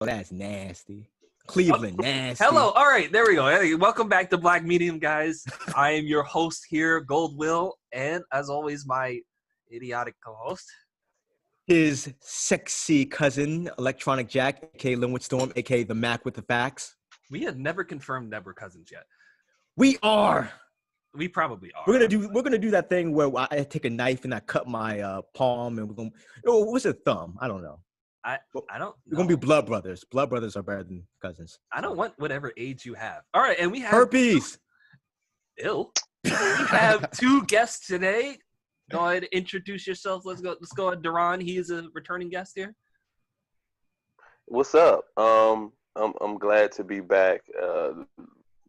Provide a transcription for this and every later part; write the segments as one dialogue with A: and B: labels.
A: that's nasty. Cleveland, nasty.
B: Hello. All right, there we go. Hey, welcome back to Black Medium, guys. I am your host here, Gold Will, and as always, my idiotic co-host.
A: His sexy cousin, Electronic Jack, aka Linwood Storm, aka the Mac with the facts.
B: We have never confirmed that we're cousins yet.
A: We are.
B: We probably are.
A: We're gonna do that thing where I take a knife and I cut my palm and we're gonna. Oh, what's a thumb? I don't know.
B: I don't know.
A: We're gonna be blood brothers. Blood brothers are better than cousins.
B: I don't want whatever age you have. All right, and we have
A: herpes.
B: Ew. We have two guests today. Go ahead, introduce yourself. Let's go, Derron. He is a returning guest here.
C: What's up? I'm glad to be back.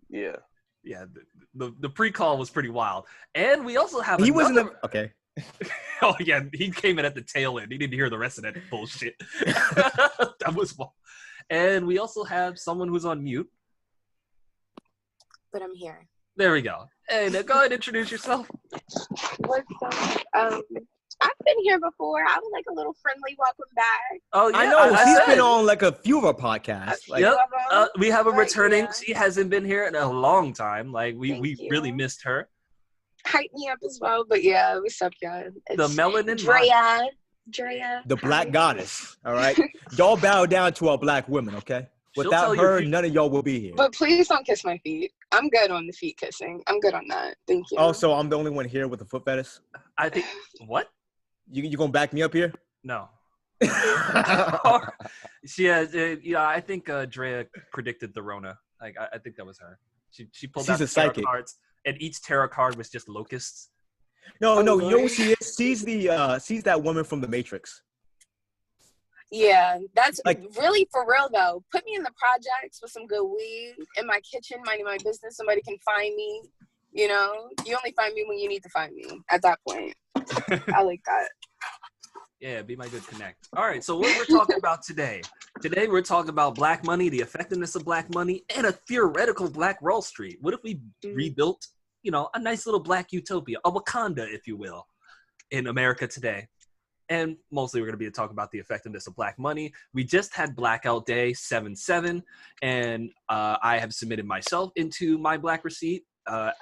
C: Yeah.
B: Yeah. The pre-call was pretty wild, and we also have.
A: He wasn't okay.
B: Oh yeah, he came in at the tail end. He didn't hear the rest of that bullshit. That was wild. And we also have someone who's on mute.
D: But I'm here.
B: There we go. Hey, now go ahead and introduce yourself.
D: What's up? I've been here before. I would like a little friendly welcome back.
B: Oh, yeah.
A: I know. He's been on like a few of our podcasts. Like,
B: yep. We have a returning.
D: Yeah.
B: She hasn't been here in a long time. Like, we really missed her.
D: Hype me up as well. But yeah, what's up, y'all?
B: The Melanin.
D: Drea.
A: The black goddess. All right. Y'all bow down to our black women, okay? Without her, none of y'all will be here.
D: But please don't kiss my feet. I'm good on the feet kissing. I'm good on that. Thank you.
A: Oh, so I'm the only one here with a foot fetish?
B: I think. What?
A: You gonna back me up here?
B: No. She has. I think Drea predicted the Rona. Like I think that was her. She pulled out the tarot cards, and each tarot card was just locusts.
A: No. You know who she is? She's that woman from The Matrix.
D: Yeah, that's like really for real though. Put me in the projects with some good weed in my kitchen, minding my business. Somebody can find me. You know, you only find me when you need to find me. At that point, I like that.
B: Yeah, be my good connect. All right, so what we're talking about today. Today we're talking about black money, the effectiveness of black money, and a theoretical black Wall Street. What if we rebuilt, a nice little black utopia, a Wakanda, if you will, in America today? And mostly we're going to be talking about the effectiveness of black money. We just had Blackout Day 7/7, and I have submitted myself into my black receipt,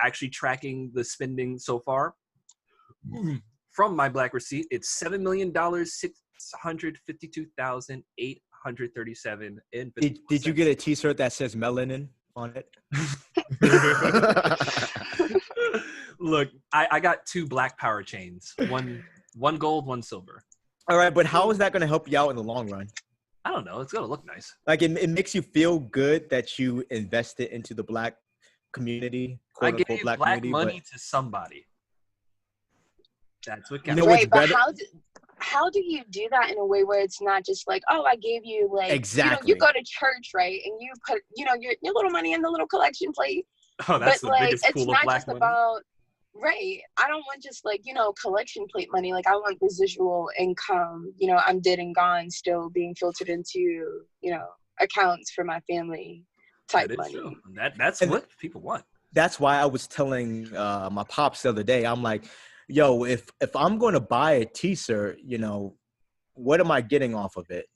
B: actually tracking the spending so far. From my black receipt, it's $7,652,837.
A: Did you get a T-shirt that says Melanin on it?
B: Look, I got 2 black power chains. One gold, one silver.
A: All right, but how is that going to help you out in the long run?
B: I don't know. It's going to look nice.
A: Like it makes you feel good that you invested into the black community, quote unquote black community.
B: Money to somebody. That's what counts.
A: You know what's
D: right, but
A: better?
D: how do you do that in a way where it's not just like, oh, I gave you like
A: exactly.
D: You go to church, right, and you put your little money in the little collection plate.
B: Oh, that's
D: but
B: the biggest pool of black money.
D: Right. I don't want just like, collection plate money. Like I want residual income. I'm dead and gone still being filtered into, accounts for my family type money.
B: True. That's what people want.
A: That's why I was telling my pops the other day, I'm like, yo, if I'm going to buy a T-shirt, what am I getting off of it?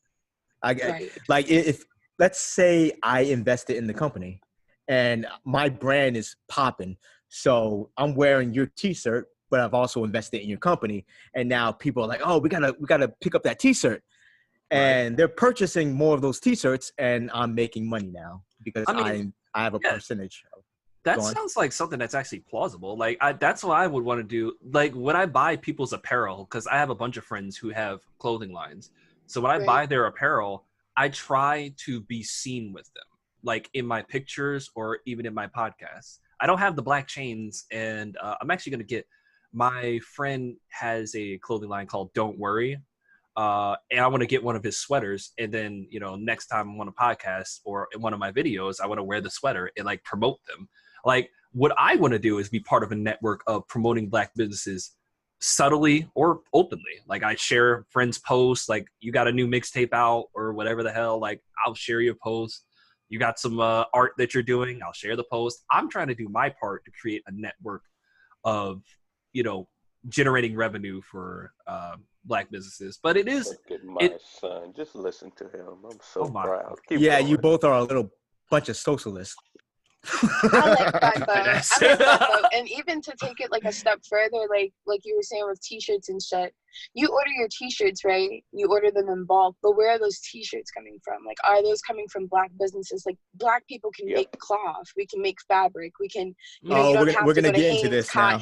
A: Like if let's say I invested in the company and my brand is popping. So I'm wearing your T-shirt, but I've also invested in your company. And now people are like, oh, we gotta pick up that T-shirt. And they're purchasing more of those T-shirts, and I'm making money now because I have a percentage.
B: That sounds like something that's actually plausible. Like that's what I would want to do. Like when I buy people's apparel, because I have a bunch of friends who have clothing lines. So when I buy their apparel, I try to be seen with them, like in my pictures or even in my podcasts. I don't have the black chains, and I'm actually going to get – my friend has a clothing line called Don't Worry, and I want to get one of his sweaters, and then, next time I'm on a podcast or in one of my videos, I want to wear the sweater and, like, promote them. Like, what I want to do is be part of a network of promoting black businesses subtly or openly. Like, I share friends' posts, like, you got a new mixtape out or whatever the hell, like, I'll share your post. You got some art that you're doing, I'll share the post. I'm trying to do my part to create a network of, generating revenue for Black businesses. But it is.
C: Look at my son. Just listen to him. I'm so proud. Keep going.
A: You both are a little bunch of socialists.
D: I like that though. I like that though. And even to take it like a step further, like you were saying with t-shirts and shit, you order your t-shirts, right? You order them in bulk, but where are those t-shirts coming from? Like, are those coming from Black businesses? Like, Black people can make cloth, we can make fabric, we can. You know,
A: we're gonna get into this now.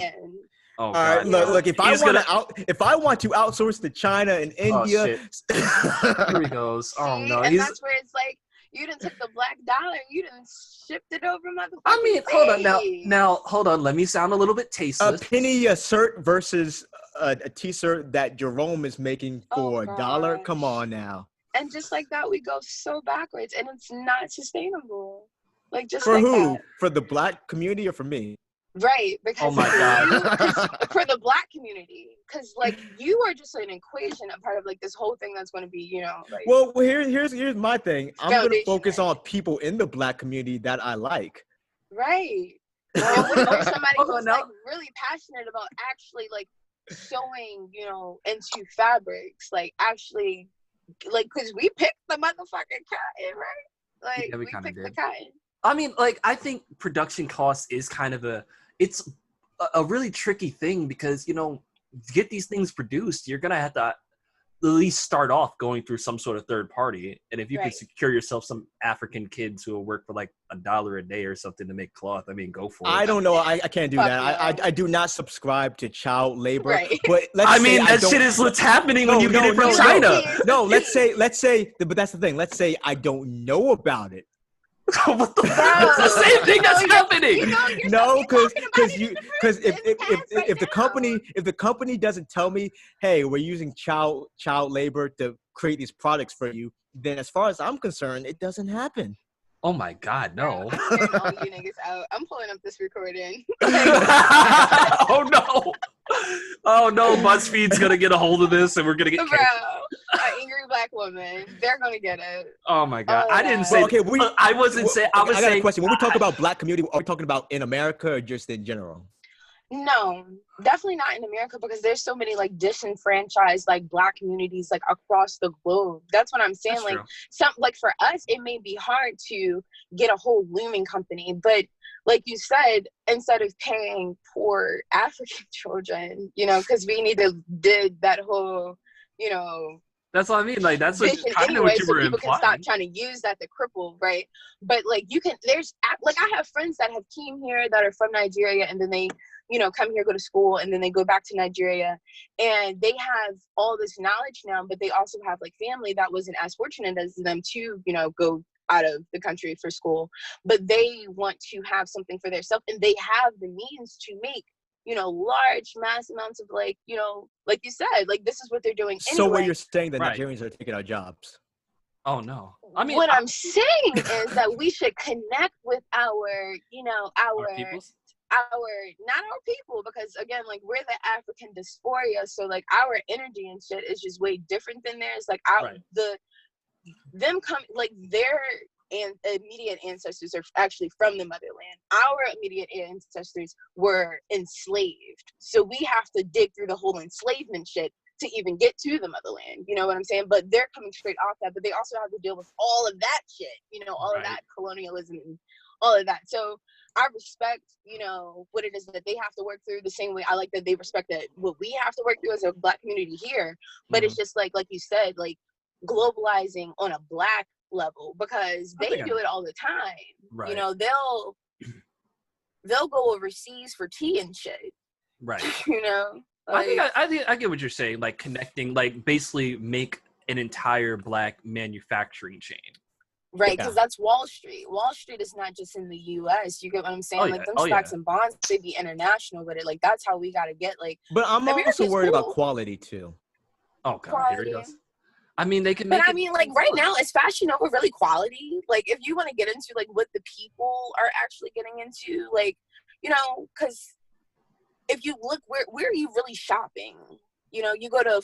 B: Oh,
A: all right, look. If I want to outsource to China and India,
B: here he goes. Oh no,
D: and that's where it's like. You done took the Black dollar and you done shipped it over, motherfucker.
B: I mean, hold on now. Hold on. Let me sound a little bit tasteless.
A: A penny a shirt versus a t-shirt that Jerome is making for $1. Come on now.
D: And just like that, we go so backwards, and it's not sustainable. Like just
A: for
D: like
A: who?
D: that.
A: For the Black community or for me?
D: Right, because
B: oh my God.
D: for the Black community, because like you are just an equation, a part of like this whole thing that's going to be, you know. Like,
A: well, here's my thing. I'm going to focus on people in the Black community that I like.
D: Right. Or somebody who's like really passionate about actually like sewing, you know, into fabrics, like actually, like because we picked the motherfucking cotton, right? Like we picked the cotton.
B: I mean, like I think production cost is kind of it's a really tricky thing because, you know, to get these things produced, you're going to have to at least start off going through some sort of third party. And if you can secure yourself some African kids who will work for like $1 a day or something to make cloth, I mean, go for it.
A: I don't know. I can't do that. I do not subscribe to child labor.
D: Right.
A: But
B: that shit is what's happening when you get it from China.
A: No, let's say, but that's the thing. Let's say I don't know about it.
B: What the fuck? It's the same thing that's happening.
A: No, because if the company doesn't tell me, hey, we're using child labor to create these products for you, then as far as I'm concerned, it doesn't happen.
B: Oh my God, no!
D: I'm getting all you niggas out. I'm pulling up this recording.
B: Oh no! Oh no! BuzzFeed's gonna get a hold of this, and we're gonna get.
D: Bro, an angry Black woman. They're gonna get it.
B: Oh my God! I didn't say. Okay, I wasn't saying. I was saying.
A: I got a question. When we talk about Black community, are we talking about in America or just in general?
D: No, definitely not in America because there's so many like disenfranchised like Black communities like across the globe. That's what I'm saying.
B: That's
D: like
B: true.
D: some like for us, it may be hard to get a whole looming company, but like you said, instead of paying poor African children, you know, because we need to did that whole, you know.
B: That's what I mean. Like that's what kind of what you were
D: people
B: implying.
D: can stop trying to use that to cripple, right? But like you can. There's like I have friends that have came here that are from Nigeria, and then they, you know, come here, go to school, and then they go back to Nigeria, and they have all this knowledge now, but they also have like family that wasn't as fortunate as them to, you know, go out of the country for school, but they want to have something for themselves, and they have the means to make, you know, large mass amounts of like, you know, like you said, like this is what they're doing anyway.
A: So what you're saying that Nigerians are taking our jobs?
B: Oh no. I mean,
D: what I'm saying is that we should connect with our, you know, our not our people, because again, like we're the African dysphoria, so like our energy and shit is just way different than theirs. Like them come like their immediate ancestors are actually from the motherland. Our immediate ancestors were enslaved, so we have to dig through the whole enslavement shit to even get to the motherland. You know what I'm saying? But they're coming straight off that, but they also have to deal with all of that shit, you know, all of that colonialism and all of that. So I respect, you know, what it is that they have to work through the same way I like that they respect that what we have to work through as a Black community here. But it's just like you said, like globalizing on a Black level, because they do it all the time. Right. You know, they'll go overseas for tea and shit.
B: Right.
D: You know?
B: Like, I think I get what you're saying, like connecting, like basically make an entire Black manufacturing chain.
D: Right, because that's Wall Street. Wall Street is not just in the U.S. You get what I'm saying? Like them stocks and bonds, they be international with it. Like that's how we gotta get like.
A: But I'm also worried about quality too.
B: Oh God, here he goes. I mean, they can.
D: But I mean, like right now, is Fashion Nova really quality? Like, if you want to get into like what the people are actually getting into, like, you know, because if you look, where are you really shopping? You know, you go to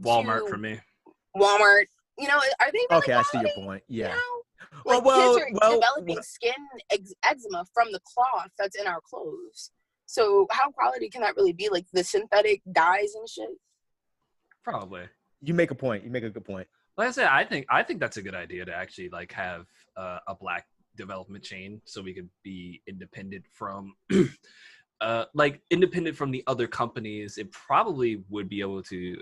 B: Walmart for me.
D: Walmart. You know, are they really
A: okay?
D: quality?
A: I see your point. Yeah.
D: You know? Like kids are developing skin eczema from the cloth that's in our clothes. So how quality can that really be? Like the synthetic dyes and shit?
B: Probably.
A: You make a point. You make a good point.
B: Like I said, I think that's a good idea to actually like have a black development chain so we could be independent from independent from the other companies. It probably would be able to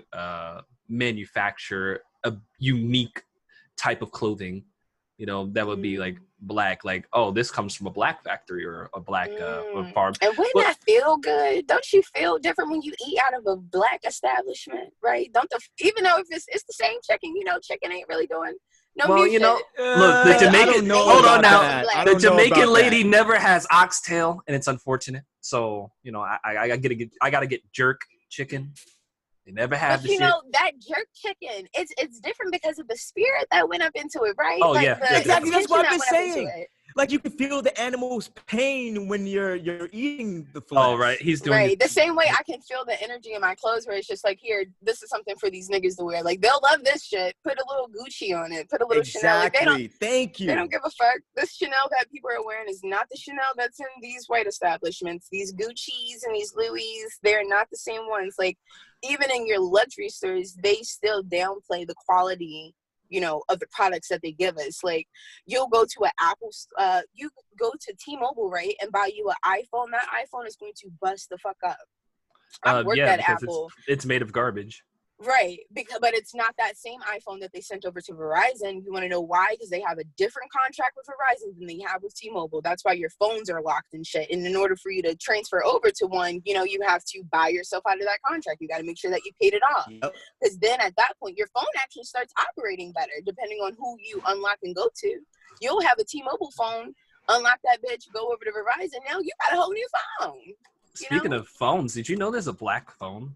B: manufacture a unique type of clothing, that would be like black, like, oh, this comes from a black factory or a black farm.
D: And wouldn't that feel good? Don't you feel different when you eat out of a black establishment, right? Even though if it's the same chicken, chicken ain't really doing no new shit.
B: Look, the Jamaican, hold on now, the Jamaican lady never has oxtail, and it's unfortunate. So, I gotta get jerk chicken. They never have the shit.
D: That jerk chicken, it's different because of the spirit that went up into it, right?
B: Oh, yeah.
A: Exactly. That's what I've been saying. Like, you can feel the animal's pain when you're eating the flesh.
B: Oh, right. He's doing
D: right. The same way I can feel the energy in my clothes where it's just like, here, this is something for these niggas to wear. Like, they'll love this shit. Put a little Gucci on it. Put a little Chanel. Like,
A: Thank you.
D: They don't give a fuck. This Chanel that people are wearing is not the Chanel that's in these white establishments. These Gucci's and these Louis, they're not the same ones. Like, even in your luxury stores, they still downplay the quality, of the products that they give us. Like, you'll go to an Apple, you go to T-Mobile, right, and buy you an iPhone. That iPhone is going to bust the fuck up. I worked at Apple.
B: It's made of garbage.
D: Right, but it's not that same iPhone that they sent over to Verizon. You want to know why? Because they have a different contract with Verizon than they have with T-Mobile. That's why your phones are locked and shit. And in order for you to transfer over to one, you have to buy yourself out of that contract. You got to make sure that you paid it off. Because then at that point, your phone actually starts operating better, depending on who you unlock and go to. You'll have a T-Mobile phone, unlock that bitch, go over to Verizon. Now you got a whole new phone.
B: Speaking of phones, did you know there's a black phone?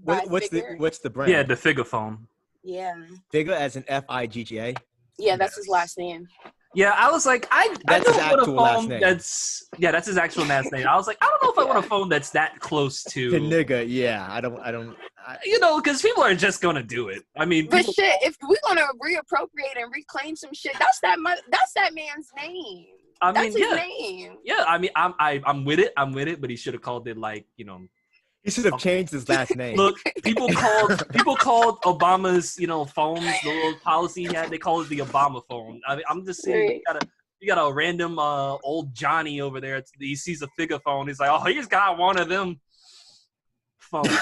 A: What's the brand?
B: Yeah, the Figga phone.
D: Yeah.
A: Figga as in Figga?
D: Yeah, that's his last name.
B: Yeah, I was like,
A: that's his actual last name.
B: That's his actual last name. I was like, I don't know if I want a phone that's that close to
A: nigga. Yeah, I don't.
B: Because people are just gonna do it. I mean,
D: but shit, if we're gonna reappropriate and reclaim some shit, that's that man's name. That's his name.
B: Yeah, I mean, I'm with it. But he should have called it like,
A: He should have changed his last name.
B: Look, people called Obama's, phones, the little policy he had, they call it the Obama phone. I mean, I'm just saying, you got a random old Johnny over there. He sees a Figga phone. He's like, oh, he's got one of them phones,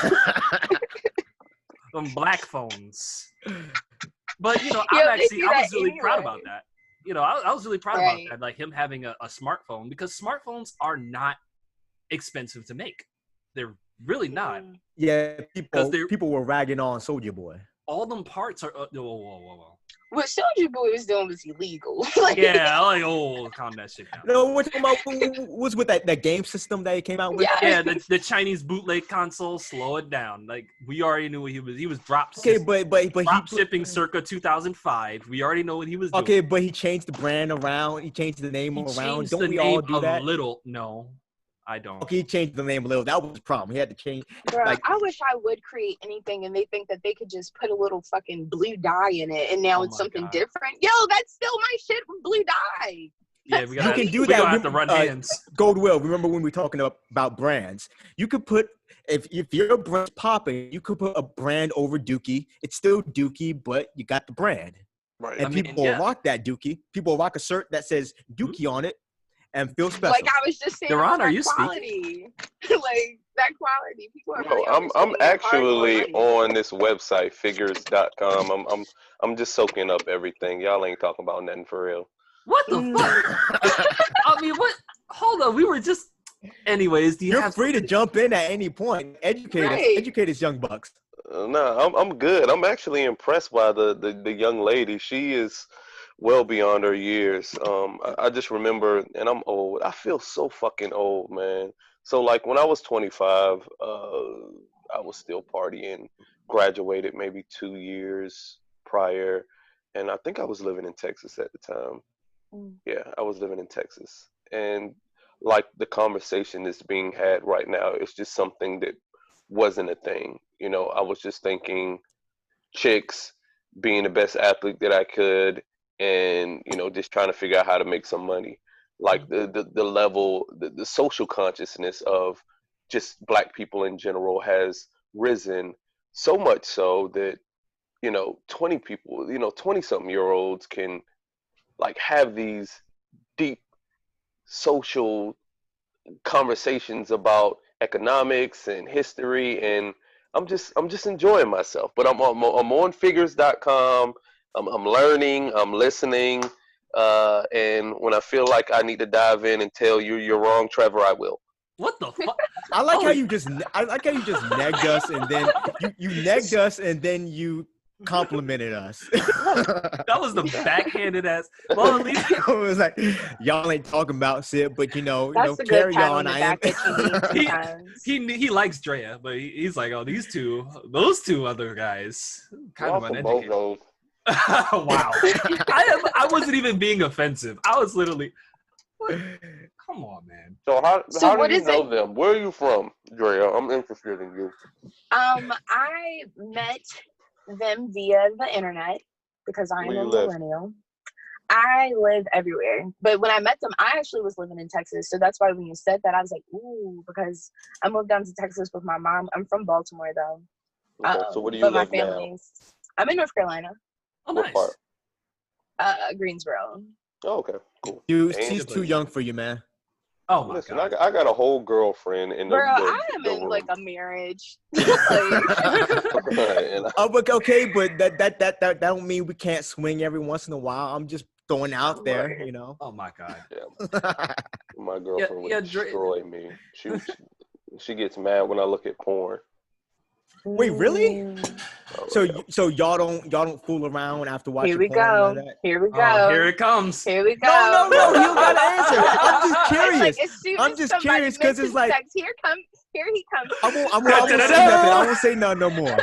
B: them black phones. But I was really proud about that. I was really proud about that, like him having a smartphone, because smartphones are not expensive to make. They're really not.
A: Yeah, people were ragging on Soulja Boy.
B: All them parts are. Whoa.
D: What Soulja Boy was doing was illegal.
B: Calm that shit down.
A: No, what was with that game system that he came out with?
B: Yeah, the Chinese bootleg console. Slow it down. Like, we already knew what he was. He was drop shipping circa 2005. We already know what he was doing.
A: Okay, but he changed the brand around. He changed the name around. Don't we all do that?
B: No. I don't.
A: Okay, he changed the name a little. That was the problem. He had to change.
D: Bro, I wish I would create anything and they think that they could just put a little fucking blue dye in it and now it's something different. Yo, that's still my shit with blue dye.
B: Yeah, you can do that. We have to run hands.
A: Goldwill, remember when we were talking about brands? You could put, if your brand's popping, you could put a brand over Dookie. It's still Dookie, but you got the brand.
C: Right.
A: And people will rock that Dookie. People will rock a shirt that says Dookie on it. And feel special.
D: Like I was just saying,
B: Derron, are you
D: quality? Like that quality. People are.
C: No, I'm actually on this website, figures.com. I'm just soaking up everything. Y'all ain't talking about nothing for real.
B: What the fuck? I mean, what? Hold on, we were just. Anyways,
A: you're free to jump in at any point. Educate us, young bucks.
C: No, I'm good. I'm actually impressed by the young lady. She is well beyond her years. I just remember, and I'm old. I feel so fucking old, man. So like when I was 25, I was still partying. Graduated maybe 2 years prior, and I think I was living in Texas at the time. Yeah, I was living in Texas, and like the conversation that's being had right now, it's just something that wasn't a thing. I was just thinking chicks, being the best athlete that I could, and just trying to figure out how to make some money. like the level, the social consciousness of just Black people in general has risen so much so that 20 people, 20 something year olds can like have these deep social conversations about economics and history, and I'm just enjoying myself. But I'm on figures.com. I'm learning, I'm listening, and when I feel like I need to dive in and tell you you're wrong, Trevor, I will.
B: What the fuck?
A: I like how you just negged us, and then you negged us, and then you complimented us.
B: That was the backhanded ass. Well, at least
A: it was like, y'all ain't talking about shit, but
D: That's a good
A: carry
D: pat
A: on.
D: the back that you need sometimes.
B: he likes Drea, but he's like, oh, those two other guys, kind of uneducated. Wow. I wasn't even being offensive. I was literally, what? Come on, man.
C: So how do you know them? Where are you from, Drea? I'm interested in you.
D: I met them via the internet because I am a millennial. I live everywhere, but when I met them, I actually was living in Texas, so that's why when you said that, I was like, ooh, because I moved down to Texas with my mom. I'm from Baltimore though.
C: Okay, so where do you live now?
D: I'm in North Carolina.
B: Oh, nice.
C: What part?
D: Greensboro.
C: Oh, okay, cool.
A: She's too young for you, man.
B: Oh my
C: Listen,
B: God.
C: I got a whole girlfriend in the
D: I am in like a marriage.
A: Okay, but that don't mean we can't swing every once in a while. I'm just throwing out there,
B: Oh my God.
C: Yeah. My girlfriend would destroy me. She gets mad when I look at porn.
A: Wait, really? So y'all don't fool around after watching
D: Here we
A: porn
D: go.
A: like that?
D: Here we go.
B: Oh, here it comes.
D: Here we go.
A: No, you don't gotta answer. I'm just curious.
D: Like,
A: I'm just curious because it's like
D: here he comes.
A: I won't say nothing. I won't say nothing no more.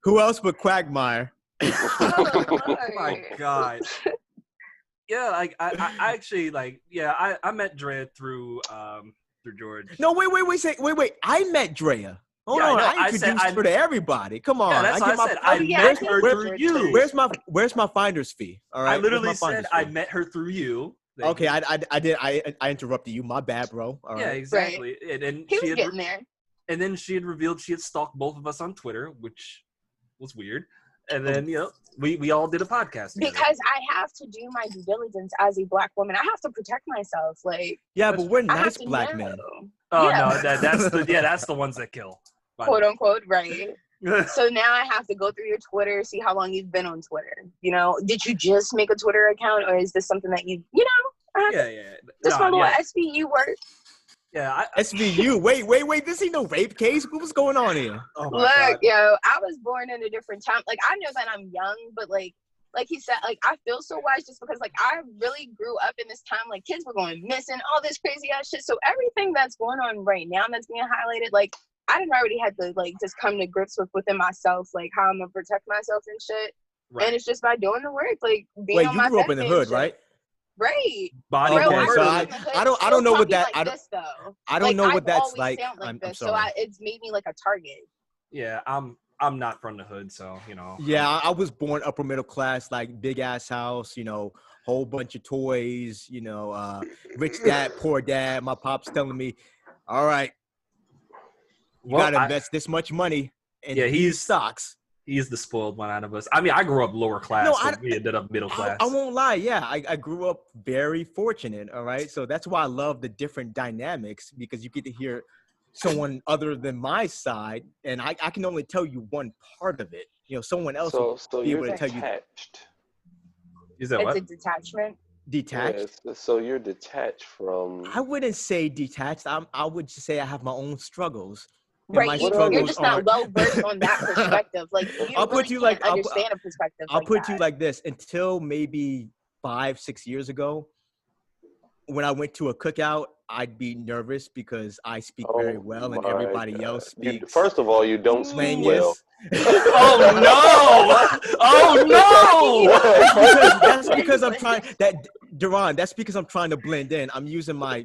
A: Who else but Quagmire?
B: Oh my God. Yeah, like I actually I met Drea through George.
A: No, wait. I met Drea. Hold on, I introduced her to everybody. Come on.
B: Yeah, that's what I said. I met her through you.
A: Where's my finder's fee? All right.
B: I literally said I met her through you.
A: Okay, I interrupted you. My bad, bro. All right.
B: Yeah, exactly. Right. And
D: he was getting there.
B: And then she had revealed she had stalked both of us on Twitter, which was weird. And then, we all did a podcast together.
D: Because I have to do my due diligence as a Black woman. I have to protect myself. Like,
A: yeah, but we're nice Black men.
B: Oh no, that's the ones that kill.
D: Quote unquote, right? So now I have to go through your Twitter, see how long you've been on Twitter. Did you just make a Twitter account, or is this something that Just my little SVU work.
B: Yeah,
A: SVU. Wait. This ain't no rape case. What was going on here?
B: Oh
D: my God. I was born in a different time. Like, I know that I'm young, but like he said, like, I feel so wise just because like I really grew up in this time. Like, kids were going missing, all this crazy ass shit. So everything that's going on right now that's being highlighted, like, I didn't already had to like just come to grips within myself, like how I'm gonna protect myself and shit. Right. And it's just by doing the work, like being on my
A: grew up in the hood, right?
D: Right.
B: Body
A: so I don't know what that I don't know what that's like. I'm sorry.
D: So it's made me like a target.
B: Yeah, I'm not from the hood, so
A: Yeah, I was born upper middle class, like big ass house, whole bunch of toys, rich dad, poor dad. My pop's telling me, all right, you gotta invest this much money in these stocks.
B: He's the spoiled one out of us. I mean, I grew up lower class, so we ended up middle class.
A: I won't lie. Yeah, I grew up very fortunate. All right. So that's why I love the different dynamics, because you get to hear someone other than my side. And I can only tell you one part of it. Someone else will be able to tell you.
B: Is that what?
D: It's a detachment.
A: Detached.
C: Yeah, so you're detached from.
A: I wouldn't say detached. I would just say I have my own struggles.
D: Right, you're just not well versed on that perspective. Like, I'll put you like understand a perspective.
A: I'll put you like this: until maybe 5-6 years ago, when I went to a cookout, I'd be nervous because I speak very well and everybody else speaks.
C: First of all, you don't speak well.
B: Oh no! Oh
A: no! That's because I'm trying. Derron, that's because I'm trying to blend in. I'm using my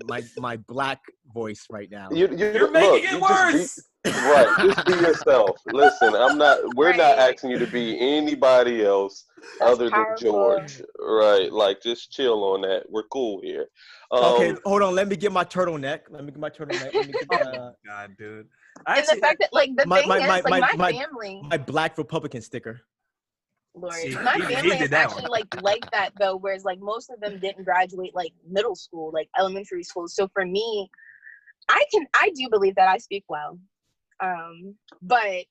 A: Black voice right now.
B: You're making it worse.
C: Right, just be yourself. Listen, we're not asking you to be anybody else other than George. Right, like just chill on that. We're cool here.
A: Okay, hold on. Let me get my turtleneck. Let me get
B: Oh God, dude.
D: And the fact that like the thing is, like my family,
A: my black Republican sticker.
D: Lord, my family is actually like that though. Whereas like most of them didn't graduate like middle school, like elementary school. So for me, I do believe that I speak well. But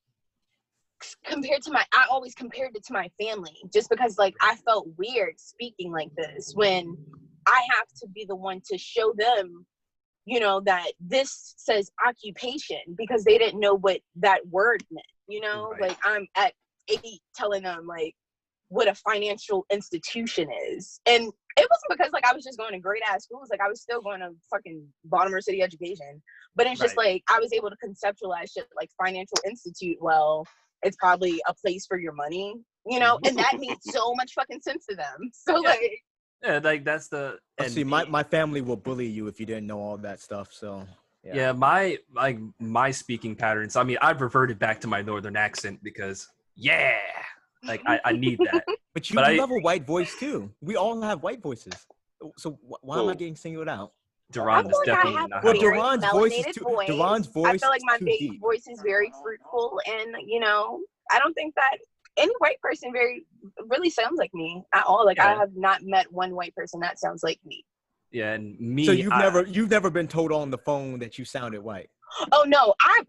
D: I always compared it to my family just because like I felt weird speaking like this when I have to be the one to show them, you know, that this says occupation because they didn't know what that word meant, you know, like I'm at 8 telling them like what a financial institution is. And it wasn't because like I was just going to great ass schools, like I was still going to fucking Baltimore City education. But it's just like I was able to conceptualize shit like financial institute. Well, it's probably a place for your money, you know, and that made so much fucking sense to them. So
B: like that's the. And
A: see, my family will bully you if you didn't know all that stuff. So
B: my speaking patterns. I mean, I've reverted back to my northern accent because like I need that.
A: But you have a white voice too. We all have white voices. So why am I getting singled out?
B: Derron is definitely not.
A: Well, Derron's voice is too. Derron's voice.
D: I feel like my voice is very fruitful, and you know, I don't think that any white person really sounds like me at all. Like I have not met one white person that sounds like me.
B: Yeah, and me.
A: So you've never been told on the phone that you sounded white.
D: Oh no, I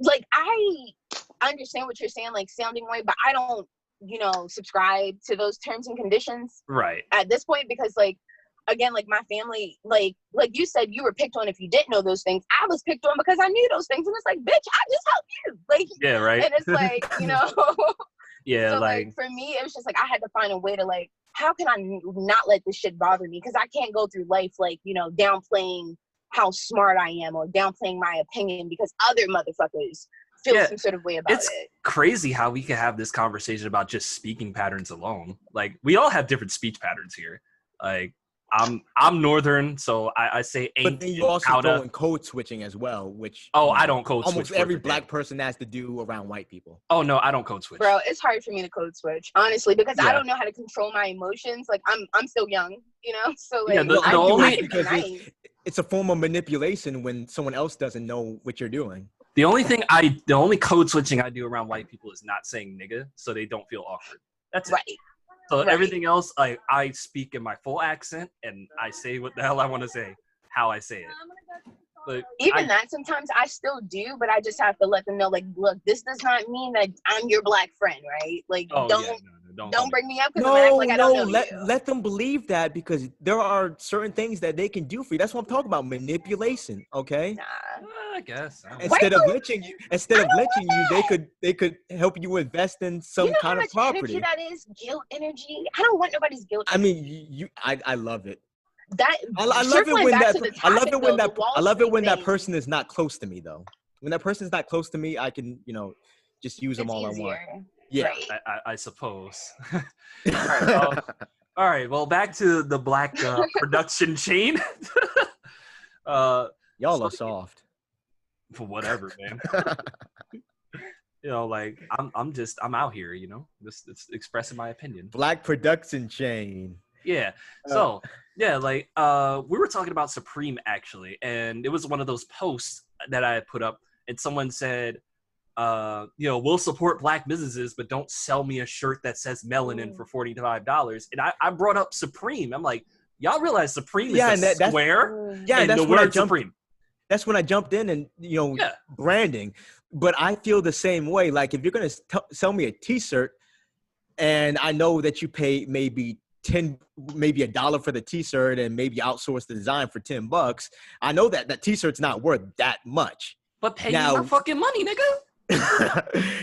D: understand what you're saying, like sounding white, but I don't, you know, subscribe to those terms and conditions.
B: Right.
D: At this point, because like. Again, like my family, like you said, you were picked on if you didn't know those things. I was picked on because I knew those things, and it's like, bitch, I just helped you. Like,
B: yeah, right.
D: And it's like, you know,
B: so
D: like for me, it was just like I had to find a way to like, how can I not let this shit bother me? Because I can't go through life like, you know, downplaying how smart I am or downplaying my opinion because other motherfuckers feel some sort of way about it.
B: It's crazy how we can have this conversation about just speaking patterns alone. Like we all have different speech patterns here. Like. I'm northern, so I say ain't.
A: But then you also throw in code switching as well, which
B: I don't code switch.
A: Almost every black person has to do around white people.
B: Oh no, I don't code switch.
D: Bro, it's hard for me to code switch, honestly, because I don't know how to control my emotions. Like I'm still young, you know. So like,
A: the only because it's a form of manipulation when someone else doesn't know what you're doing.
B: The only code switching I do around white people is not saying nigga, so they don't feel awkward. That's
D: right.
B: It. So everything else, I speak in my full accent, and I say what the hell I want to say, how I say it. But
D: that sometimes I still do, but I just have to let them know, like, look, this does not mean that I'm your black friend, right? Like, don't bring me up because I'm acting like I don't know you.
A: Let them believe that because there are certain things that they can do for you. That's what I'm talking about, manipulation. Okay.
D: Nah.
B: I guess.
A: Instead of lynching you, they could help you invest in some kind of property.
D: Energy that is guilt energy. I don't want nobody's guilt.
A: I mean, I love it.
D: I love
A: it when that person is not close to me though. When that person is not close to me, I can, you know, just use them all I want. Yeah,
D: right.
B: I suppose. All right. Well, back to the black production chain.
A: Y'all are soft.
B: For whatever, man. You know, like I'm out here. You know, just expressing my opinion.
A: Black production chain.
B: Yeah. So like we were talking about Supreme actually, and it was one of those posts that I had put up, and someone said, you know, we'll support black businesses, but don't sell me a shirt that says Melanin for $45. And I brought up Supreme. I'm like, y'all realize Supreme is a square? Yeah, and that's the word Supreme.
A: That's when I jumped in and, you know, branding. But I feel the same way. Like if you're going to sell me a t-shirt and I know that you pay maybe $1 for the t-shirt and maybe outsource the design for $10, I know that t-shirt's not worth that much.
B: But pay me more fucking money, nigga.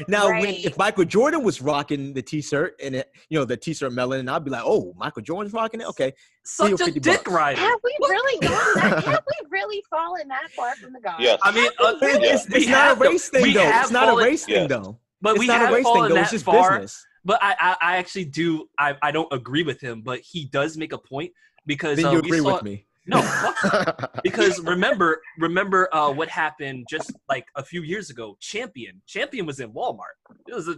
A: Now, if Michael Jordan was rocking the t-shirt and it, you know, the t-shirt Melanin, I'd be like, oh, Michael Jordan's rocking it? Okay.
B: Such a dick rider.
D: Have we really gone that? Have we really fallen that far from the gods?
C: Yeah.
B: I mean,
A: it's not a race thing, though. It's not a race thing, though.
B: But
A: it's not a race thing, though. It's just business.
B: But I actually do. I don't agree with him, but he does make a point because
A: then you agree with me.
B: No, fuck that. Because remember what happened just like a few years ago. Champion was in Walmart.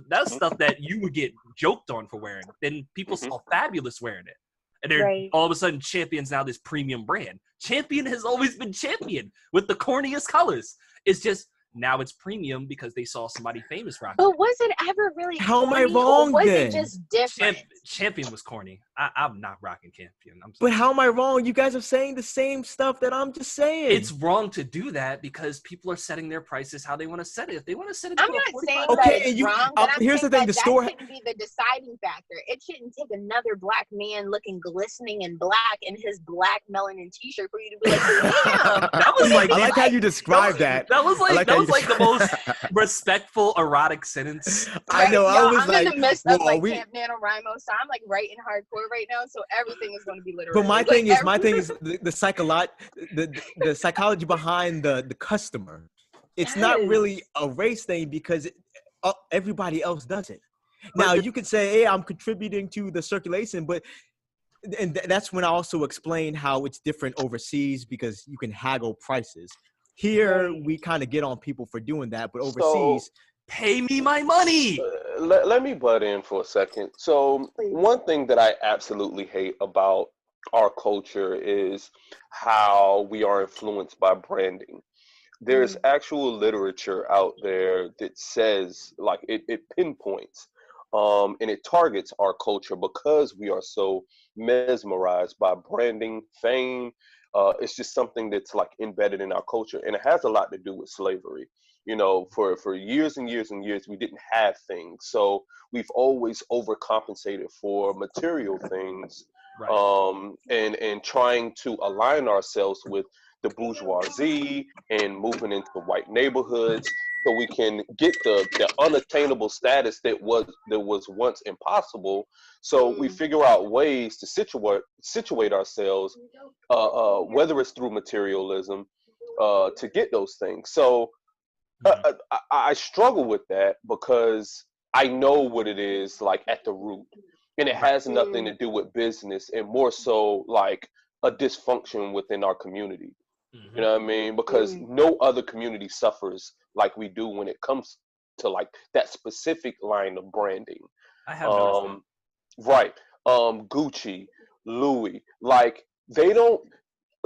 B: That's stuff that you would get joked on for wearing. Then people saw Fabulous wearing it, and they're all of a sudden Champion's now this premium brand. Champion has always been Champion with the corniest colors. It's just now it's premium because they saw somebody famous rocking.
D: But was it ever really?
A: How am I
D: corny,
A: wrong?
D: Or was
A: then?
D: it just different?
B: Champion was corny. I'm not rocking Champion.
A: But how am I wrong? You guys are saying the same stuff that I'm just saying.
B: It's wrong to do that because people are setting their prices how they want to set it. If they want to set it,
D: I'm not saying
A: okay,
D: that it's
A: you,
D: wrong, but I'm
A: here's
D: saying
A: the thing:
D: that
A: the store
D: shouldn't be the deciding factor. It shouldn't take another black man looking glistening in black in his black melanin T-shirt for you to be like, damn.
B: That was like
A: I like how you described that.
B: That was like the most
A: most
B: respectful erotic sentence.
A: I know. I was
D: I'm
A: like,
D: in the midst of like
A: we...
D: Camp NaNoWriMo, so I'm like writing hardcore right now. So everything is going to be literally.
A: But my thing is the psychology behind the customer. It's not really a race thing because everybody else does it. Now you could say, "Hey, I'm contributing to the circulation," but that's when I also explain how it's different overseas because you can haggle prices. Here, we kind of get on people for doing that, but overseas,
B: pay me my money.
C: Let me butt in for a second. So one thing that I absolutely hate about our culture is how we are influenced by branding. There's actual literature out there that says, like, it pinpoints and it targets our culture because we are so mesmerized by branding, fame. It's just something that's like embedded in our culture, and it has a lot to do with slavery. You know, for years and years and years, we didn't have things, so we've always overcompensated for material things, and trying to align ourselves with the bourgeoisie and moving into white neighborhoods so we can get the unattainable status that was once impossible. So we figure out ways to situate ourselves, whether it's through materialism, to get those things. So I struggle with that because I know what it is like at the root, and it has nothing to do with business and more so like a dysfunction within our community. You know what I mean? Because no other community suffers like we do when it comes to like that specific line of branding.
B: I have
C: right. Gucci, Louis, like they don't.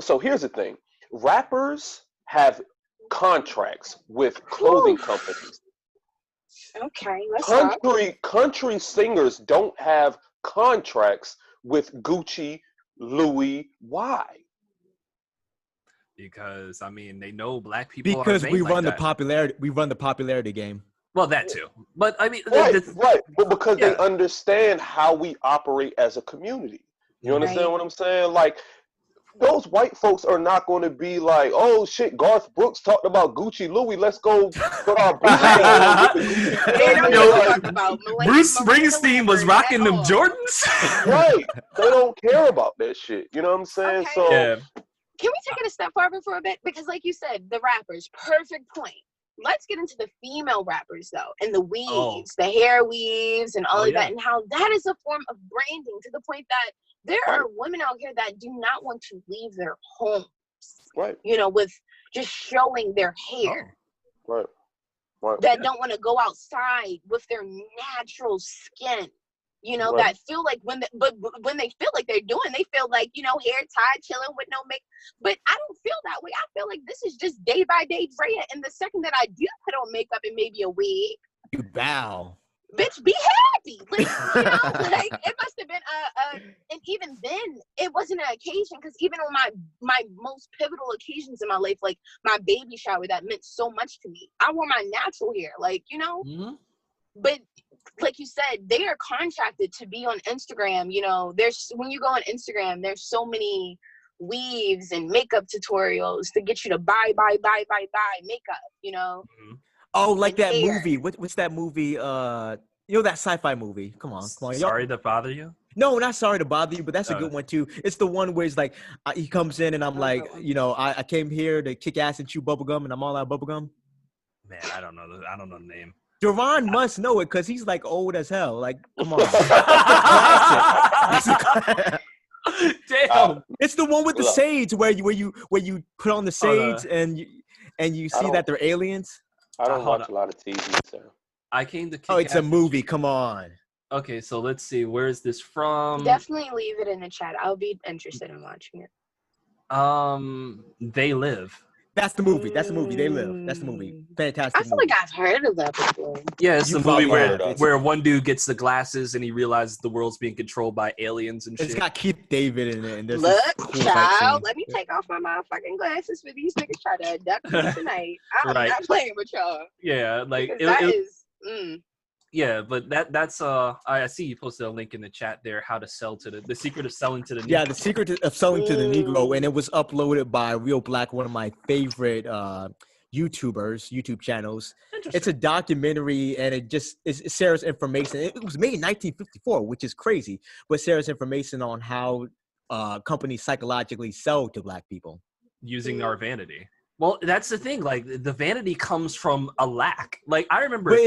C: So here's the thing: rappers have contracts with clothing companies.
D: Okay, let's
C: country singers don't have contracts with Gucci, Louis. Why?
B: Because I mean, they know black people.
A: Because we run
B: like
A: the popularity. We run the popularity game.
B: Well, that too. But I mean,
C: right. But because they understand how we operate as a community. You understand what I'm saying? Like, those white folks are not going to be like, oh shit, Garth Brooks talked about Gucci, Louis. Let's go put our
B: Bruce Springsteen was rocking them Jordans.
C: Right. They don't care about that shit. You know what I'm saying?
D: Okay.
C: So.
B: Yeah.
D: Can we take it a step farther for a bit? Because like you said, the rappers, perfect point. Let's get into the female rappers though, and the weaves, the hair weaves and all of that, and how that is a form of branding to the point that there are women out here that do not want to leave their homes, you know, with just showing their hair.
C: Right.
D: That don't want to go outside with their natural skin. You know, that feel like when they feel like they're doing, they feel like, you know, hair tied, chilling with no make. But I don't feel that way. I feel like this is just day by day Drea. And the second that I do put on makeup and maybe a wig,
A: you bow.
D: Bitch, be happy. Like, you know, like it must have been and even then it wasn't an occasion, because even on my most pivotal occasions in my life, like my baby shower, that meant so much to me. I wore my natural hair, like, you know. But like you said, they are contracted to be on Instagram. You know, when you go on Instagram, there's so many weaves and makeup tutorials to get you to buy makeup, you know.
A: Oh, like that movie. What's that movie? You know, that sci-fi movie. Come on.
B: Sorry to bother you?
A: No, not Sorry to Bother You, but that's a good one too. It's the one where it's like he comes in and I'm like, you know, I came here to kick ass and chew bubblegum and I'm all out of bubblegum.
B: Man, I don't know the name.
A: Derron must know it because he's like old as hell. Like, come on. Damn. It's the one with the sage where you put on the sage and you see that they're aliens.
C: I don't watch a lot of TV, sir.
B: I came to kick
A: it's a movie. Come on.
B: Okay, so let's see. Where is this from?
D: Definitely leave it in the chat. I'll be interested in watching it.
B: They Live.
A: That's the movie. They Live. That's the movie. Fantastic.
D: I feel like I've heard of that before.
B: Yeah, it's the movie where one dude gets the glasses and he realizes the world's being controlled by aliens and shit.
A: It's got Keith David in it. And
D: look, cool child, let me take off my motherfucking glasses for these niggas try to abduct me tonight. I'm not playing with y'all.
B: Yeah, like yeah, but that's I see you posted a link in the chat there. How to sell to the secret of selling to the Negro.
A: Yeah, the secret of selling to the Negro, and it was uploaded by Real Black, one of my favorite YouTube channels. It's a documentary, and it's Sarah's information. It was made in 1954, which is crazy, but Sarah's information on how companies psychologically sell to Black people
B: using our vanity. Well, that's the thing. Like, the vanity comes from a lack. Like, I remember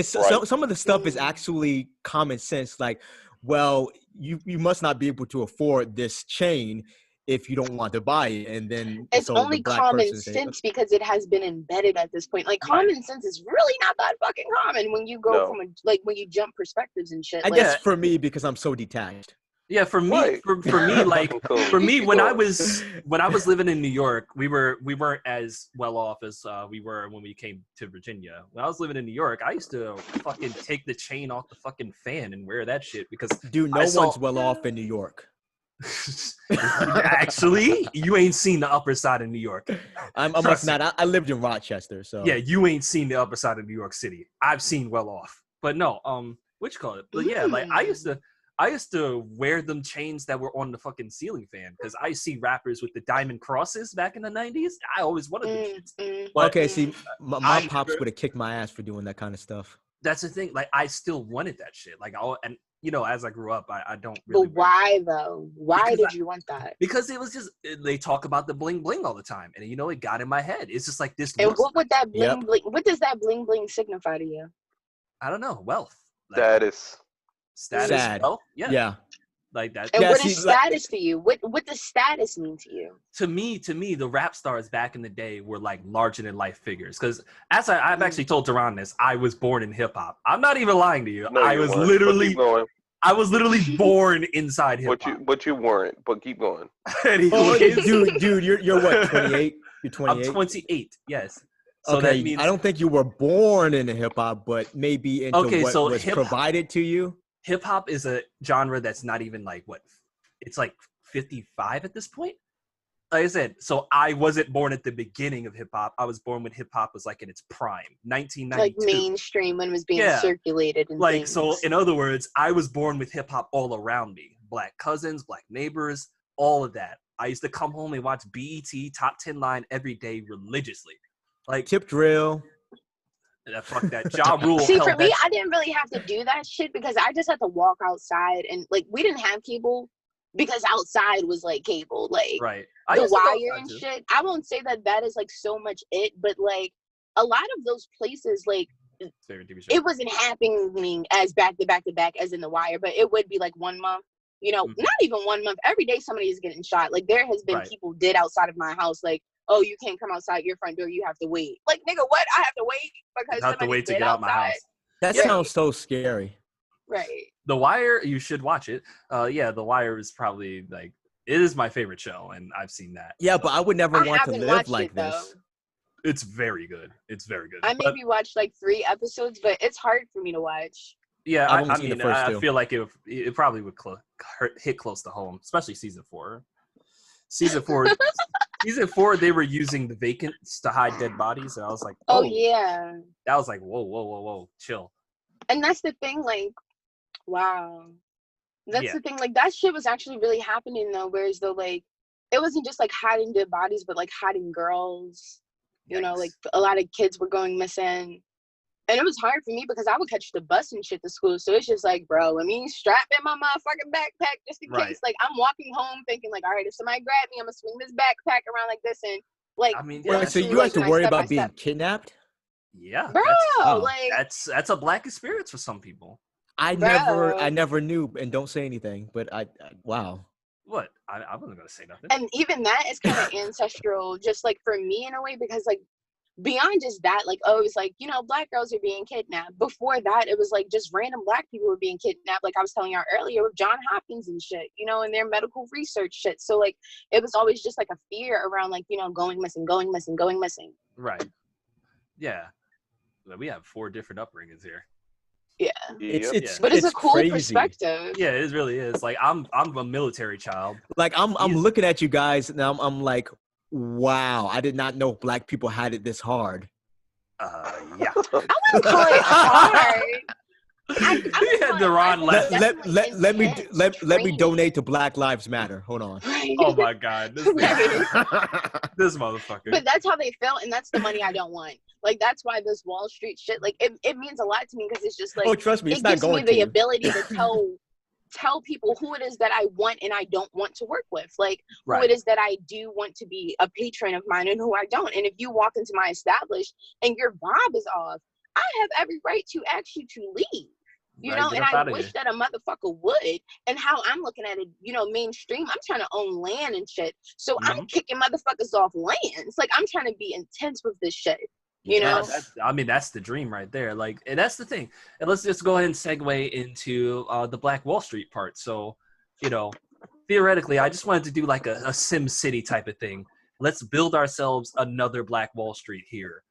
B: some of the stuff is actually common sense. Like, well, you must not be able to afford this chain if you don't want to buy it. And then
D: it's only common sense because it has been embedded at this point. Like, common sense is really not that fucking common when you go from when you jump perspecures and shit.
A: I guess for me, because I'm so detached.
B: Yeah, for me, for me, like for me, when I was living in New York, we weren't as well off as we were when we came to Virginia. When I was living in New York, I used to fucking take the chain off the fucking fan and wear that shit because
A: one's well off in New York.
B: Actually, you ain't seen the upper side of New York.
A: I must not. I lived in Rochester, so
B: yeah, you ain't seen the upper side of New York City. I've seen well off, but no, but yeah, like I used to wear them chains that were on the fucking ceiling fan because I see rappers with the diamond crosses back in the 90s. I always wanted them.
A: Okay, see, my pops would have kicked my ass for doing that kind of stuff.
B: That's the thing. Like, I still wanted that shit. Like, as I grew up, I don't really.
D: But why though? Why did you want that?
B: Because it was just they talk about the bling bling all the time, and it got in my head. It's just like this.
D: And what would that bling bling? What does that bling bling signify to you?
B: I don't know. Wealth.
C: Status.
B: Wealth? Yeah. Like that.
D: And what is status to you? What does status mean to you?
B: To me, the rap stars back in the day were like larger than life figures. Because as I've actually told Derron this, I was born in hip hop. I'm not even lying to you.
C: No,
B: I was literally born inside hip hop.
C: But you weren't. But keep going.
A: Dude, you're what? 28. You're 28.
B: I'm 28. Yes. So
A: okay,
B: that means,
A: I don't think you were born into hip hop, but maybe into what was provided to you.
B: Hip hop is a genre that's not even like it's like 55 at this point. Like I said, so I wasn't born at the beginning of hip hop. I was born when hip hop was like in its prime, 1992.
D: Like mainstream when it was being circulated. And
B: like, so in other words, I was born with hip hop all around me. Black cousins, black neighbors, all of that. I used to come home and watch BET Top 10 Line every day religiously. Like
A: Tip Drill.
B: Fuck that. Ja Rule.
D: See, for me, I didn't really have to do that shit because I just had to walk outside and like we didn't have cable because outside was like cable, like the wire and shit. I won't say that is like so much it, but like a lot of those places, like it wasn't happening as back to back as in the wire, but it would be like 1 month. Not even 1 month. Every day somebody is getting shot. Like there has been people dead outside of my house. Like, oh, you can't come outside your front door. You have to wait. Like, nigga, what? I have to wait because
B: I have to wait to get out my house.
A: That sounds so scary.
D: Right.
B: The Wire, you should watch it. The Wire is probably like it is my favorite show, and I've seen that.
A: Yeah, but I would never want to live like this.
B: It's very good. It's very good.
D: I maybe watched like 3 episodes, but it's hard for me to watch.
B: Yeah, I feel like it probably would hit close to home, especially season 4. Season 4, they were using the vacants to hide dead bodies, and I was like,
D: oh yeah.
B: That was like, whoa, chill.
D: And that's the thing, like, wow. That's the thing, like, that shit was actually really happening, though, whereas, though, like, it wasn't just, like, hiding dead bodies, but, like, hiding girls. You know, like, a lot of kids were going missing. And it was hard for me because I would catch the bus and shit to school. So it's just like, bro, let me strap in my motherfucking backpack just in case. Like, I'm walking home thinking, like, all right, if somebody grab me, I'm going to swing this backpack around like this. And, like,
A: so you have to worry about being kidnapped?
B: Yeah.
D: Bro,
B: that's a black experience for some people.
A: I never knew, and don't say anything, but wow.
B: What? I wasn't gonna say nothing.
D: And even that is kind of ancestral, just like for me in a way, because like beyond just that, like, oh, it was like, you know, Black girls are being kidnapped. Before that, it was like just random Black people were being kidnapped, like I was telling y'all earlier with John Hopkins and shit, you know, and their medical research shit. So like it was always just like a fear around like, you know, going missing.
B: Right. Yeah. We have 4 different upbringings here.
D: Yeah. But it's a cool
A: crazy.
D: perspective.
B: Yeah, it really is. Like I'm a military child.
A: Like I'm looking at you guys and I'm like, wow, I did not know Black people had it this hard.
B: Yeah.
D: I wouldn't call it hard.
B: Derron left.
A: Let me donate to Black Lives Matter. Hold on.
D: Right.
B: Oh my God, this motherfucker.
D: But that's how they felt, and that's the money I don't want. Like that's why this Wall Street shit, like it means a lot to me because it's just like,
A: oh, trust me, it's
D: it
A: not
D: gives
A: going
D: me the
A: to.
D: ability to tell people who it is that I want and I don't want to work with, like
B: Right.
D: who it is that I do want to be a patron of mine and who I don't. And if you walk into my establishment and your vibe is off, I have every right to ask you to leave. You know, and I wish that a motherfucker would. And how I'm looking at it, you know, mainstream, I'm trying to own land and shit. So I'm kicking motherfuckers off lands. Like I'm trying to be intense with this shit. You know?
B: That's the dream right there. Like, and that's the thing. And let's just go ahead and segue into the Black Wall Street part. So, you know, theoretically, I just wanted to do like a Sim City type of thing. Let's build ourselves another Black Wall Street here.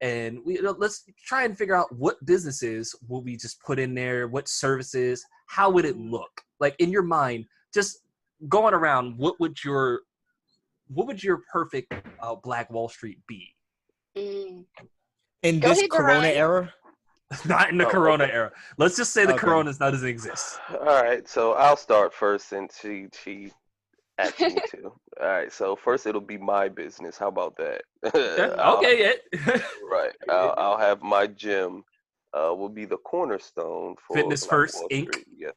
B: And let's try and figure out what businesses will we just put in there, what services, how would it look? Like in your mind, just going around, what would your perfect Black Wall Street be?
A: In this Corona era?
B: Not in the Corona era. Let's just say the Corona doesn't exist.
C: All right, so I'll start first since she asked me to. All right, so first it'll be my business. How about that? Right. I'll have my gym. Will be the cornerstone for
B: Fitness
C: Black
B: First
C: Wall
B: Inc.
C: Street.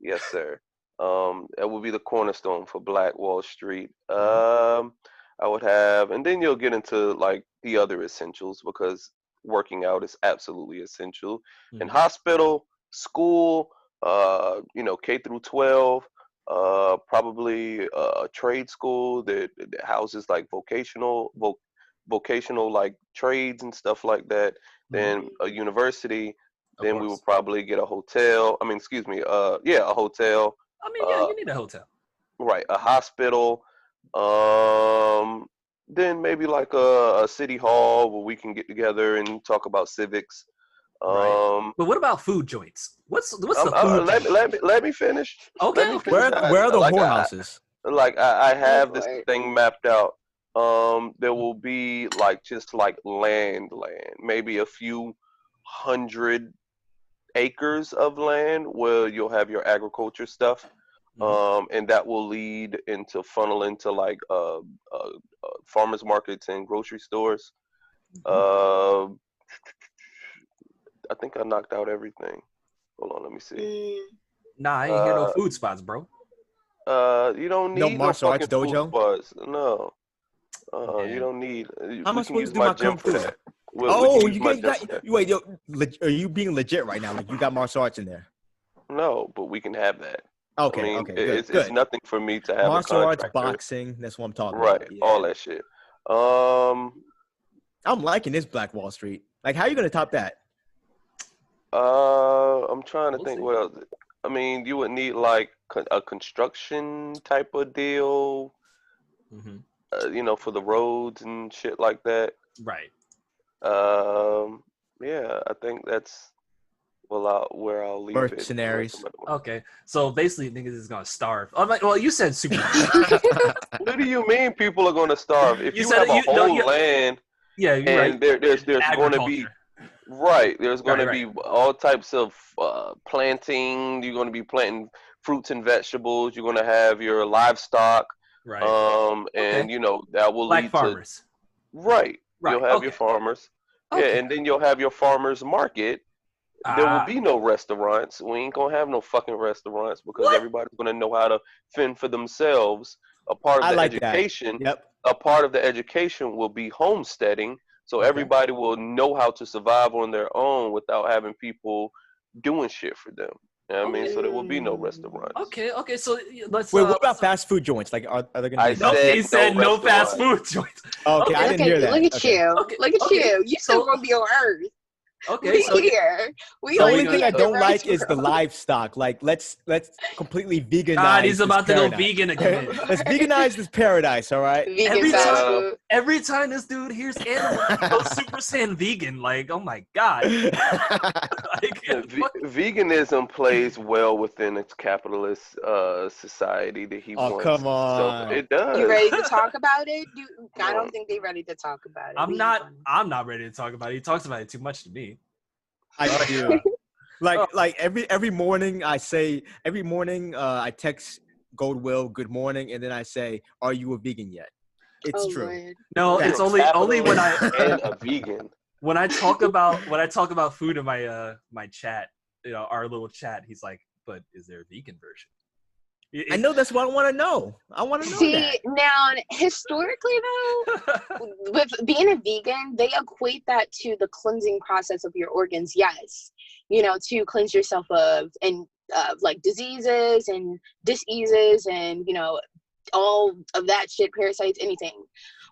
C: Yes, sir. That will be the cornerstone for Black Wall Street. I would have, and then you'll get into like the other essentials because working out is absolutely essential. In hospital, school, you know, K through 12. Probably a trade school that houses like vocational like trades and stuff like that. Then a university. Then we would probably get a hotel. I mean, excuse me. A hotel.
B: I mean, yeah, you need a hotel.
C: Right, a hospital. Then maybe like a city hall where we can get together and talk about civics.
B: Right. But what about food joints? What's the food?
C: Let me finish.
B: Okay.
A: Where are the whorehouses?
C: I have this thing mapped out. There will be like just like land, maybe a few 100 acres of land where you'll have your agriculture stuff. And that will lead into funnel into like farmers markets and grocery stores. I think I knocked out everything. Hold on, let me see.
B: Nah, I ain't hear no food spots, bro.
C: You don't need no
A: martial arts dojo.
C: Food spots. No. You don't need.
A: How am I supposed to do my kung fu? Wait, are you being legit right now? Like you got martial arts in there?
C: No, but we can have that.
A: Okay,
C: I mean,
A: okay,
C: good. It's nothing for me to have
A: martial arts, boxing. That's what I'm talking
C: about.
A: Right,
C: all that shit.
A: I'm liking this Black Wall Street. Like, how are you gonna top that?
C: I'm trying to think what else. I mean, you would need like a construction type of deal. You know, for the roads and shit like that.
B: Right.
C: Yeah, I think that's where I'll leave it.
A: Mercenaries.
B: Okay, so basically, niggas is gonna starve. I'm like, well, you said super.
C: What do you mean people are gonna starve? If you have a whole land,
B: yeah,
C: and right. there's going to be there's going to be all types of planting. You're going to be planting fruits and vegetables. You're going to have your livestock.
B: Right.
C: And you know that will
B: Black
C: lead
B: farmers.
C: to right. You'll have your farmers. Yeah, and then you'll have your farmers market. There will be no restaurants. We ain't gonna have no fucking restaurants because everybody's gonna know how to fend for themselves. A part of the education.
A: Yep.
C: A part of the education will be homesteading, so everybody will know how to survive on their own without having people doing shit for them. I mean, so there will be no restaurants.
B: Okay. So let's.
A: Wait, what about fast food joints? Like, are there gonna be?
C: I said
B: He said no fast
C: restaurants.
B: food joints.
A: Okay, I didn't hear that.
D: Look at
A: Okay.
D: you.
B: Okay,
D: Look at
B: okay.
D: you. You still gonna be on Earth.
B: Okay,
D: We
B: so
D: here. We
A: The only
D: only
A: thing I
D: get
A: don't
D: the
A: like is the
D: restaurant.
A: livestock. Like, let's completely veganize.
B: God, he's about to
A: this
B: go
A: paradise.
B: vegan again.
A: Let's veganize this paradise. All right.
D: Vegan
B: Every
D: fast
C: time-
D: food.
B: Every time this dude hears animal, he goes Super Saiyan vegan. Like, oh my god. Like,
C: Veganism plays well within its capitalist society that he
A: Oh,
C: wants.
A: come on.
C: So it does.
D: You ready to talk about it? I don't think they're ready to talk about it.
B: I'm not ready to talk about it. He talks about it too much to me.
A: I do. Like every morning I text Goldwill good morning, and then I say, "Are you a vegan yet?" It's true.
D: Lord.
B: No,
C: You're
B: it's
C: a
B: only when
C: capitalist and a vegan.
B: when I talk about food in my my chat, our little chat. He's like, "But is there a vegan version?"
A: I know that's what I want to know. I want to know
D: See,
A: that.
D: now, historically, though, with being a vegan, they equate that to the cleansing process of your organs. Yes, to cleanse yourself of like diseases and diseases and all of that shit, parasites, anything.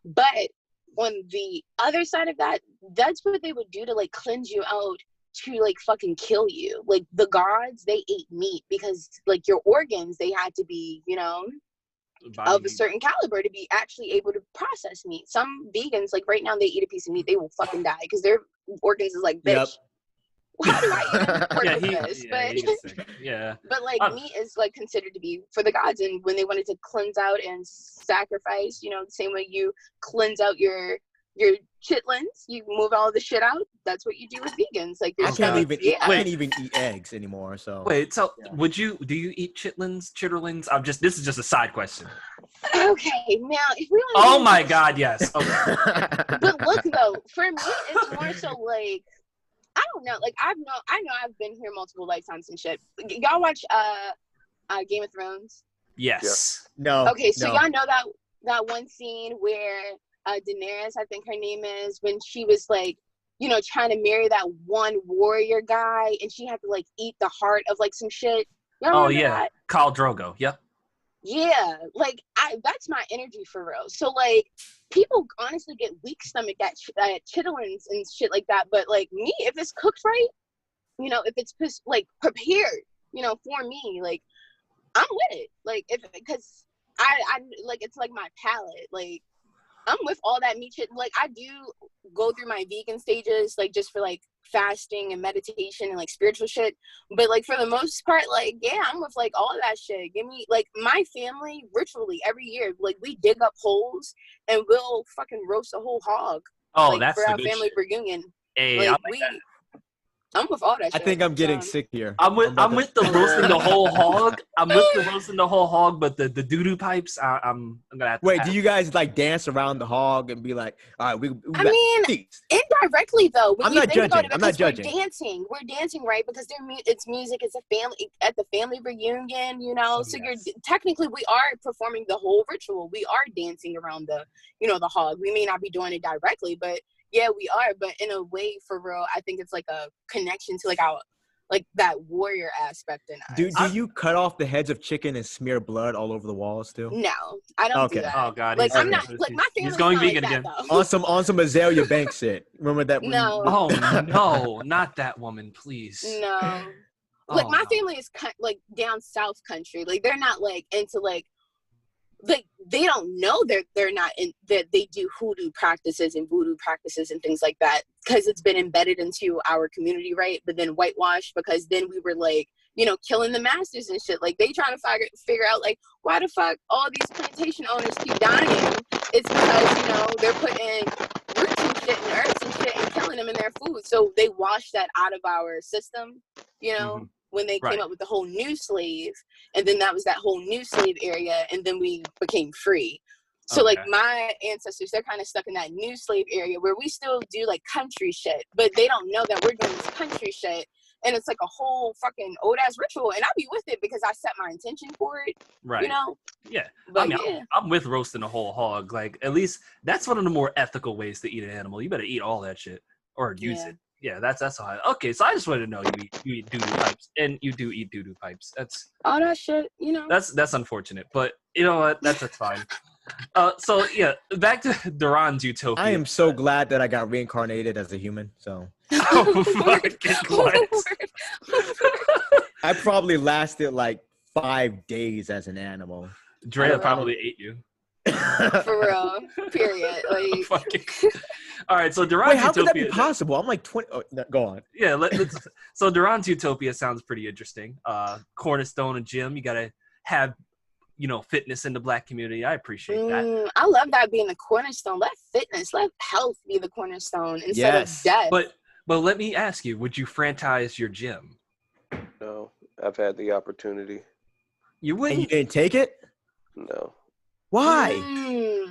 D: But on the other side of that, that's what they would do to like cleanse you out, to like fucking kill you. Like the gods, they ate meat because like your organs, they had to be of a certain caliber to be actually able to process meat. Some vegans, like right now, they eat a piece of meat, they will fucking die because their organs is like, bitch,
A: Yep.
D: how do I even work with this?
B: he gets sick. Yeah.
D: But like meat is like considered to be for the gods, and when they wanted to cleanse out and sacrifice, the same way you cleanse out your chitlins, you move all the shit out. That's what you do with vegans. Like
A: I can't even eat eggs anymore. So
B: wait, do you eat chitterlings? This is just a side question.
D: Okay, now if we
B: Oh my god, yes. Okay.
D: But look though, for me it's more so like, I don't know, like I know I've been here multiple lifetimes and shit. Y'all watch Game of Thrones?
B: Yes.
A: No.
D: Okay, so
A: no.
D: y'all know that one scene where Daenerys, I think her name is, when she was like, trying to marry that one warrior guy, and she had to like eat the heart of like some shit. Y'all remember that?
B: Khal Drogo. Yep.
D: Yeah, like that's my energy for real. So like, people honestly get weak stomach at chitlins and shit like that. But like me, if it's cooked right, if it's like prepared, for me, like I'm with it. Like because I like, it's like my palate. Like I'm with all that meat shit. Like I do go through my vegan stages, like just for like fasting and meditation and like spiritual shit. But like for the most part, like yeah, I'm with like all of that shit. Give me like my family ritually every year, like we dig up holes and we'll fucking roast a whole hog.
B: Oh,
D: like,
B: that's
D: for
B: the
D: our
B: good
D: family
B: shit.
D: reunion.
B: Hey,
D: like I'm with all that shit.
A: I think I'm getting sick here.
B: I'm with the roasting the whole hog. I'm with the roasting the whole hog, but the doo-doo pipes, I'm gonna have to
A: Wait, do you guys like dance around the hog and be like, all right,
D: I mean, indirectly though, when
A: I'm
D: you
A: not
D: think about
A: judging.
D: it,
A: I'm not
D: because
A: judging.
D: we're dancing, right? Because it's music, it's a family at the family reunion, So
B: yes.
D: technically we are performing the whole ritual. We are dancing around the, the hog. We may not be doing it directly, but yeah, we are. But in a way, for real, I think it's like a connection to like our, like that warrior aspect in us.
A: Do you cut off the heads of chicken and smear blood all over the walls too?
D: No, I don't do that.
B: Oh god,
D: like I'm not like my family's
B: he's going
D: not
B: vegan
D: like
B: again.
D: that, though.
A: on some Azalea Banks shit. Remember that?
D: No.
B: Oh no, not that woman, please.
D: No. Like my family is like down south country. Like they're not like into like they don't know they're not in that they do hoodoo practices and voodoo practices and things like that, because it's been embedded into our community, right? But then whitewashed, because then we were like, killing the masters and shit. Like they trying to figure out like why the fuck all these plantation owners keep dying. It's because they're putting roots and shit and herbs and shit and killing them in their food. So they washed that out of our system,
B: Mm-hmm.
D: when they came up with the whole new slave, and then that was that whole new slave area, and then we became free. So like my ancestors, they're kind of stuck in that new slave area where we still do like country shit, but they don't know that we're doing this country shit, and it's like a whole fucking old ass ritual, and I'll be with it because I set my intention for it,
B: right? Yeah,
D: but
B: I'm with roasting a whole hog. Like at least that's one of the more ethical ways to eat an animal. You better eat all that shit or use it. Yeah, that's how I. Okay, so I just wanted to know you eat doo-doo pipes, and you do eat doo-doo pipes. That's
D: all that shit, you know.
B: That's unfortunate, but you know what? That's fine. So yeah, back to Derron's Utopia.
A: I am so glad that I got reincarnated as a human. So.
B: Oh fucking what?
A: I probably lasted like 5 days as an animal.
B: Drea probably ate you.
D: For real. Period. Like.
B: All right, so Derron's
A: Wait, how
B: Utopia.
A: could that be possible? I'm like 20. Oh, no, go on.
B: Yeah, let's. So Derron's Utopia sounds pretty interesting. Cornerstone and gym. You gotta have, fitness in the Black community. I appreciate that.
D: I love that being the cornerstone. Let fitness, let health be the cornerstone instead of death.
B: But let me ask you: would you franchise your gym?
C: No, I've had the opportunity.
B: You wouldn't?
A: And you didn't take it?
C: No.
A: Why?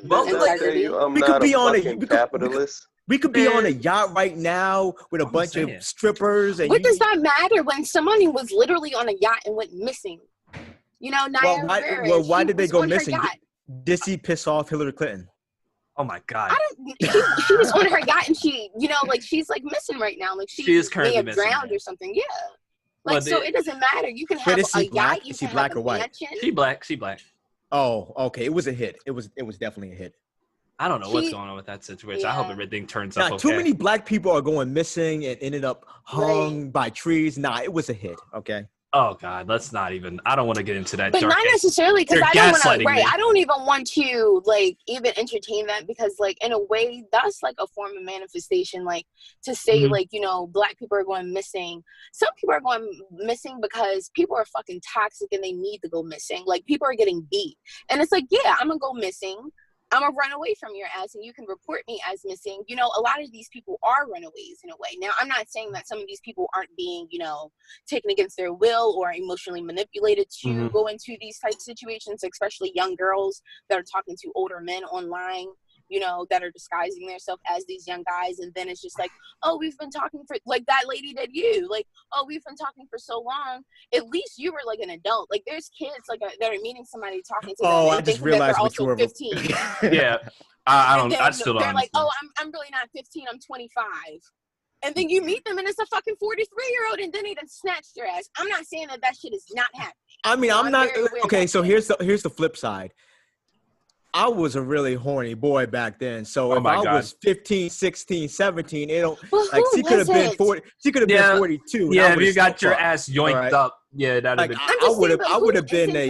C: Well, I'm not a fucking capitalist.
A: We could be on a yacht right now with a bunch of strippers. And
D: what does that matter when somebody was literally on a yacht and went missing?
A: Why did they go missing? Did he piss off Hillary Clinton?
B: Oh my God!
D: She was on her yacht and she, she's like missing right now. Like she
B: is currently
D: may have drowned or something. Yeah. So it doesn't matter. You can have a yacht. You can have a mansion.
B: She black.
A: Oh, okay. It was a hit. It was definitely a hit.
B: I don't know what's going on with that situation. I hope everything turns out okay.
A: Too many Black people are going missing and ended up hung by trees. It was a hit. Okay.
B: Oh God, let's not even. I don't want to get into that.
D: But not necessarily because I don't want to. Right, I don't even want to even entertain that because in a way that's like a form of manifestation. Like to say Black people are going missing. Some people are going missing because people are fucking toxic and they need to go missing. Like people are getting beat, and it's like I'm gonna go missing. I'm gonna run away from your ass and you can report me as missing. A lot of these people are runaways in a way. Now, I'm not saying that some of these people aren't being, taken against their will or emotionally manipulated to go into these type of situations, especially young girls that are talking to older men online, that are disguising themselves as these young guys. And then it's just like, oh, we've been talking for, like that lady did you. Like, oh, we've been talking for so long. At least you were like an adult. Like there's kids that are meeting somebody talking to them.
A: Oh, I just realized what you were.
D: 15.
B: Yeah. I still don't.
D: They're like, oh, I'm really not 15. I'm 25. And then you meet them and it's a fucking 43-year-old and then they done snatched your ass. I'm not saying that shit is not happening.
A: I mean, I'm not. Okay, so here's the flip side. I was a really horny boy back then. So if I was 15, 16, 17, she could have been 40. She could have been 42.
B: Yeah, if you got your ass yoinked up. Yeah, that'd have been.
A: I would have been a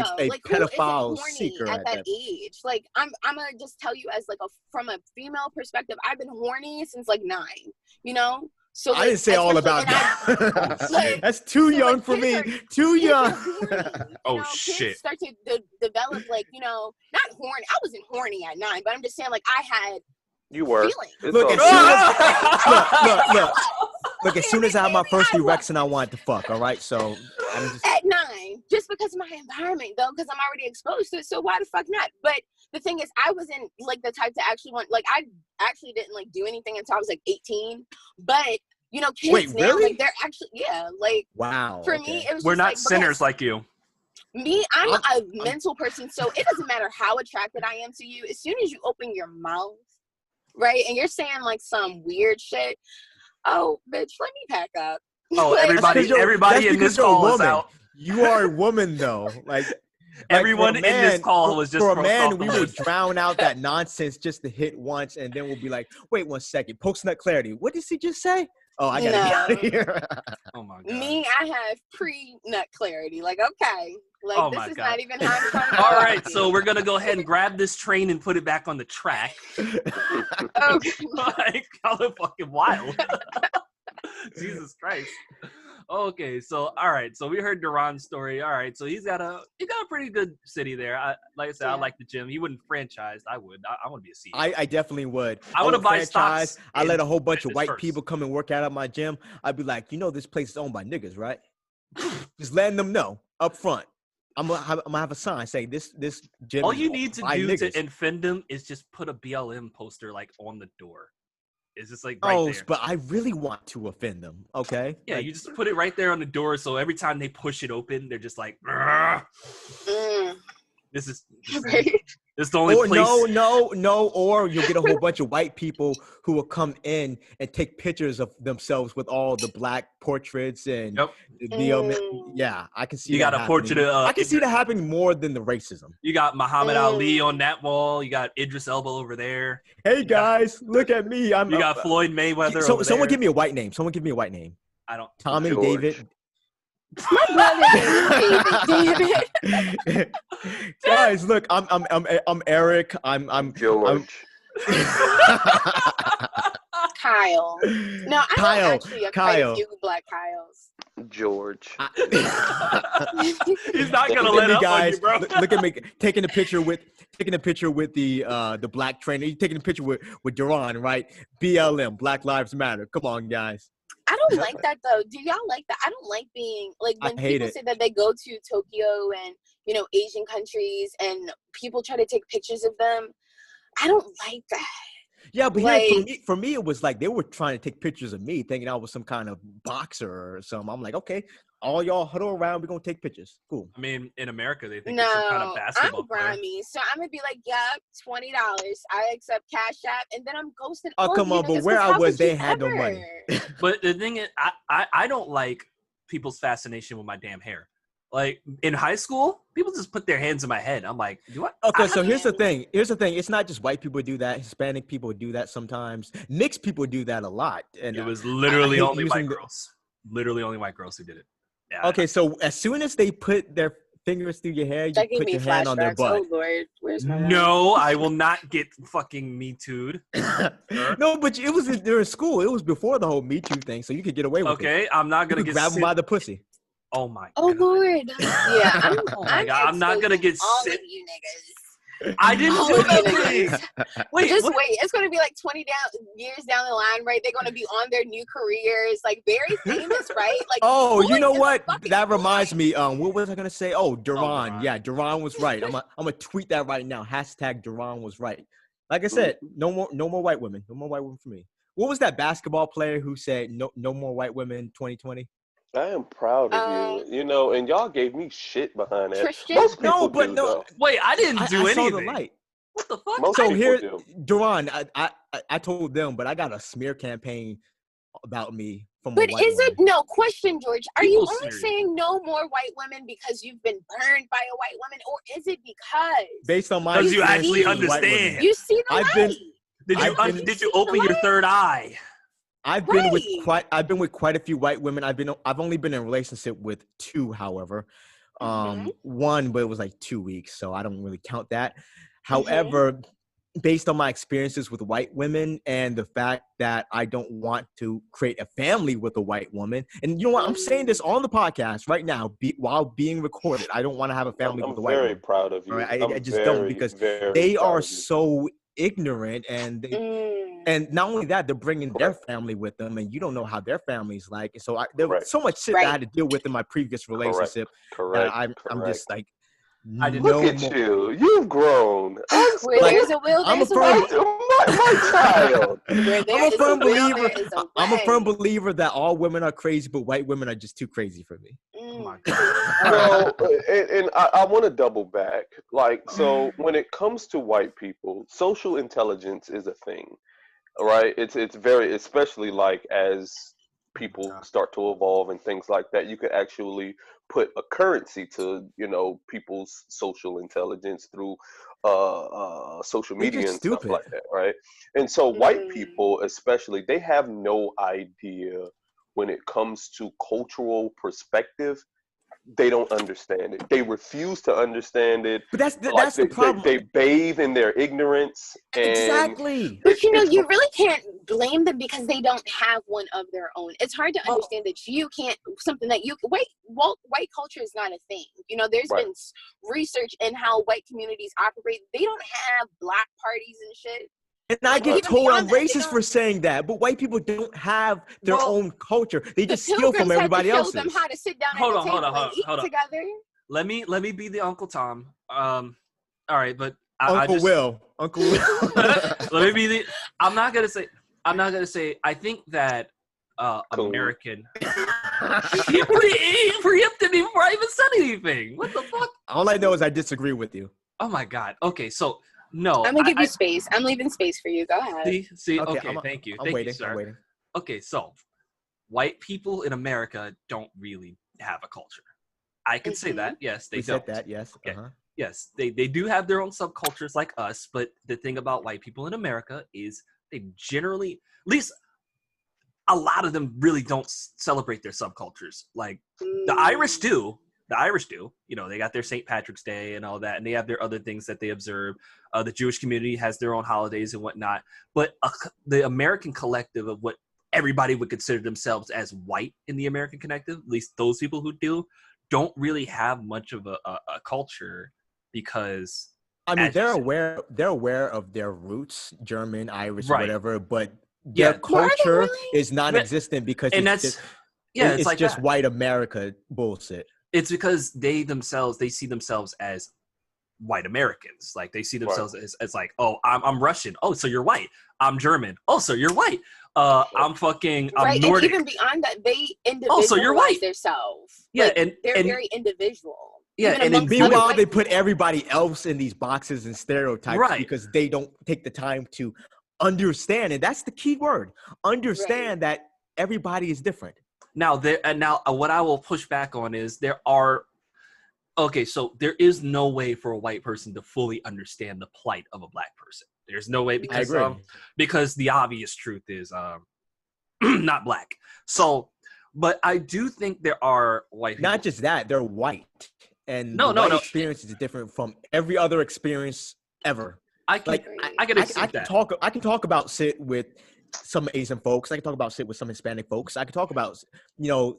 A: pedophile seeker
D: at that age. Like I'm gonna just tell you as from a female perspective, I've been horny since 9. So
A: I didn't say all about that. That's too young for me. Too young.
B: Oh shit!
D: Kids start to develop not horny. I wasn't horny at 9, but I'm just saying I had.
C: You were.
A: Look, as soon as I had my first erection, I wanted to fuck. All right, so I'm just
D: at 9, just because of my environment, though, because I'm already exposed to it. So why the fuck not? But the thing is, I wasn't the type to actually want. I actually didn't do anything until I was 18. But kids now, they're actually
A: wow.
D: For me, it was.
B: We're not sinners like you.
D: Me, I'm a mental person, so it doesn't matter how attracted I am to you. As soon as you open your mouth, right, and you're saying some weird shit, oh, bitch, let me pack up.
B: Oh, everybody in this call is out.
A: You are a woman, though.
B: Everyone in this call was just
A: for a man. We would drown out that nonsense just to hit once, and then we'll be like, "Wait 1 second, post nut clarity. What did he just say? Oh, I gotta be out of here."
B: Oh my God.
D: Me, I have pre-nut clarity. Okay. This is not even how I'm trying to
B: All right, so we're gonna go ahead and grab this train and put it back on the track.
D: Okay.
B: How fucking wild. Jesus Christ. Okay, so all right, so we heard Derron's story. All right, so he's got a pretty good city there. Like I said, I like the gym. He wouldn't franchise. I would. I want to be a CEO.
A: I definitely would.
B: I want to buy stocks.
A: I let a whole bunch of white people come and work out at my gym. I'd be like, this place is owned by niggas, right? Just letting them know up front. I'm gonna have a sign saying this gym.
B: All you need to do to offend them is just put a BLM poster on the door. It's just right there.
A: But I really want to offend them. Okay.
B: Yeah, you just put it right there on the door, so every time they push it open, they're just like, This is
D: Right.
B: this is the only
A: Or
B: place.
A: no, or you'll get a whole bunch of white people who will come in and take pictures of themselves with all the black portraits and
B: Yep.
A: yeah, I can see
B: You
A: that
B: got a
A: happening.
B: portrait of.
A: I can see that happening more than the racism.
B: You got Muhammad Ali on that wall. You got Idris Elba over there.
A: Hey guys, look at me.
B: You got Floyd Mayweather.
A: So,
B: over
A: someone
B: there.
A: give me a white name. Someone give me a white name.
B: I don't.
A: Tommy,
C: George.
A: David.
D: My brother is David.
A: Guys, look, I'm Eric. I'm
C: George.
D: Kyle. No, I know actually quite a few black Kyles.
C: George.
B: He's not gonna
A: Look
B: let
A: at me,
B: up
A: guys.
B: on you, bro.
A: Look at me taking a picture with the black trainer. You're taking a picture with Derron, right? BLM, Black Lives Matter. Come on, guys.
D: I don't like that though. Do y'all like that? I don't like being like when people say that they go to Tokyo and Asian countries and people try to take pictures of them. I don't like that.
A: Yeah, but for me, it was like they were trying to take pictures of me, thinking I was some kind of boxer or something. I'm like, okay, all y'all huddle around, we're gonna take pictures. Cool.
B: I mean, in America, they think it's some kind of basketball
D: I'm grimy, so I'm gonna be like, "Yep, $20. I accept Cash App," and then I'm ghosting.
A: Oh, come on, but where I was, they had no money.
B: But the thing is, I don't like people's fascination with my damn hair. Like in high school, people just put their hands in my head. I'm like, do I?
A: Okay, so here's the thing. It's not just white people do that. Hispanic people do that sometimes. Mixed people do that a lot. And
B: it was literally only white girls. Literally only white girls who did it. Yeah.
A: Okay, so as soon as they put their fingers through your hair, you put your hand on their butt.
D: Oh Lord, where's my
B: No, I will not get fucking Me Too'd.
A: No, but it was during school. It was before the whole Me Too thing, so you could get away with it.
B: Okay, I'm not gonna
A: grab them by the pussy.
B: Oh my God.
D: Oh Lord. Yeah. I'm
B: God, I'm not gonna get
D: all
B: sick.
D: of you niggas.
B: I didn't
D: All
B: do
D: of you
B: nothing.
D: niggas.
B: Wait,
D: Just wait. It's gonna be like 20 years down the line, right? They're gonna be on their new careers, like very famous, right? Like,
A: oh, you know what? That
D: boy.
A: reminds me. What was I gonna say? Oh, Derron. Yeah, Derron was right. I'm gonna tweet that right now. Hashtag Derron was right. Like I said, no more white women. No more white women for me. What was that basketball player who said no more white women 2020?
C: I am proud of you. And y'all gave me shit behind that.
D: Tristan?
C: Most people do, though.
B: Wait, I didn't do
A: I
B: anything.
A: saw the light.
B: What the fuck?
C: Most
A: So
C: people
A: here,
C: do.
A: Derron, I told them, but I got a smear campaign about me from.
D: But
A: a white
D: is
A: woman.
D: it no question, George? Are you
B: People
D: only
B: serious.
D: saying no more white women because you've been burned by a white woman, or is it because
A: based on my
B: Because you
A: experience
B: actually
A: with white women?
B: understand.
D: you see the
A: I've
D: light?
A: been-
B: Did you open your third eye?
A: I've been with quite a few white women. I've only been in a relationship with two, however. One, but it was like 2 weeks, so I don't really count that. However, based on my experiences with white women and the fact that I don't want to create a family with a white woman, and you know what, I'm saying this on the podcast right now, while being recorded. I don't want to have a family with a white woman.
C: I'm very proud of you.
A: Right? I just don't, because they are so ignorant, and and not only that, they're bringing their family with them, and you don't know how their family's like. So there was so much shit that I had to deal with in my previous relationship.
C: Correct.
A: I'm just like,
C: look at you. You've grown.
D: Where there's a will, there's a way.
C: My child.
A: I'm a firm believer that all women are crazy, but white women are just too crazy for me.
B: Oh my God.
C: Well, and I want to double back. So when it comes to white people, social intelligence is a thing, right? It's very, especially as people start to evolve and things like that, you could actually put a currency to people's social intelligence through social media and stuff like that, right? And so white people especially, they have no idea when it comes to cultural perspective. They don't understand it. They refuse to understand it.
A: But that's the problem.
C: They bathe in their ignorance.
A: Exactly.
D: But you really can't blame them because they don't have one of their own. It's hard to understand that you can't, something that white culture is not a thing. There's been research in how white communities operate. They don't have block parties and shit.
A: And I get told I'm racist for saying that, but white people don't have their own culture. They just steal from everybody else's.
D: Them how to sit down
B: Hold
D: at the
B: on,
D: table and eat together.
B: Let me be the Uncle Tom. All right, but
A: Uncle Will.
B: Let me be the. I'm not gonna say. I think that American. You preempted me before I even said anything. What the fuck?
A: All I know is I disagree with you.
B: Oh my God. Okay, so no.
D: I'm gonna give you space. I'm leaving space for you. Go ahead.
B: See.
A: Okay,
B: Okay, thank you.
A: I'm
B: Thank
A: waiting.
B: you, sir.
A: I'm waiting.
B: Okay, so white people in America don't really have a culture. I can say that. Yes, they
A: We
B: don't.
A: said that. Yes.
B: Okay. Yes, they do have their own subcultures like us, but the thing about white people in America is they generally, at least a lot of them, really don't celebrate their subcultures. Like the Irish do. The Irish do. You know, they got their St. Patrick's Day and all that, and they have their other things that they observe. The Jewish community has their own holidays and whatnot. But the American collective of what everybody would consider themselves as white in the American collective, at least those people who do, don't really have much of a culture because
A: I mean, they're aware of their roots, German, Irish,
B: Right.
A: whatever, but their culture is non-existent because it's just
B: that.
A: white America bullshit.
B: It's because they see themselves as white Americans. Like they see themselves as like, oh, I'm Russian. Oh, so you're white. I'm German. Oh, so you're white. I'm Nordic.
D: And even beyond that, they individualize
B: so you're white.
D: themselves.
B: Yeah,
D: like,
B: and
D: they're very individual.
B: Yeah,
D: and
A: meanwhile they put everybody else in these boxes and stereotypes because they don't take the time to understand, and that's the key word. Understand that everybody is different.
B: Now, what I will push back on is so there is no way for a white person to fully understand the plight of a black person. There's no way because the obvious truth is not black. So, but I do think there are white people.
A: Not just that, they're white. And
B: no
A: experience is different from every other experience ever.
B: I can
A: talk about shit with some Asian folks. I can talk about shit with some Hispanic folks. I can talk about,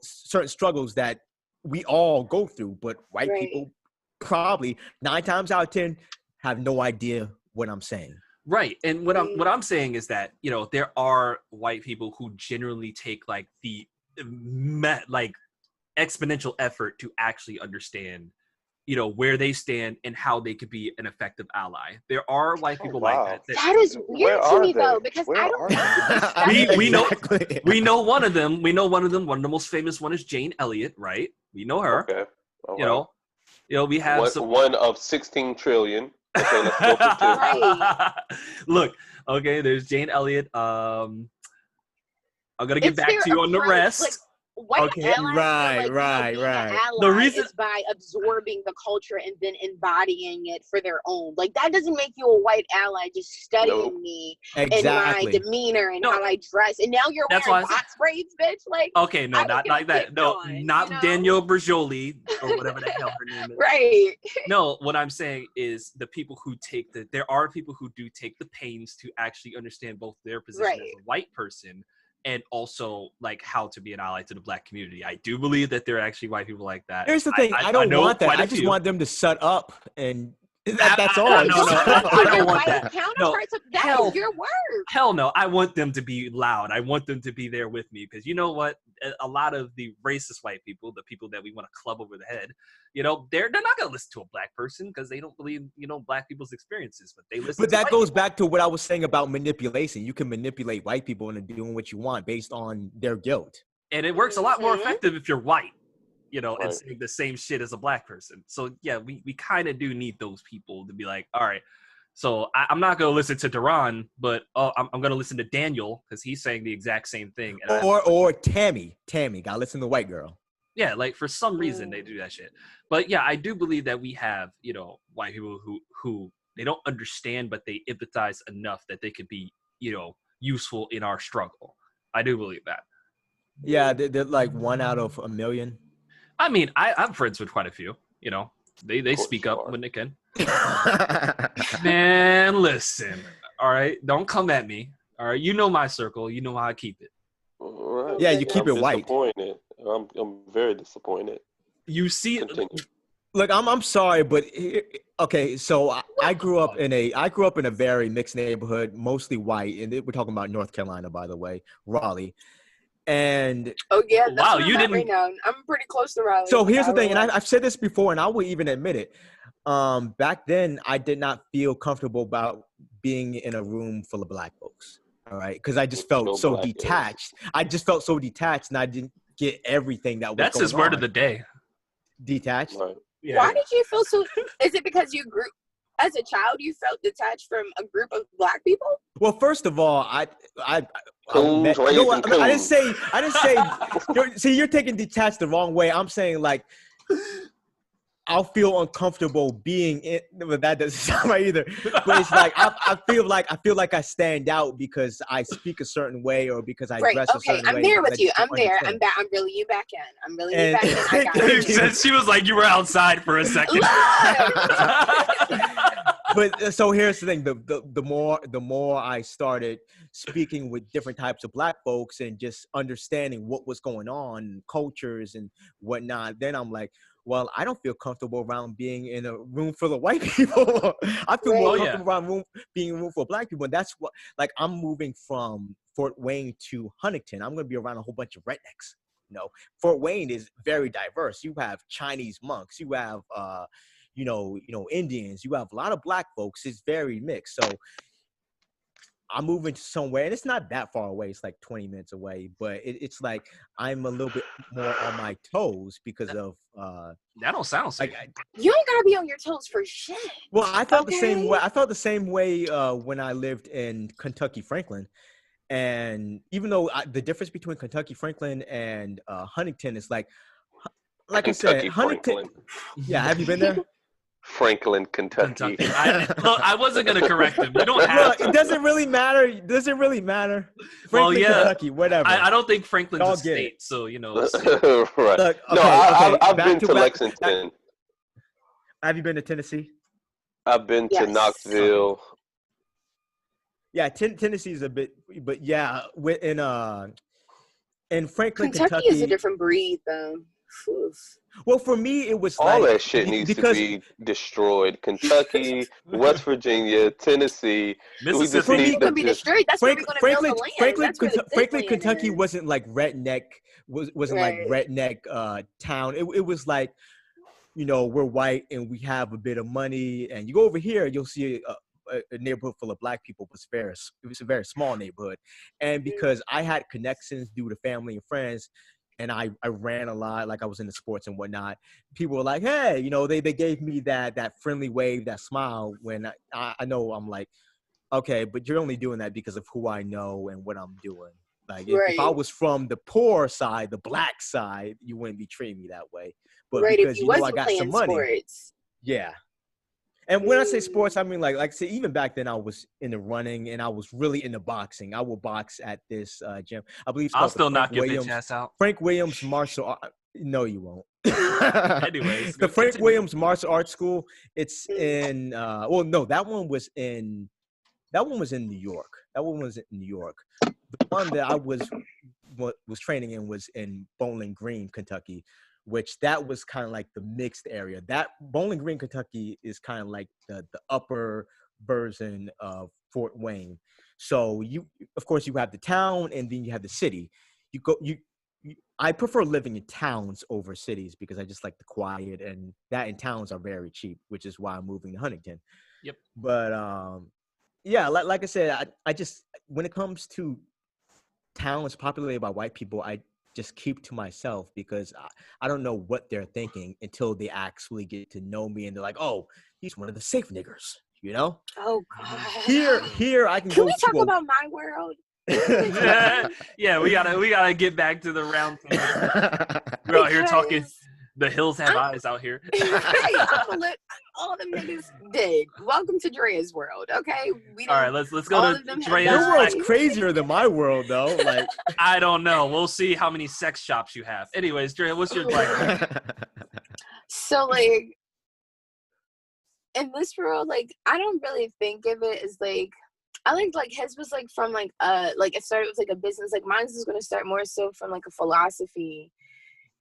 A: certain struggles that we all go through, but white people probably 9 times out of 10 have no idea what I'm saying.
B: Right. And what I'm saying is that, there are white people who generally take like the exponential effort to actually understand where they stand and how they could be an effective ally. There are white people like that.
D: That is weird to me though, because I don't
B: we know one of them. We know one of them. One of the most famous one is Jane Elliott, right? We know her.
C: Okay.
B: We have
C: one of 16 trillion. Okay, let's go for 2.
B: Look, okay, there's Jane Elliott. I'm gonna get back to you on the rest.
D: White allies right. The reason is by absorbing the culture and then embodying it for their own. Like that doesn't make you a white ally just studying me and my demeanor and how I dress. And now you're wearing box braids, bitch. Like
B: okay, no, not like that. No, not Danielle Berjoli or whatever the hell her name is.
D: Right.
B: No, what I'm saying is the people who there are people who do take the pains to actually understand both their position as a white person and also like how to be an ally to the black community. I do believe that there are actually white people like that.
A: Here's the thing. I don't want that. I just want them to shut up and that's all.
B: No, I don't want that.
D: That is your word.
B: Hell no. I want them to be loud. I want them to be there with me because you know what? A lot of the racist white people, the people that we want to club over the head, they're not going to listen to a black person because they don't believe, black people's experiences, but they listen.
A: But that goes back to what I was saying about manipulation. You can manipulate white people into doing what you want based on their guilt.
B: And it works a lot more effective if you're white. And saying the same shit as a black person. So yeah, we kind of do need those people to be like, all right, so I'm not going to listen to Derron, but I'm going to listen to Daniel because he's saying the exact same thing.
A: Or Tammy, got to listen to the white girl.
B: Yeah, like for some reason they do that shit. But yeah, I do believe that we have, white people who they don't understand, but they empathize enough that they could be, useful in our struggle. I do believe that.
A: Yeah, they're like 1 out of a million.
B: I mean, I'm friends with quite a few, they speak up when they can. Man, listen, all right? Don't come at me, all right? You know my circle. You know how I keep it.
C: Right.
A: Yeah, you keep it white.
C: I'm very disappointed.
B: You see,
A: look, I'm sorry, but okay. So I grew up in a very mixed neighborhood, mostly white, and we're talking about North Carolina, by the way, Raleigh. And
D: wow, you didn't. Right now. I'm pretty close to Raleigh.
A: So here's the thing, and I've said this before, and I will even admit it. Back then, I did not feel comfortable about being in a room full of black folks. All right, because I just felt so detached. I just felt so detached, and I didn't get everything that was.
B: That's his word of the day.
A: Detached.
C: Right.
D: Yeah. Why did you feel so? Is it because you grew? as a child you felt detached from a group of Black people?
A: Well, first of all, I
C: Coons raising coons.
A: I didn't say. See, you're taking detached the wrong way. I'm saying like I'll feel uncomfortable being in. But that doesn't sound right either. But it's like I feel like I stand out because I speak a certain way or because I dress a certain way.
D: I'm there with you. I'm there. I'm back. I'm reeling you back in. I got it.
B: Since she was like, you were outside for a second.
A: But so here's the thing: the more I started speaking with different types of Black folks and just understanding what was going on, cultures and whatnot, then I'm like, well, I don't feel comfortable around being in a room full of white people. I feel more comfortable around being in a room full of Black people, and that's what. Like, I'm moving from Fort Wayne to Huntington. I'm going to be around a whole bunch of rednecks. You know, Fort Wayne is very diverse. You have Chinese monks. You have Indians. You have a lot of Black folks. It's very mixed. So I'm moving to somewhere, and it's not that far away. It's like 20 minutes away, but it's like I'm a little bit more on my toes because of
B: that don't sound safe.
A: Like,
D: you ain't gotta be on your toes for shit.
A: Well, I felt the same way. I felt the same way when I lived in Kentucky, Franklin, and even though the difference between Kentucky, Franklin, and Huntington is like I said, Huntington.
C: Franklin.
A: Yeah, have you been there?
C: Franklin, Kentucky.
B: I wasn't gonna correct him. You don't have to.
A: It doesn't really matter. Does it really matter? Franklin, Kentucky, whatever.
B: I don't think Franklin's a state, so you know.
C: Right.
A: Look,
C: I've been to Lexington.
A: Have you been to Tennessee?
C: I've been to Knoxville.
A: Yeah, Tennessee is a bit, but yeah, in Franklin,
D: Kentucky is a different breed, though. Oof.
A: Well, for me, it was
C: all that shit needs to be destroyed. Kentucky, West Virginia, Tennessee,
D: Mississippi could be destroyed. That's where we're going to build the land.
A: Franklin, Kentucky wasn't like redneck. Wasn't like redneck town. It was like, we're white and we have a bit of money. And you go over here, you'll see a neighborhood full of Black people. It was a very small neighborhood, and because I had connections due to family and friends. And I ran a lot, like I was into sports and whatnot. People were like, hey, they gave me that friendly wave, that smile when I know I'm like, okay, but you're only doing that because of who I know and what I'm doing. Like if I was from the poor side, the Black side, you wouldn't be treating me that way. But because I got some money. Sports. Yeah. And when I say sports, I mean like I say, even back then I was into running and I was really into boxing. I would box at this gym. I believe
B: I'll still knock your bitch ass out.
A: Frank Williams martial art. No, you won't.
B: Anyways,
A: the Frank Williams martial arts school. It's in. That one was in New York. That one was in New York. The one that I was training in was in Bowling Green, Kentucky. Which that was kind of like the mixed area. That Bowling Green, Kentucky is kind of like the upper version of Fort Wayne. So of course you have the town and then you have the city. I prefer living in towns over cities because I just like the quiet, and towns are very cheap, which is why I'm moving to Huntington.
B: Yep.
A: But like I said, I just, when it comes to towns populated by white people, I just keep to myself because I don't know what they're thinking until they actually get to know me and they're like, oh, he's one of the safe niggers,
D: Oh God.
A: Here I can.
D: Can we talk about my world?
B: Yeah, we gotta get back to the round table. We're out here talking. The hills have eyes out here.
D: All them niggas dead. Welcome to Drea's world, okay?
B: All right, let's go to Drea's.
A: Your world's crazier than my world, though. Like,
B: I don't know. We'll see how many sex shops you have. Anyways, Drea, what's your like?
D: So, like, in this world, like, I don't really think of it as like. I like his was like from like it started with like a business. Like mine's is gonna start more so from like a philosophy.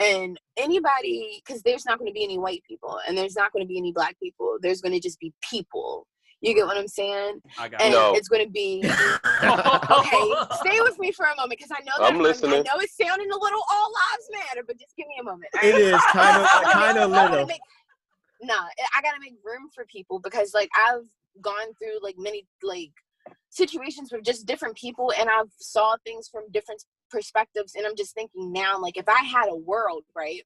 D: And anybody, because there's not going to be any white people and there's not going to be any Black people. There's going to just be people. You get what I'm saying? It's going to be, okay, stay with me for a moment because I know that
C: I'm listening.
D: I know it's sounding a little all lives matter, but just give me a moment.
A: Right? It is kind of little.
D: I got to make room for people because like I've gone through like many like situations with just different people and I've saw things from different perspectives, and I'm just thinking now, like if I had a world, right,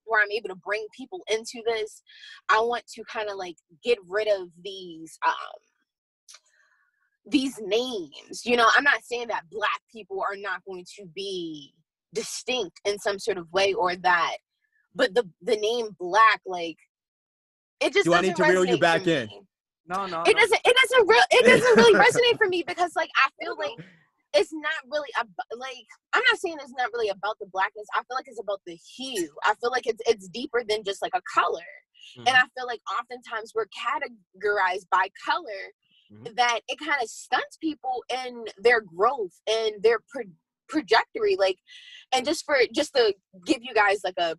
D: where I'm able to bring people into this, I want to kind of like get rid of these names. You know, I'm not saying that Black people are not going to be distinct in some sort of way or that, but the name Black, like, it just
A: Do I need to reel you back in?
B: No.
D: It doesn't really resonate for me, because like I feel like it's not really like, I'm not saying it's not really about the Blackness. I feel like it's about the hue. I feel like it's deeper than just like a color. And I feel like oftentimes we're categorized by color, that it kind of stunts people in their growth and their trajectory. Like, and just to give you guys like a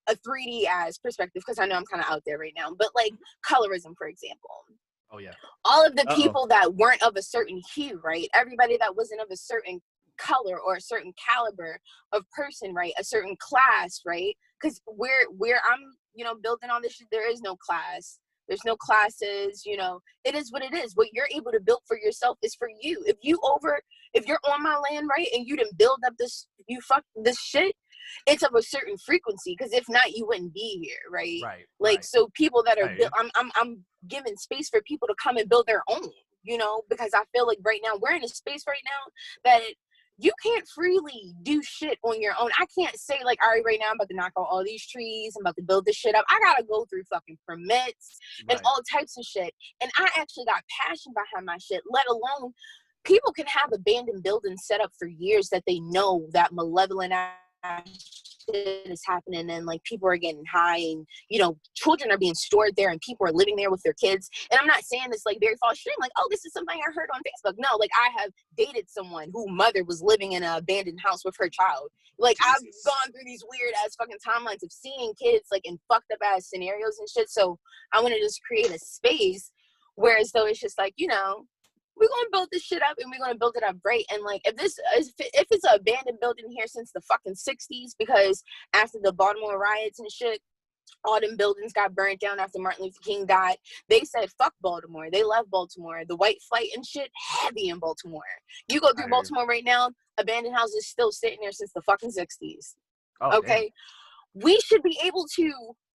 D: 3D as perspective, because I know I'm kind of out there right now, but like colorism, for example.
B: Oh yeah.
D: All of the people that weren't of a certain hue, right? Everybody that wasn't of a certain color or a certain caliber of person, right? A certain class, right? Because where I'm, you know, building on this shit, there is no class. There's no classes, you know. It is what it is. What you're able to build for yourself is for you. If you're on my land, right, and you didn't build up this shit, it's of a certain frequency, because if not, you wouldn't be here, right? Like, so people that are I'm giving space for people to come and build their own, you know, because I feel like right now we're in a space right now that you can't freely do shit on your own. I can't say like, all right now I'm about to knock out all these trees, I'm about to build this shit up. I gotta go through fucking permits and all types of shit. And I actually got passion behind my shit, let alone people can have abandoned buildings set up for years that they know that malevolent shit is happening, and like people are getting high, and you know, children are being stored there, and people are living there with their kids. And I'm not saying this like very false shit, like, oh, this is something I heard on Facebook. No, like I have dated someone whose mother was living in an abandoned house with her child. Like, Jesus. I've gone through these weird ass fucking timelines of seeing kids like in fucked up ass scenarios and shit. So I want to just create a space where as though it's just like, you know, we're going to build this shit up, and we're going to build it up great. And like, if it's an abandoned building here since the fucking 60s, because after the Baltimore riots and shit, all them buildings got burnt down after Martin Luther King died. They said, fuck Baltimore. They left Baltimore. The white flight and shit, heavy in Baltimore. You go through Baltimore right now, abandoned houses still sitting there since the fucking 60s. Okay? Damn. We should be able to,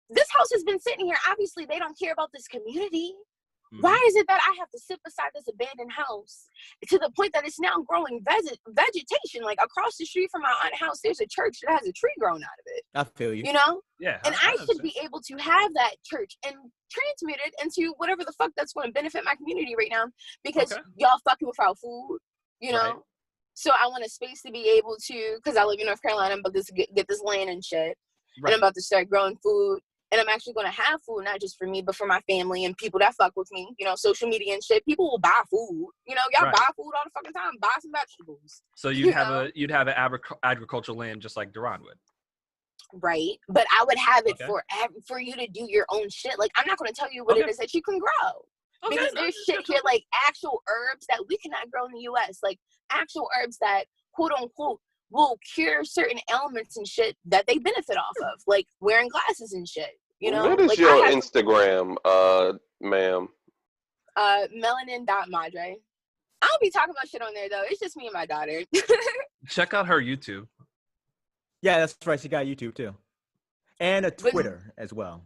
D: this house has been sitting here. Obviously, they don't care about this community. Why is it that I have to sit beside this abandoned house to the point that it's now growing vegetation? Like across the street from my aunt's house, there's a church that has a tree growing out of it.
A: I feel you.
D: You know?
B: Yeah.
D: And I should be able to have that church and transmute it into whatever the fuck that's going to benefit my community right now, because y'all fucking without food, you know? Right. So I want a space to be able to, because I live in North Carolina, I'm about to get this land and shit. Right. And I'm about to start growing food. And I'm actually going to have food, not just for me, but for my family and people that fuck with me. You know, social media and shit. People will buy food. You know, y'all buy food all the fucking time. Buy some vegetables.
B: So you'd have an agricultural land just like Derron would.
D: Right. But I would have it for you to do your own shit. Like, I'm not going to tell you what it is that you can grow. Because there's shit here, like actual herbs that we cannot grow in the U.S. Like actual herbs that, quote unquote, will cure certain ailments and shit that they benefit off of, like wearing glasses and shit, you know?
C: What is
D: like,
C: your Instagram, ma'am?
D: Melanin.Madre. I don't be talking about shit on there, though. It's just me and my daughter.
B: Check out her YouTube.
A: Yeah, that's right. She got YouTube, too. And a Twitter as well.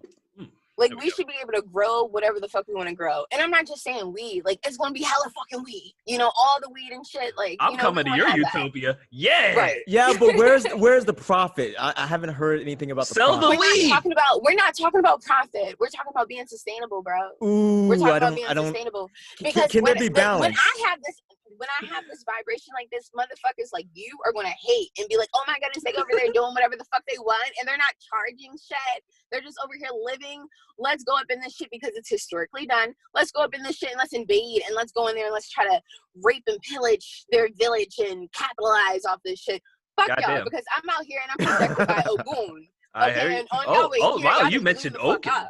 D: Like, we should be able to grow whatever the fuck we want to grow. And I'm not just saying weed. Like, it's going to be hella fucking weed. You know, all the weed and shit. Like,
B: I'm coming to your utopia. That. Yeah.
D: Right.
A: Yeah, but where's the profit? I haven't heard anything about the profit.
B: Sell the weed.
D: We're not talking about profit. We're talking about being sustainable, bro.
A: Ooh,
D: we're talking about being sustainable. Because
A: can there be balance?
D: When I have this vibration like this, motherfuckers like you are going to hate and be like, oh my goodness, they over there doing whatever the fuck they want, and they're not charging shit. They're just over here living. Let's go up in this shit because it's historically done. Let's go up in this shit and let's invade, and let's go in there and let's try to rape and pillage their village and capitalize off this shit. Fuck y'all, because I'm out here and I'm protected by Ogun. Okay,
B: wow, you mentioned Ogun.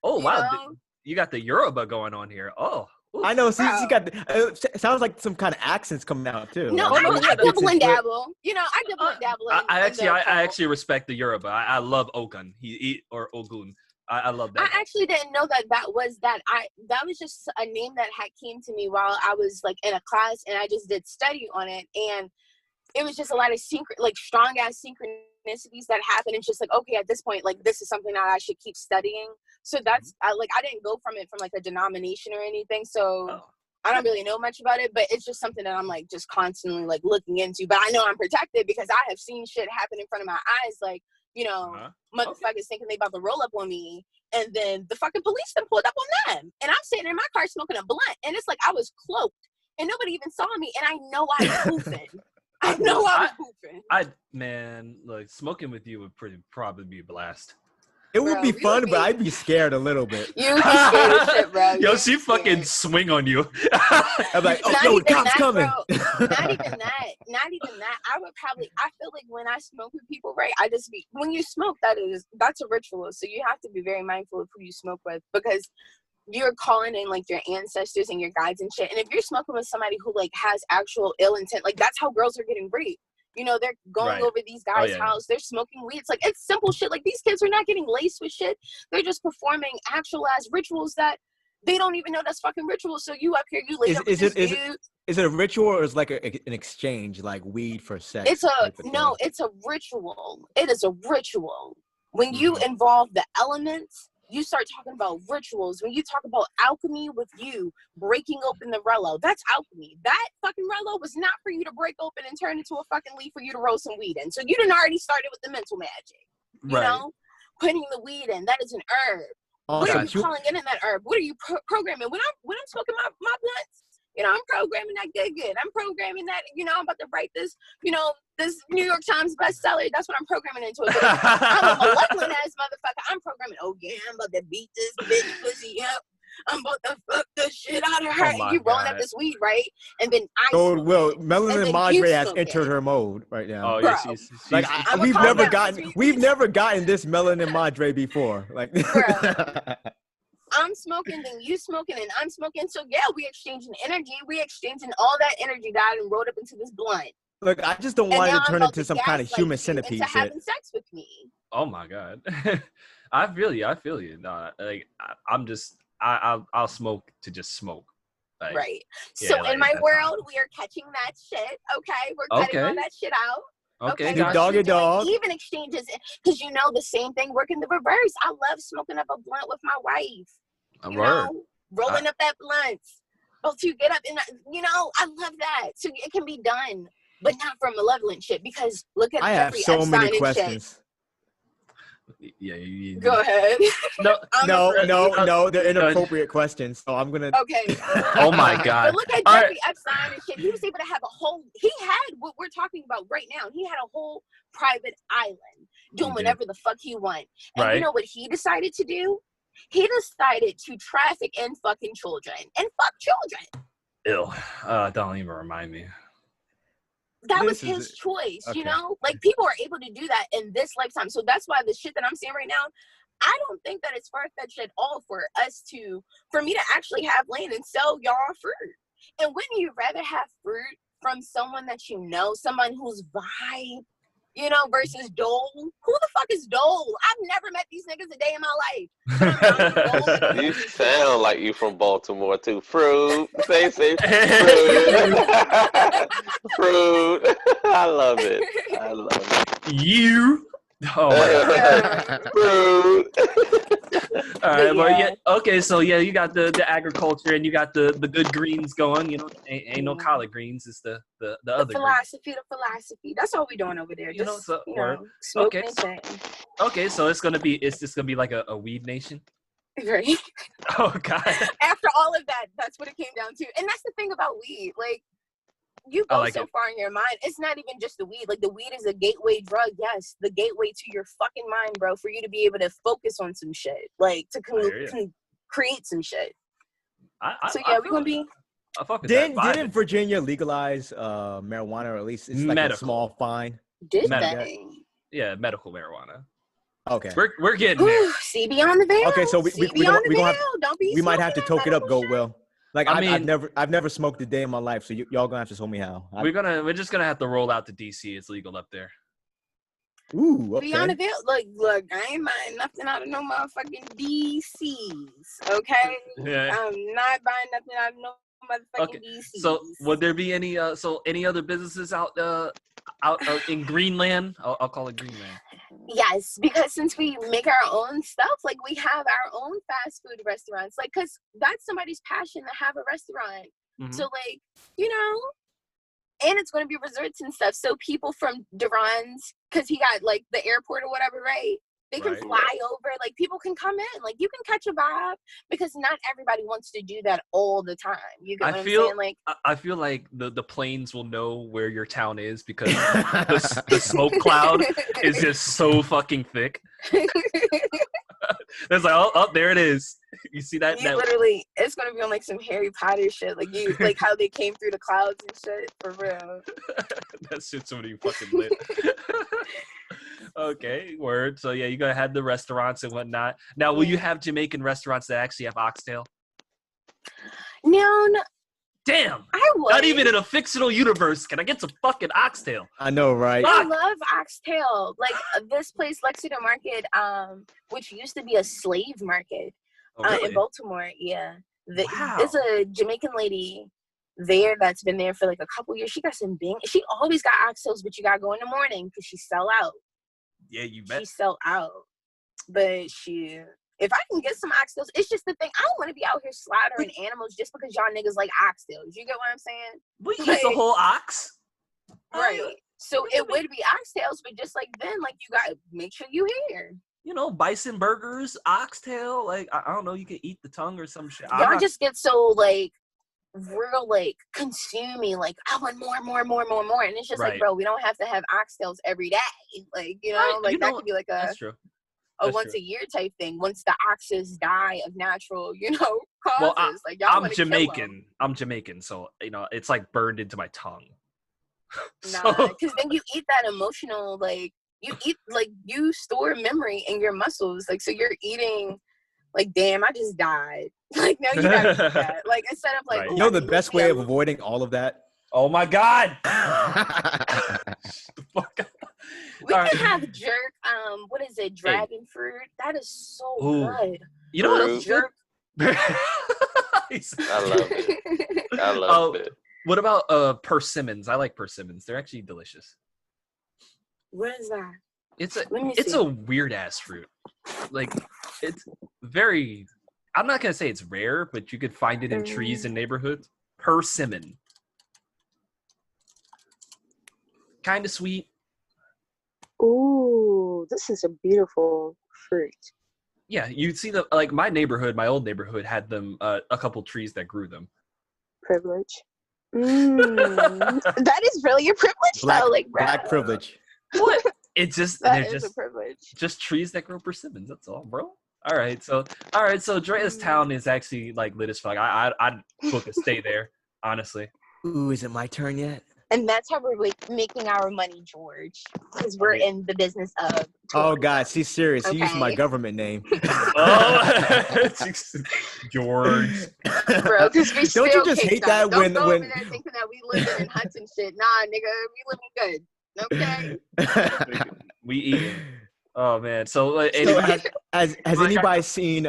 B: Oh, wow. You got the Yoruba going on here. Oh. Ooh,
A: I know. See, you got. Sounds like some kind of accents coming out too.
D: No, I double and dabble. You know, I double and dabble.
B: I actually respect the Yoruba. I love Ogun. Or Ogun. I love that.
D: I actually didn't know that was just a name that had came to me while I was like in a class, and I just did study on it, and it was just a lot of strong ass synchronicity synchronicities that happen. It's just like, okay, at this point, like, this is something that I should keep studying. So that's, I didn't go from it from like a denomination or anything. So I don't really know much about it, but it's just something that I'm like just constantly like looking into. But I know I'm protected because I have seen shit happen in front of my eyes. Like, you know, motherfuckers thinking they about to roll up on me. And then the fucking police then pulled up on them. And I'm sitting in my car smoking a blunt. And it's like I was cloaked. And nobody even saw me. And I know I was poofing. I know I was poofing.
B: Man, like, smoking with you would probably be a blast.
A: It would be fun, but I'd be scared a little bit.
D: You'd be scared as shit, bro.
B: Yo, she fucking swing on you.
A: I'm like, oh, yo, the cop's coming.
D: Not even that. I feel like when I smoke with people, right, when you smoke, that's a ritual. So you have to be very mindful of who you smoke with, because you're calling in like your ancestors and your guides and shit. And if you're smoking with somebody who like has actual ill intent, like that's how girls are getting raped. You know, they're going over these guys' house. They're smoking weed. It's like, it's simple shit. Like, these kids are not getting laced with shit. They're just performing actualized rituals that they don't even know that's fucking rituals. So you up here, you lay up with this dude. Is
A: it a ritual, or is it like an exchange, like weed for sex?
D: It's a ritual. It is a ritual. When you involve the elements, you start talking about rituals. When you talk about alchemy with you breaking open the Rello, that's alchemy. That fucking Rello was not for you to break open and turn into a fucking leaf for you to roll some weed in. So you done already started with the mental magic. You know? Putting the weed in. That is an herb. What are you calling in that herb? What are you programming? When I'm smoking my blunts, you know, I'm programming that good. I'm programming that, you know, I'm about to write this, you know, this New York Times bestseller. That's what I'm programming into it. I'm a molecular ass motherfucker. I'm programming, oh yeah, I'm about to beat this bitch pussy up. I'm about to fuck the shit out of her. And you rolling up this weed, right? And then
A: Melanin Madre has entered her mode right now.
B: Oh yeah, she's
A: like we've never gotten this Melanin Madre before. Like
D: I'm smoking, then you smoking, and I'm smoking. So yeah, we exchanging energy. We exchanging all that energy that I done rolled up into this blunt.
A: Look, I just don't want it to turn into some kind of human centipede
D: shit. Having sex with me.
B: Oh my god, I feel you. No, like I'll smoke to just smoke. Like,
D: right. So like, in my world, we are catching that shit. Okay, we're cutting all that shit out.
B: Okay,
A: dog.
D: Even exchanges, because you know the same thing working the reverse. I love smoking up a blunt with my wife. You know, rolling up that blunt. Both you get up and you know, I love that. So it can be done, but not for malevolent shit. Because look at Jeffrey
A: so
D: Epstein
A: many questions.
D: Shit.
B: Yeah,
D: go ahead.
A: No, they're inappropriate questions. So I'm gonna.
D: Okay.
B: Oh my god.
D: But look at Jeffrey Epstein and shit. He was able to have a whole. He had what we're talking about right now. He had a whole private island doing whatever the fuck he wanted. And you know what he decided to do? He decided to traffic in fucking children and fuck children.
B: Ew. Don't even remind me.
D: That was his choice, you know? Like, people are able to do that in this lifetime. So that's why the shit that I'm saying right now, I don't think that it's far-fetched at all for me to actually have land and sell y'all fruit. And wouldn't you rather have fruit from someone that you know, someone who's vibe, you know, versus Dole? Who the fuck is Dole? I've never met these niggas a day in my life.
C: You sound like you from Baltimore too. Fruit. Say fruit. Fruit. I love it.
B: You. Oh my god.
C: Fruit.
B: All right, well, yeah. Okay, so yeah, you got the agriculture and you got the good greens going. You know, ain't no collard greens. It's the other
D: philosophy. The philosophy. That's all we doing over there.
B: You know, so
D: smoking.
B: Okay, so it's just gonna be like a weed nation.
D: Right.
B: Oh god.
D: After all of that, that's what it came down to, and that's the thing about weed. Like, you go far in your mind. It's not even just the weed. Like, the weed is a gateway drug. Yes, the gateway to your fucking mind, bro, for you to be able to focus on some shit, like to create some shit. We're gonna be.
A: Didn't Virginia legalize marijuana, or at least it's like a small fine?
D: Did they?
B: Yeah, medical marijuana.
A: Okay,
B: we're getting there.
D: See beyond the veil.
A: Okay, so we might have to toke it up. Go Will. Like, I've never smoked a day in my life, so y'all gonna have to show me how.
B: We're just gonna have to roll out to DC. It's legal up there.
A: Ooh, okay.
D: Beyond the veil, look, I ain't buying nothing out of no motherfucking DCs, okay?
B: Yeah.
D: I'm not buying nothing out of no motherfucking DCs.
B: So, would there be any other businesses out out in Greenland. I'll call it Greenland.
D: Yes, because since we make our own stuff, like we have our own fast food restaurants, like because that's somebody's passion to have a restaurant.
B: Mm-hmm.
D: So like, you know, and it's going to be resorts and stuff. So people from Derron's, because he got like the airport or whatever, right? They can fly over. Like people can come in. Like you can catch a vibe because not everybody wants to do that all the time. You get what I'm saying? Like
B: I feel like the planes will know where your town is because the smoke cloud is just so fucking thick. It's like, oh, there it is. You see that?
D: Literally, it's gonna be on like some Harry Potter shit. Like you, like how they came through the clouds and shit. For real.
B: That shit's somebody fucking lit. Okay, word. So yeah, you gotta have the restaurants and whatnot. Now, will you have Jamaican restaurants that actually have oxtail?
D: No.
B: Damn.
D: I would.
B: Not even in a fictional universe can I get some fucking oxtail.
A: I know, right?
D: I love oxtail. Like this place, Lexington Market, which used to be a slave market in Baltimore. Yeah. There's a Jamaican lady there that's been there for like a couple years. She got some she always got oxtails, but you gotta go in the morning because she sell out.
B: Yeah, you bet.
D: She sell out. But if I can get some oxtails, it's just the thing. I don't want to be out here slaughtering animals just because y'all niggas like oxtails. You get what I'm saying?
B: We eat the whole ox.
D: Right. So it would be oxtails, but just like then, like you gotta make sure you here.
B: You know, bison burgers, oxtail. Like I don't know, you can eat the tongue or some shit.
D: Y'all just get so like real like consuming, like I want more, and it's just like, bro, we don't have to have oxtails every day. Like you know, like that could be like
B: that's true.
D: A once a year type thing. Once the oxes die of natural, you know, causes.
B: Well,
D: like y'all
B: I'm Jamaican. I'm Jamaican, so you know it's like burned into my tongue.
D: Nah, because then you eat that emotional, like you eat, like you store memory in your muscles, like so you're eating. Like, damn, I just died. Like, no, you gotta do that. Like, instead of like,
A: you know, the best way of avoiding all of that.
B: Oh my god!
D: We can have jerk. What is it? Dragon fruit. That is so good.
B: You know what else?
D: Jerk.
C: I love it. I love it.
B: What about persimmons? I like persimmons. They're actually delicious.
D: What is that?
B: It's a weird ass fruit. Like it's very. I'm not gonna say it's rare, but you could find it in trees in neighborhoods. Persimmon. Kind of sweet.
E: Ooh, this is a beautiful fruit.
B: Yeah, you'd see my neighborhood, my old neighborhood had them a couple trees that grew them.
E: Privilege. That is really a privilege,
A: black,
E: though. Like
A: black privilege.
B: What? It's just
E: that is a privilege.
B: Just trees that grow persimmons. That's all, bro. All right, so Drea's town is actually like lit as fuck. I'd book a stay there, honestly.
A: Ooh, is it my turn yet?
D: And that's how we're like making our money, George, because we're in the business of tourism.
A: Oh God, she's serious. He used my government name.
B: George.
D: Bro, because we
A: don't you just hate that
D: when
A: when
D: over there thinking that we live in huts and shit. Nah, nigga, we living good. Okay.
B: We eat. Oh man. So
A: has anybody seen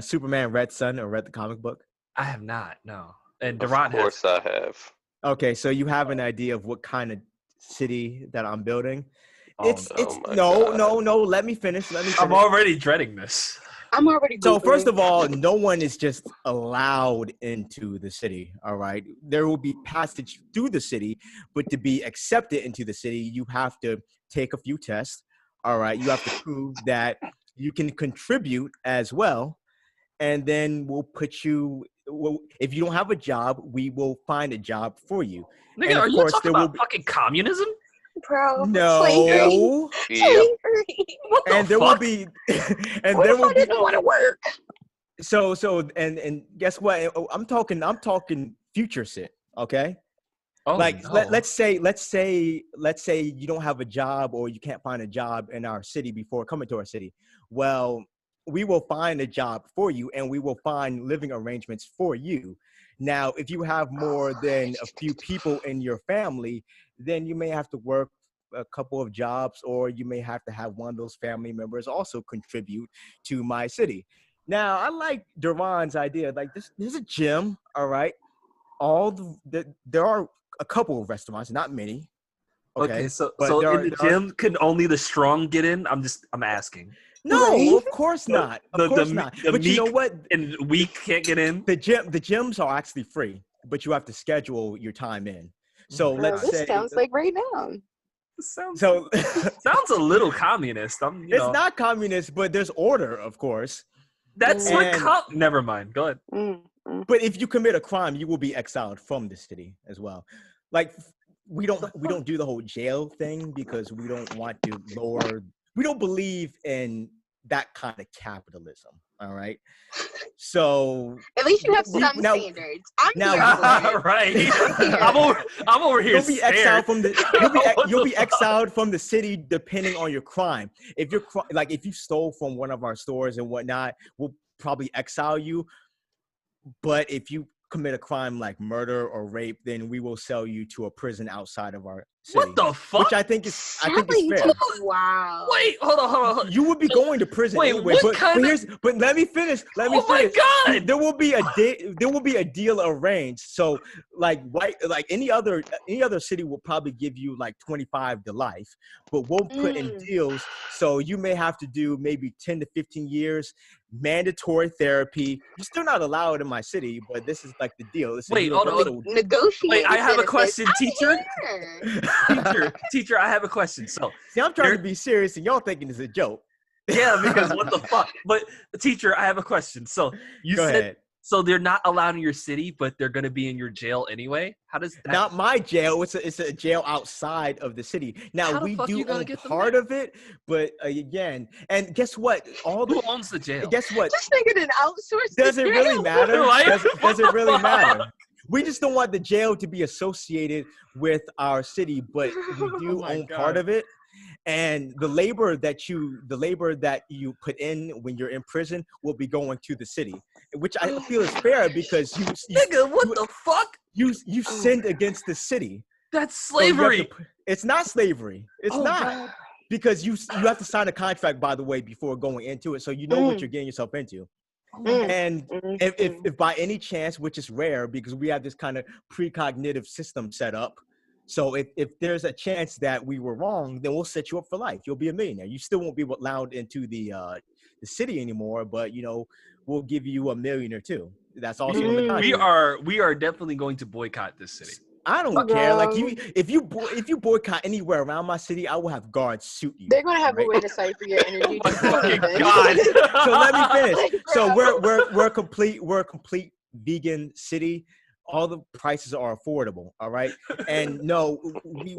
A: Superman Red Son or read the comic book?
B: I have not. No. And Derron has.
C: Of course, I have.
A: Okay, so you have an idea of what kind of city that I'm building. No. Let me finish.
B: I'm already dreading this.
D: I'm already.
A: So first of all, no one is just allowed into the city. All right, there will be passage through the city, but to be accepted into the city, you have to take a few tests. All right, you have to prove that you can contribute as well, and then we'll put you. Well, if you don't have a job, we will find a job for you.
B: Nigga, are you talking about fucking communism?
D: Bro,
A: no. And there will be, and there will be.
D: I didn't want to work.
A: So, and guess what? I'm talking future shit. Okay.
B: Oh,
A: like
B: no.
A: let's say you don't have a job or you can't find a job in our city before coming to our city. Well, we will find a job for you and we will find living arrangements for you. Now, if you have more than a few people in your family, then you may have to work a couple of jobs, or you may have to have one of those family members also contribute to my city. Now, I like Derron's idea. Like this is a gym, all right? There are a couple of restaurants, not many.
B: Okay, so
A: But
B: in the gym, can only the strong get in? I'm asking.
A: No, of course not. Of course not.
B: The
A: But you know
B: meek
A: what?
B: and weak can't get in.
A: The gyms are actually free, but you have to schedule your time in. So let's
E: this
A: say
E: sounds like right now.
B: Sounds
A: so.
B: sounds a little communist.
A: It's not communist, but there's order, of course.
B: That's what. Never mind. Go ahead.
A: But if you commit a crime, you will be exiled from the city as well. Like we don't do the whole jail thing because we don't want to lower. We don't believe in that kind of capitalism. All right. So
D: at least you have some standards.
B: Right. I'm over here.
A: You'll be exiled from the. You'll be exiled from the city depending on your crime. If you're if you stole from one of our stores and whatnot, we'll probably exile you. But if you commit a crime like murder or rape, then we will sell you to a prison outside of our city.
B: What the fuck?
A: Which I think is fair.
B: Wow. Wait, hold on.
A: You would be going to prison anyway. But let me finish.
B: My God.
A: There will be a deal arranged. So like any other city will probably give you like 25 to life, but we'll put in deals. So you may have to do maybe 10 to 15 years. Mandatory therapy. You're still not allowed in my city, but this is like the deal.
B: Hold on.
D: Negotiate.
B: Wait, I have a question, teacher. Teacher, I have a question. So,
A: see, I'm trying to be serious, and y'all thinking it's a joke.
B: Yeah, because what the fuck? But teacher, I have a question. So you said so they're not allowed in your city, but they're gonna be in your jail anyway. How does that?
A: Not my jail. It's a jail outside of the city. Now we do own part of it, but again, and guess what?
B: Who owns the jail?
A: Guess what?
D: Just making an outsourced.
A: Does it really matter? Does it really matter? We just don't want the jail to be associated with our city, but we do own part of it. And the labor that you put in when you're in prison will be going to the city, which I feel is fair because you
B: the fuck?
A: You sinned against the city.
B: That's slavery.
A: So it's not slavery. It's not. God. Because you have to sign a contract, by the way, before going into it, so you know what you're getting yourself into. And if by any chance, which is rare because we have this kind of precognitive system set up, so if there's a chance that we were wrong, then we'll set you up for life. You'll be a millionaire. You still won't be allowed into the city anymore, but we'll give you $1 million or $2 million. That's also in the contract.
B: We are definitely going to boycott this city.
A: I don't care. Like if you boycott anywhere around my city, I will have guards shoot you.
E: They're gonna have a way to cipher your energy.
B: Oh my God.
A: So let me finish. So we're a complete vegan city. All the prices are affordable. All right. And no,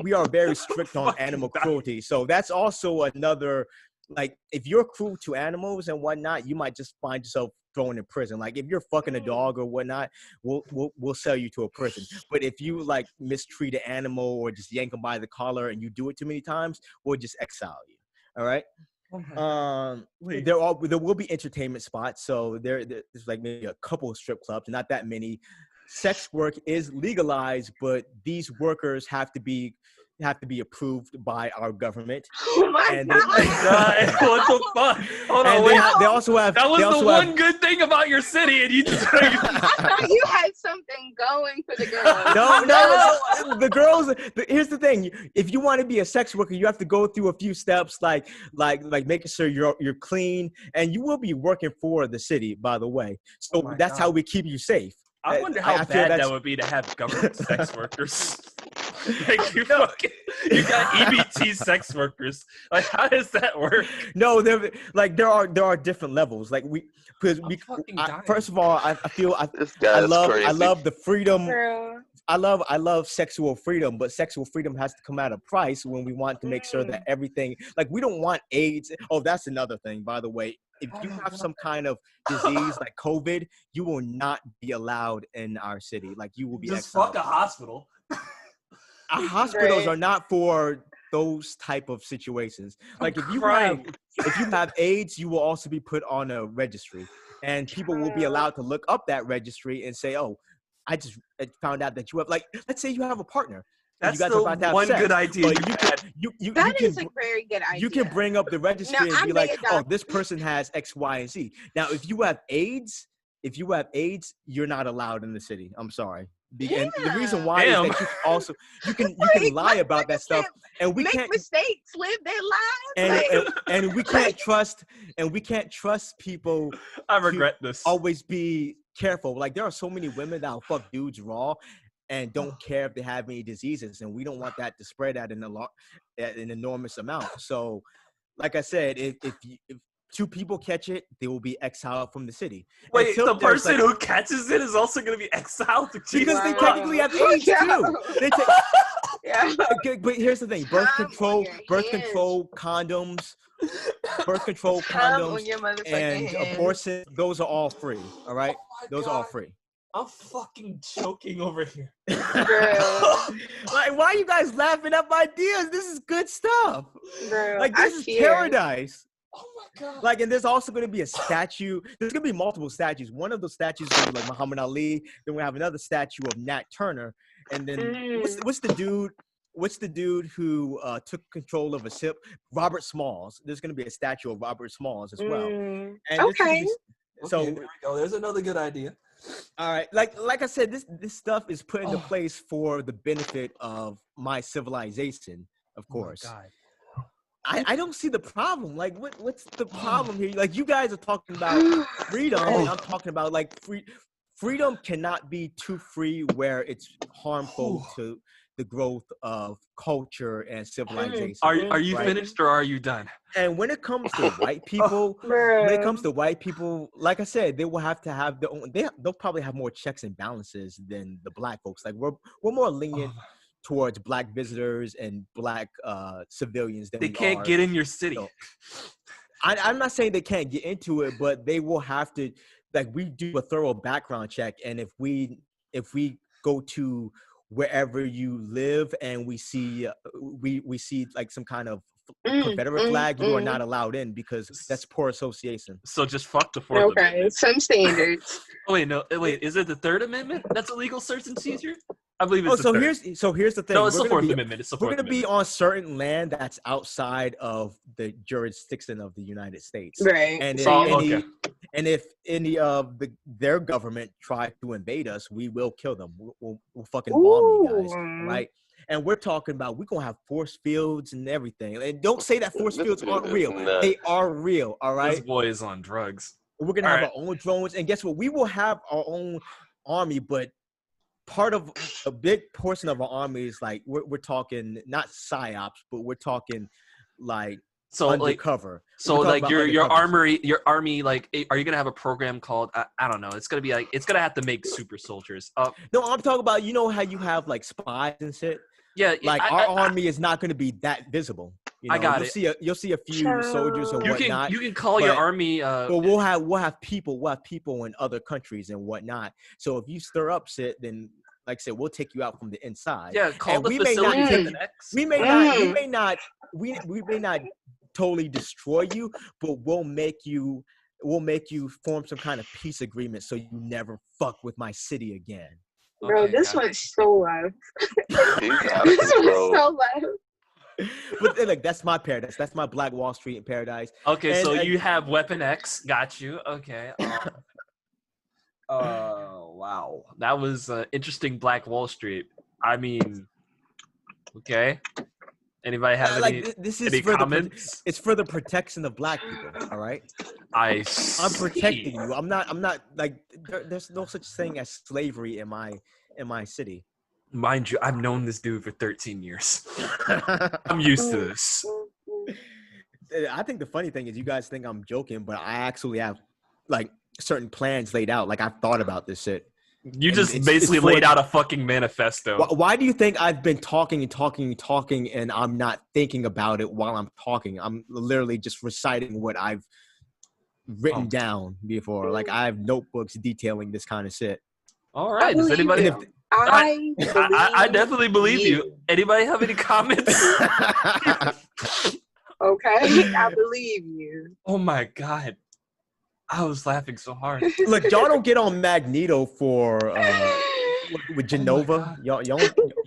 A: we are very strict on animal cruelty. So that's also another. Like if you're cruel to animals and whatnot, you might just find yourself thrown in prison. Like if you're fucking a dog or whatnot, we'll sell you to a prison. But if you like mistreat an animal or just yank them by the collar and you do it too many times, we'll just exile you. All right. There will be entertainment spots. So there's like maybe a couple of strip clubs, not that many. Sex work is legalized, but these workers have to be approved by our government.
D: Oh my God.
B: What the fuck? Hold on,
A: wait. They also have.
B: That was the one good thing about your city, and you just.
D: I thought you had something going for the girls.
A: No. The girls. Here's the thing: if you want to be a sex worker, you have to go through a few steps, like making sure you're clean, and you will be working for the city, by the way. So that's how we keep you safe.
B: I wonder how bad that would be to have government sex workers. Like you got EBT sex workers. Like how does that work?
A: No, there are different levels. Like first of all, I love the freedom. I love sexual freedom, but sexual freedom has to come at a price when we want to make sure that everything, like we don't want AIDS. Oh, that's another thing, by the way. If you have some kind of disease like COVID, you will not be allowed in our city. Like you will be
B: just
A: exiled.
B: Fuck a hospital.
A: Our hospitals are not for those type of situations. Like if you have AIDS, you will also be put on a registry, and people will be allowed to look up that registry and say, "Oh, I just found out that you have." Like, let's say you have a partner.
B: That's the one good idea.
D: That is a very good idea.
A: You can bring up the registry and be like, "Oh, this person has X, Y, and Z." Now, if you have AIDS, if you have AIDS, you're not allowed in the city. I'm sorry. And the reason
D: Damn.
A: why is that you also you can lie about that stuff, and we
E: Make
A: can't
E: mistakes, live their lives.
A: and we can't trust people.
B: I regret this.
A: Always be careful. Like there are so many women that'll fuck dudes raw and don't care if they have any diseases, and we don't want that to spread at an enormous amount. So, like I said, if two people catch it, they will be exiled from the city.
B: Wait, the person who catches it is also going to be exiled
A: because they technically have AIDS too. Yeah. But here's the thing: birth control, condoms, and abortion. Those are all free. All right, those are all free.
B: I'm fucking choking over here.
A: Like, why are you guys laughing at my ideas? This is good stuff.
D: Girl,
A: like this is paradise.
B: Oh my god!
A: Like, and there's also going to be a statue. There's going to be multiple statues. One of those statues is going to be like Muhammad Ali. Then we have another statue of Nat Turner. And then what's the dude? What's the dude who took control of a ship? Robert Smalls. There's going to be a statue of Robert Smalls as well. And
D: okay.
A: So
B: there we go. There's another good idea.
A: All right, like I said, this stuff is put into place for the benefit of my civilization, of course.
B: Oh my God.
A: I don't see the problem. Like, what's the problem here? Like, you guys are talking about freedom, and I'm talking about like freedom cannot be too free where it's harmful to the growth of culture and civilization.
B: Are you finished or are you done?
A: And when it comes to white people, like I said, they will have to have their own. They'll probably have more checks and balances than the black folks. Like we're more lenient towards black visitors and black civilians than
B: they can't get in your city.
A: So, I'm not saying they can't get into it, but they will have to. Like, we do a thorough background check, and if we go to wherever you live and we see like some kind of Confederate flag, you are not allowed in because that's poor association.
B: So just fuck the Fourth Amendment.
D: Some standards.
B: Oh wait, is it the Third Amendment that's illegal search and seizure? I believe it's
A: here's the thing.
B: No, it's the Fourth Amendment.
A: We're going to be on certain land that's outside of the jurisdiction of the United States.
D: Right.
A: And if any of their government try to invade us, we will kill them. We'll fucking bomb you guys, right? And we're talking about we're going to have force fields and everything. And don't say that force fields aren't real. They are real, all right?
B: This boy is on drugs.
A: We're going to have our own drones. And guess what? We will have our own army, but part of a big portion of our army is like we're talking not psyops, but we're talking like undercover.
B: Your army, like, are you gonna have a program called I don't know? It's gonna be like it's gonna have to make super soldiers.
A: No, I'm talking about how you have like spies and shit.
B: Yeah,
A: like our army is not gonna be that visible.
B: I got
A: it. You'll see a few soldiers or whatnot.
B: You can call your army.
A: But we'll have people in other countries and whatnot. So if you stir up shit, then like I said, we'll take you out from the inside.
B: Yeah, call the facility.
A: We may not totally destroy you, but we'll make you form some kind of peace agreement so you never fuck with my city again.
D: Bro, this went so low. This was so low.
A: But like, that's my paradise. That's my Black Wall Street in paradise.
B: Okay, and, so you have Weapon X. Got you. Okay. Wow. That was interesting. Black Wall Street. I mean, okay. Anybody have any comments?
A: It's for the protection of black people. All right.
B: I'm
A: protecting you. I'm not like there's no such thing as slavery in my city.
B: Mind you, I've known this dude for 13 years. I'm used to this.
A: I think the funny thing is you guys think I'm joking, but I actually have like certain plans laid out. Like, I've thought about this shit.
B: You just basically laid out a fucking manifesto.
A: Why do you think I've been talking and I'm not thinking about it while I'm talking? I'm literally just reciting what I've written down before. Like, I have notebooks detailing this kind of shit.
B: All right. Does anybody? I definitely believe you. Anybody have any comments?
D: Okay, I believe you.
B: Oh my God. I was laughing so hard.
A: Look, y'all don't get on Magneto for with Genova. Y'all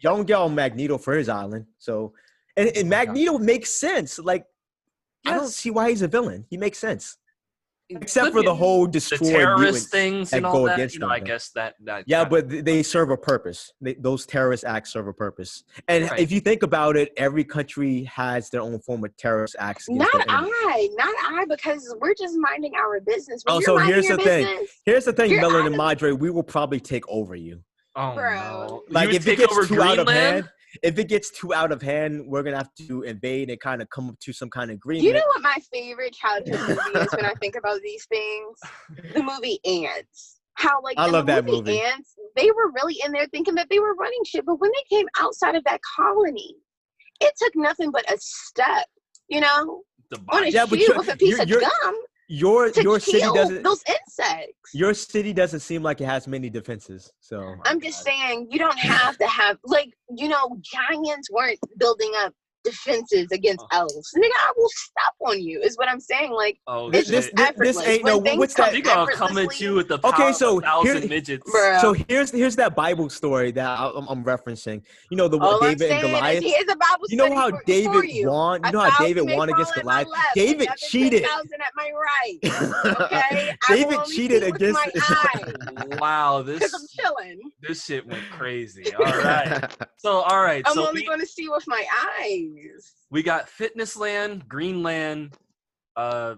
A: don't get on Magneto for his island. So, and Magneto makes sense. Like, I don't see why he's a villain. He makes sense. Except for the whole destroy
B: the terrorist
A: mutants
B: things
A: that
B: and all
A: go
B: that.
A: against
B: You know,
A: them.
B: I guess that
A: yeah, but they serve a purpose. Those terrorist acts serve a purpose. And
B: Right.
A: if you think about it, every country has their own form of terrorist acts against
D: Not
A: their enemies.
D: I, because we're just minding our business. When
A: Oh,
D: you're
A: so
D: minding
A: here's
D: your
A: the thing.
D: business,
A: Here's the thing,
D: you're
A: Melanin
D: out
A: and
D: of-
A: Madre, we will probably take over you.
B: Oh
D: Bro.
B: no!
A: Like
B: You
A: if it
B: take
A: gets
B: over
A: too out of
B: Greenland?
A: hand, if it gets too out of hand, we're gonna have to invade and kind of come up to some kind of agreement.
D: You know what my favorite childhood movie is when I think about these things? The movie Ants. How like
A: I
D: in
A: love
D: the
A: that
D: movie
A: movie.
D: Ants, they were really in there thinking that they were running shit, but when they came outside of that colony, it took nothing but a step, you know, on a
B: Yeah,
D: shoe with a piece of gum
A: your
D: to
A: city
D: kill
A: doesn't.
D: those insects.
A: Your city doesn't seem like it has many defenses. So
D: I'm just saying, you don't have to have, like, you know, giants weren't building up defenses against elves. Nigga, I will stop on you, is what I'm saying. Like, it's just effortless.
A: This ain't no. What's that?
B: You gonna come at you with the power
A: okay, so
B: of 1,000 midgets.
A: So here's that Bible story that I'm referencing. You know the
D: all
A: David
D: I'm
A: and
D: saying
A: Goliath.
D: Is here's a Bible
A: you know
D: study
A: how
D: for
A: David
D: you.
A: won. You know how David won against Goliath. David cheated.
D: 10,000 at my right. Okay,
A: David cheated against.
D: my eyes.
B: Wow,
D: because I'm chilling.
B: This shit went crazy. All right. All right.
D: I'm only going to see with my eyes.
B: We got Fitnessland, Greenland. I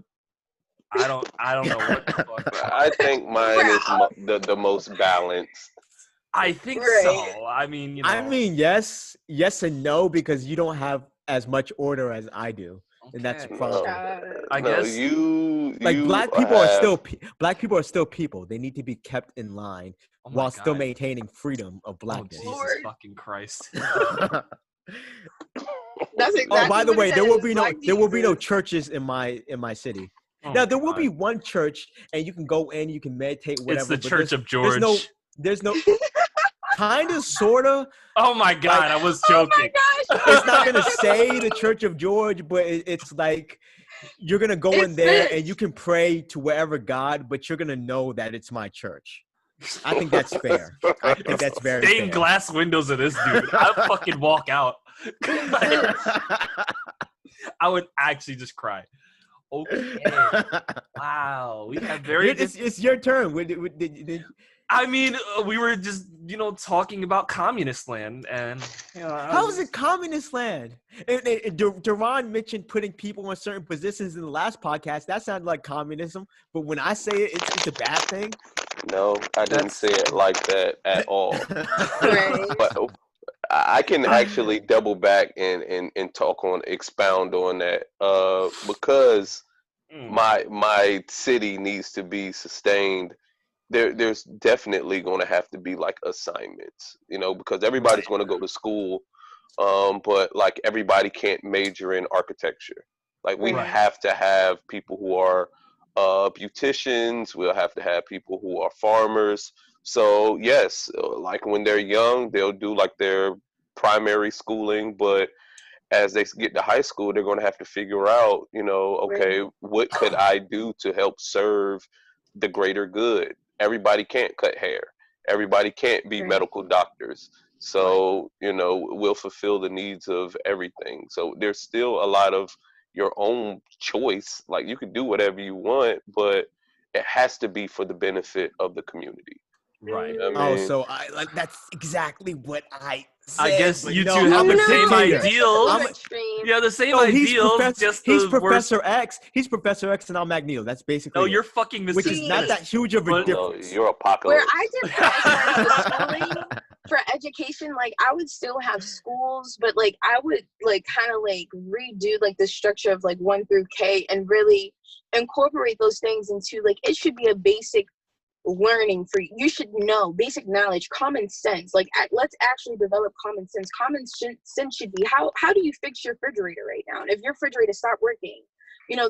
B: don't know what the fuck.
C: I think mine is the most balanced.
B: I think so. I mean, you know.
A: I mean, yes and no, because you don't have as much order as I do, and that's the problem.
B: I guess
C: you
A: black people are still people. They need to be kept in line while still maintaining freedom of blackness.
B: Oh, Jesus fucking Christ.
D: That's exactly
A: by the way, there will be no
D: Jesus.
A: churches in my city. Now there will be one church, and you can go in, you can meditate, whatever.
B: It's the Church of George.
A: There's no kind of, sorta.
B: Oh my God, I was joking.
D: Oh my gosh.
A: It's not gonna say the Church of George, but it's like you're gonna go in there and you can pray to wherever God, but you're gonna know that it's my church. I think that's fair. I think that's very fair.
B: Stained glass windows of this dude. I'd fucking walk out. I would actually just cry. Okay. Wow. We have
A: It's your turn.
B: I mean, we were just, talking about communist land, and
A: how is it communist land? Derron mentioned putting people in certain positions in the last podcast. That sounded like communism, but when I say it, it's a bad thing.
C: No, I didn't say it like that at all.
D: Right.
C: But I can actually double back and expound on that because my city needs to be sustained. There's definitely going to have to be like assignments, because everybody's going to go to school, but like everybody can't major in architecture. Like we have to have people who are beauticians. We'll have to have people who are farmers. So yes, like when they're young, they'll do like their primary schooling, but as they get to high school, they're going to have to figure out, okay, what could I do to help serve the greater good? Everybody can't cut hair. Everybody can't be medical doctors. So, we'll fulfill the needs of everything. So there's still a lot of your own choice. Like you can do whatever you want, but it has to be for the benefit of the community.
B: Right.
A: So that's exactly what I said.
B: I guess you two have the same ideals. Yeah, the same ideals.
A: He's Professor X. He's Professor X, and I'm Magneto. That's basically.
B: No, you're fucking Mr.
A: Which is not that huge of a difference.
C: No, you're Apocalypse.
D: Where I did schooling for education, like I would still have schools, but like I would like kind of like redo like the structure of like 1 through K and really incorporate those things into like it should be a basic learning for you should know basic knowledge, common sense. Like let's actually develop common sense. Common sense should be how do you fix your refrigerator right now? And if your refrigerator stopped working,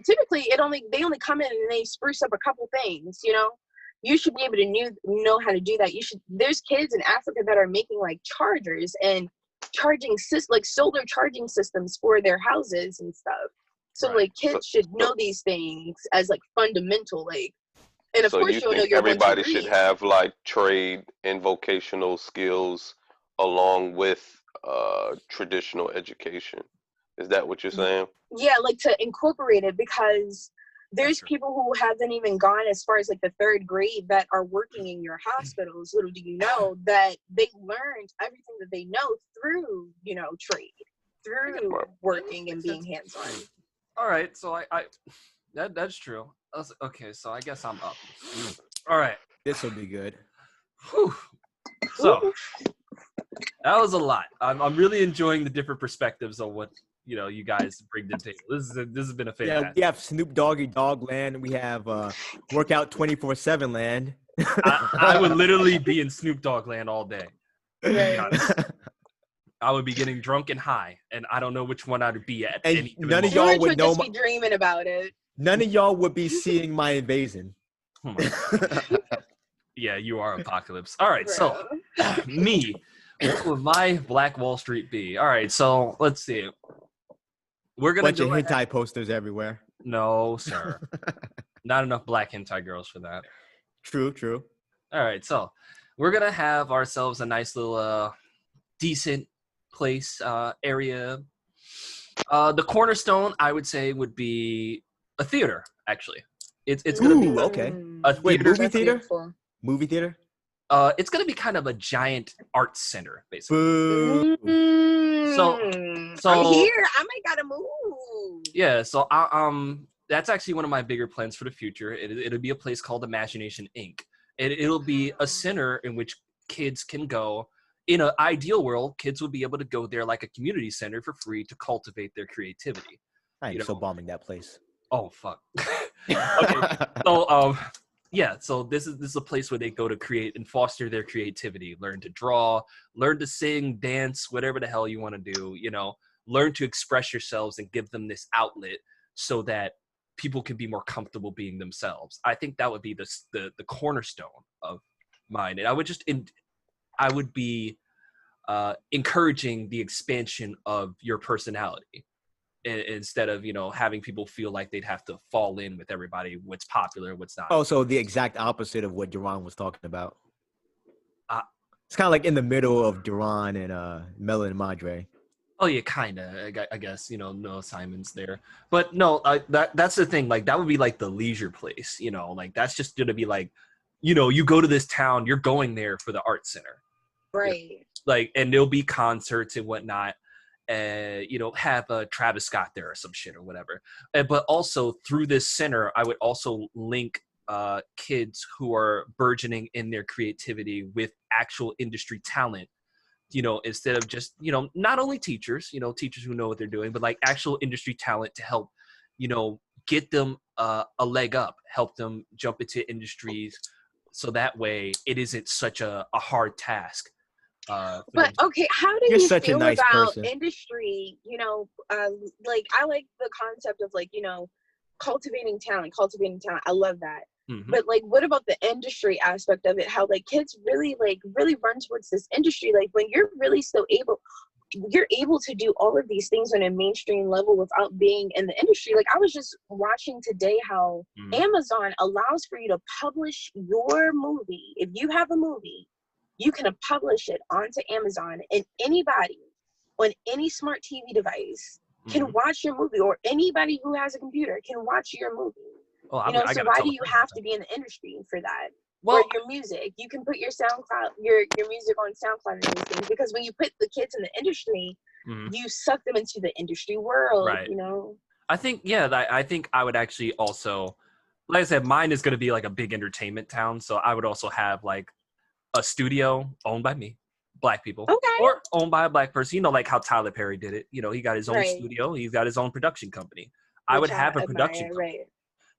D: typically they only come in and they spruce up a couple things. You should be able to know how to do that. There's kids in Africa that are making like chargers and charging like solar charging systems for their houses and stuff. So like kids should know these things as like fundamental, like. And of course,
C: you think everybody should have like trade and vocational skills along with traditional education? Is that what you're saying?
D: Yeah, like to incorporate it because there's people who haven't even gone as far as like the 3rd grade that are working in your hospitals. Little do you know that they learned everything that they know through, you know, trade, through working and being hands-on.
B: All right, so I that's true. Okay, so I guess I'm up. All right,
A: This will be good.
B: whew. So that was a lot. I'm really enjoying the different perspectives on what, you know, you guys bring to the table. This has been a fantastic.
A: Yeah, we have Snoop Doggy Dog Land. We have Workout 24/7 Land.
B: I would literally be in Snoop Dogg Land all day. I would be getting drunk and high, and I don't know which one I'd be at.
A: And
B: any
A: none of
B: moment.
A: y'all
D: George
A: would know.
D: just be dreaming about it.
A: None of y'all would be seeing my invasion.
B: Oh my God. Yeah, you are Apocalypse. All right, so me, what would my Black Wall Street be? All right, so let's see. We're gonna
A: bunch of hentai posters everywhere.
B: No, sir. Not enough black hentai girls for that.
A: True.
B: All right, so we're gonna have ourselves a nice little decent place area. The cornerstone, I would say, would be a theater. Actually, it's gonna be
A: okay.
B: a theater.
A: Movie theater. Movie theater.
B: It's gonna be kind of a giant art center, basically.
A: Boo.
B: So
D: I'm here. I might gotta move.
B: Yeah, so that's actually one of my bigger plans for the future. It'll be a place called Imagination Inc. It'll be a center in which kids can go. In an ideal world, kids would be able to go there like a community center for free to cultivate their creativity.
A: I am so bombing that place.
B: Oh fuck. Okay. So yeah, so this is a place where they go to create and foster their creativity, learn to draw, learn to sing, dance, whatever the hell you want to do, you know, learn to express yourselves and give them this outlet so that people can be more comfortable being themselves. I think that would be the cornerstone of mine. And I would be encouraging the expansion of your personality instead of, you know, having people feel like they'd have to fall in with everybody, what's popular, what's not.
A: Oh, so the exact opposite of what Derron was talking about. It's kind of like in the middle of Derron and Melanin and Madre.
B: Oh yeah, kind of. I guess, you know, no assignments there. But no, that's the thing. Like, that would be like the leisure place, you know, like that's just going to be like, you know, you go to this town, you're going there for the art center.
D: Right.
B: You know? Like, and there'll be concerts and whatnot. You know, have Travis Scott there or some shit or whatever. But also through this center, I would also link kids who are burgeoning in their creativity with actual industry talent. You know, instead of just, you know, not only teachers, you know, teachers who know what they're doing, but like actual industry talent to help, you know, get them a leg up, help them jump into industries. So that way it isn't such a hard task.
D: But okay, how do
A: You're
D: you
A: such a
D: feel
A: nice
D: about
A: person.
D: industry? You know, like I like the concept of like, you know, cultivating talent. I love that.
B: Mm-hmm.
D: But like, what about the industry aspect of it? How like kids really run towards this industry? Like when you're really still you're able to do all of these things on a mainstream level without being in the industry. Like I was just watching today how Amazon allows for you to publish your movie. If you have a movie, you can publish it onto Amazon, and anybody on any smart TV device can watch your movie, or anybody who has a computer can watch your movie.
B: Well,
D: you know, so why do you have to be in the industry for that? Well, or your music, you can put your SoundCloud, your music on SoundCloud and these things, because when you put the kids in the industry, you suck them into the industry world. Right. You know.
B: I think I think I would actually also, like I said, mine is going to be like a big entertainment town, so I would also have like a studio owned by me, black people, or owned by a black person. You know, like how Tyler Perry did it. You know, he got his own studio. He's got his own production company. I would have a production company.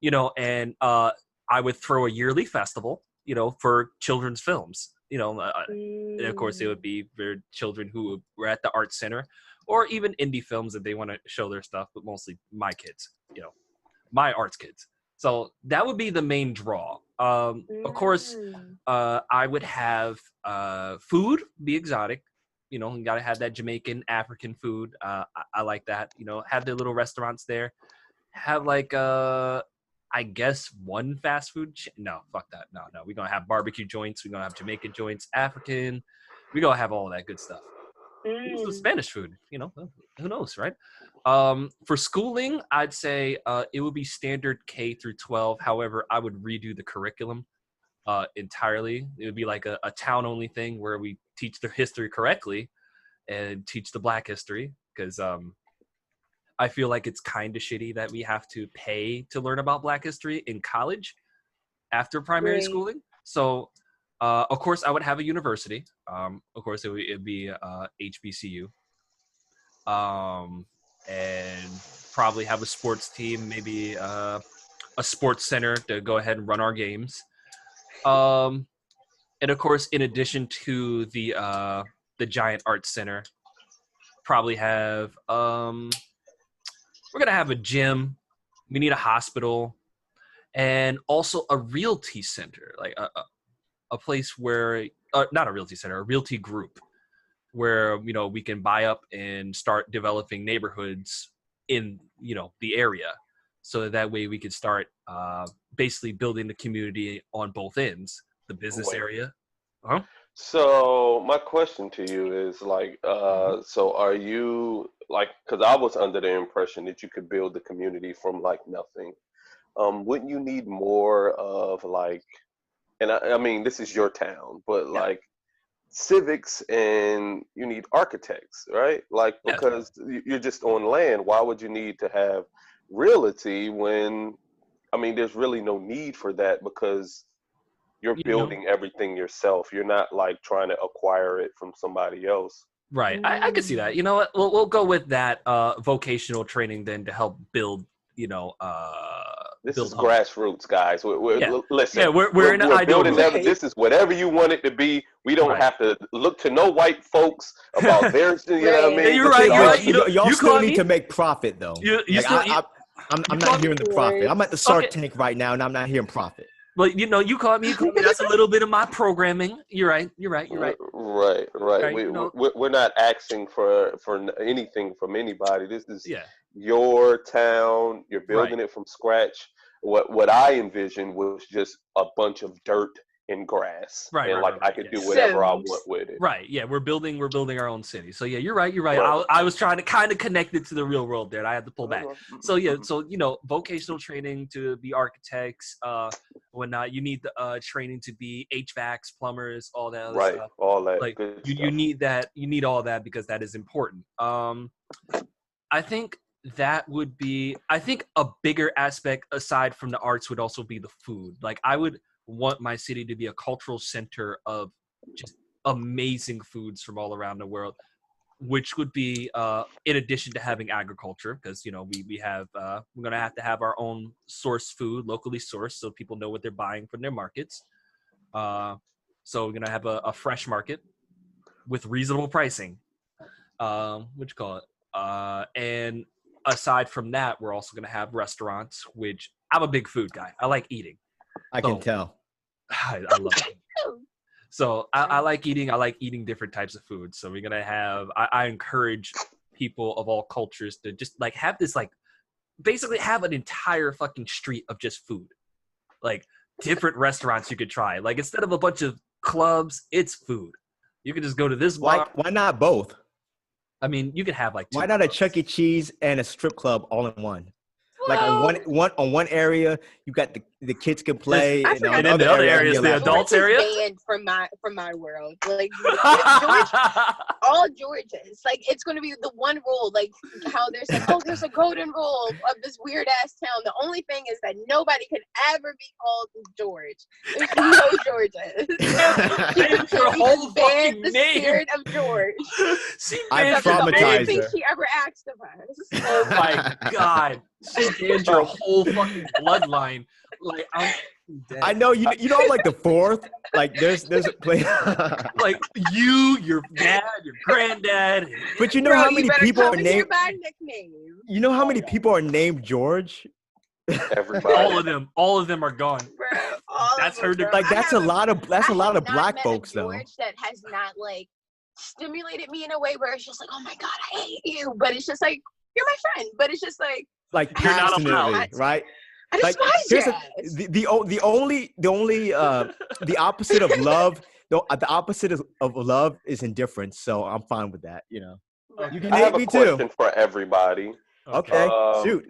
B: You know, and I would throw a yearly festival, you know, for children's films. You know, and of course it would be for children who were at the art center, or even indie films if they want to show their stuff, but mostly my kids, you know, my arts kids. So that would be the main draw. Of course, I would have food be exotic. You know, you got to have that Jamaican, African food. I like that. You know, have their little restaurants there. Have like, I guess, one fast food. No, fuck that. No. We're going to have barbecue joints. We're going to have Jamaican joints, African. We're going to have all of that good stuff. some Spanish food. You know, who knows, right? For schooling, I'd say it would be standard K through 12. However, I would redo the curriculum entirely. It would be like a town-only thing where we teach the history correctly and teach the Black history, because I feel like it's kind of shitty that we have to pay to learn about Black history in college after primary schooling. So, of course, I would have a university. Of course, it'd be HBCU. And probably have a sports team, maybe a sports center to go ahead and run our games. And of course, in addition to the giant arts center, probably have we're gonna have a gym. We need a hospital, and also a realty center, like a place where not a realty center, a realty group, where we can buy up and start developing neighborhoods in the area, so that way we could start basically building the community on both ends, the business area.
C: So my question to you is like, so are you like, because I was under the impression that you could build the community from like nothing. Wouldn't you need more of like, and I mean, this is your town, but like civics, and you need architects, right? Like, because you're just on land. Why would you need to have realty when, I mean, there's really no need for that, because you're building everything yourself. You're not like trying to acquire it from somebody else.
B: Right. I can see that. You know what? We'll go with that vocational training then to help build,
C: this is grassroots, guys. Listen,
B: yeah, we're in an ideal
C: building this is whatever you want it to be. We don't have to look to no white folks about their, you know what I mean?
B: You're right.
A: Y'all still need to make profit, though. I'm not hearing the profit. I'm at the Shark Tank right now, and I'm not hearing profit.
B: But you caught me. That's a little bit of my programming. You're right.
C: Right. We're not asking for anything from anybody. This is your town. You're building it from scratch. What I envisioned was just a bunch of dirt and grass, I could do whatever I want with it.
B: Right. Yeah, we're building our own city. So yeah, you're right. I was trying to kind of connect it to the real world there. I had to pull back. So yeah, vocational training to be architects, whatnot. You need the training to be HVACs, plumbers, all that other stuff.
C: All that.
B: Like you need that. You need all that because that is important. I think that would be. I think a bigger aspect aside from the arts would also be the food. Like I would want my city to be a cultural center of just amazing foods from all around the world, which would be in addition to having agriculture, because we have we're gonna have to have our own source food, locally sourced, so people know what they're buying from their markets. So we're gonna have a fresh market with reasonable pricing, and aside from that, we're also gonna have restaurants, which I'm a big food guy. I like eating.
A: I can tell.
B: I love it. So I like eating. I like eating different types of food. So we're gonna have. I encourage people of all cultures to just like have this basically have an entire fucking street of just food, like different restaurants you could try. Like instead of a bunch of clubs, it's food. You could just go to this bar.
A: Why not both?
B: I mean, you could have like.
A: Why not a Chuck E. Cheese and a strip club all in one? Like on one area, you got the kids can play,
B: and then the other area is the adults area.
D: Banned from my world, like all Georgias. Like it's going to be the one rule, like how there's there's a golden rule of this weird ass town. The only thing is that nobody can ever be called George. There's no Georgia.
B: Your whole fucking
D: the
B: name.
D: Spirit of George.
A: I'm traumatized.
D: The only thing she ever asked of us.
B: Oh my god. And your whole fucking bloodline. Like I'm dead.
A: I know you know I'm like the fourth. Like there's a place
B: like your dad, your granddad.
A: But you know how many people are named
D: nickname.
A: You know how many people are named George?
C: Everybody.
B: All of them are gone.
D: Bro,
B: that's her.
A: Like that's a lot of black folks though.
D: That has not like stimulated me in a way where it's just like, oh my god, I hate you. But it's just like you're my friend. But it's just like
A: passionately, right?
D: I despise
A: the opposite of love the opposite of love is indifference. So I'm fine with that. You know,
B: Okay.
A: you can
C: I
A: hate
C: have a
A: me
C: question
A: too.
C: for everybody.
A: Okay, shoot.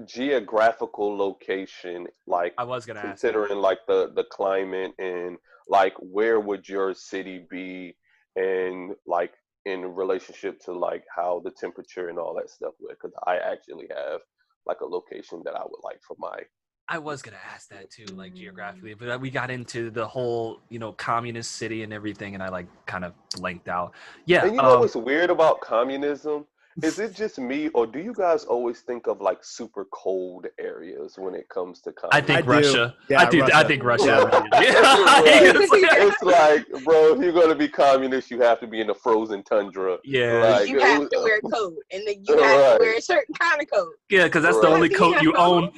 C: Geographical location, like
B: I was gonna ask that.
C: considering like the climate and like where would your city be, and like in relationship to like how the temperature and all that stuff would. Because I actually have like a location that I would like for my.
B: I was gonna ask that too, like geographically, but we got into the whole, communist city and everything, and I like kind of blanked out. Yeah.
C: And you know what's weird about communism? Is it just me, or do you guys always think of like super cold areas when it comes to
B: I
C: communism?
B: think
A: I do.
B: Russia.
A: Yeah,
B: I
A: Russia.
B: think Russia.
A: Yeah.
B: Yeah.
C: It's like, bro, if you're gonna be communist, you have to be in the frozen tundra.
B: Yeah.
C: Like,
E: You have to wear a coat, and then you have to wear a certain kind of coat.
B: Yeah, because that's the
C: Right.
B: only coat you own.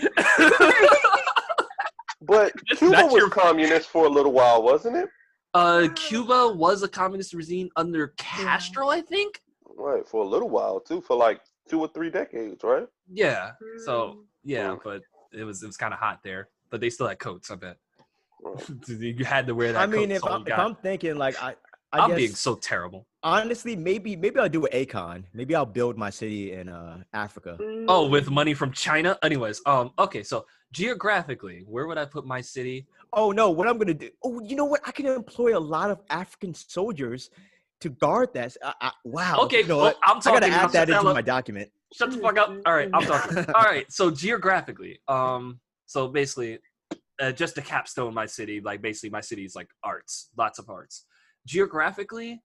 C: But Cuba
B: That's
C: was
B: your-
C: communist for a little while, wasn't it?
B: Cuba was a communist regime under Castro, I think.
C: Right, for a little while too, for like 2 or 3 decades, right?
B: Yeah. So yeah,
C: Mm.
B: but it was kind of hot there. But they still had coats, I bet.
C: Right.
B: You had to wear that
A: I mean,
B: coat.
A: if
B: so
A: I'm,
B: you
A: if
B: got-
A: I'm thinking like
B: I'm
A: guess,
B: being so terrible.
A: honestly, maybe I'll do an Akon. Maybe I'll build my city in Africa.
B: Oh, with money from China. Anyways, okay. So geographically, where would I put my city?
A: Oh no, what I'm gonna do? Oh, you know what? I can employ a lot of African soldiers to guard that. Wow.
B: Okay,
A: You know
B: well,
A: what?
B: I'm
A: I
B: talking.
A: gotta add that into
B: Marcelo.
A: my document.
B: Shut the fuck up. All right, I'm talking. All right, so geographically, so basically, just to capstone my city, like basically my city is like arts, lots of arts. Geographically,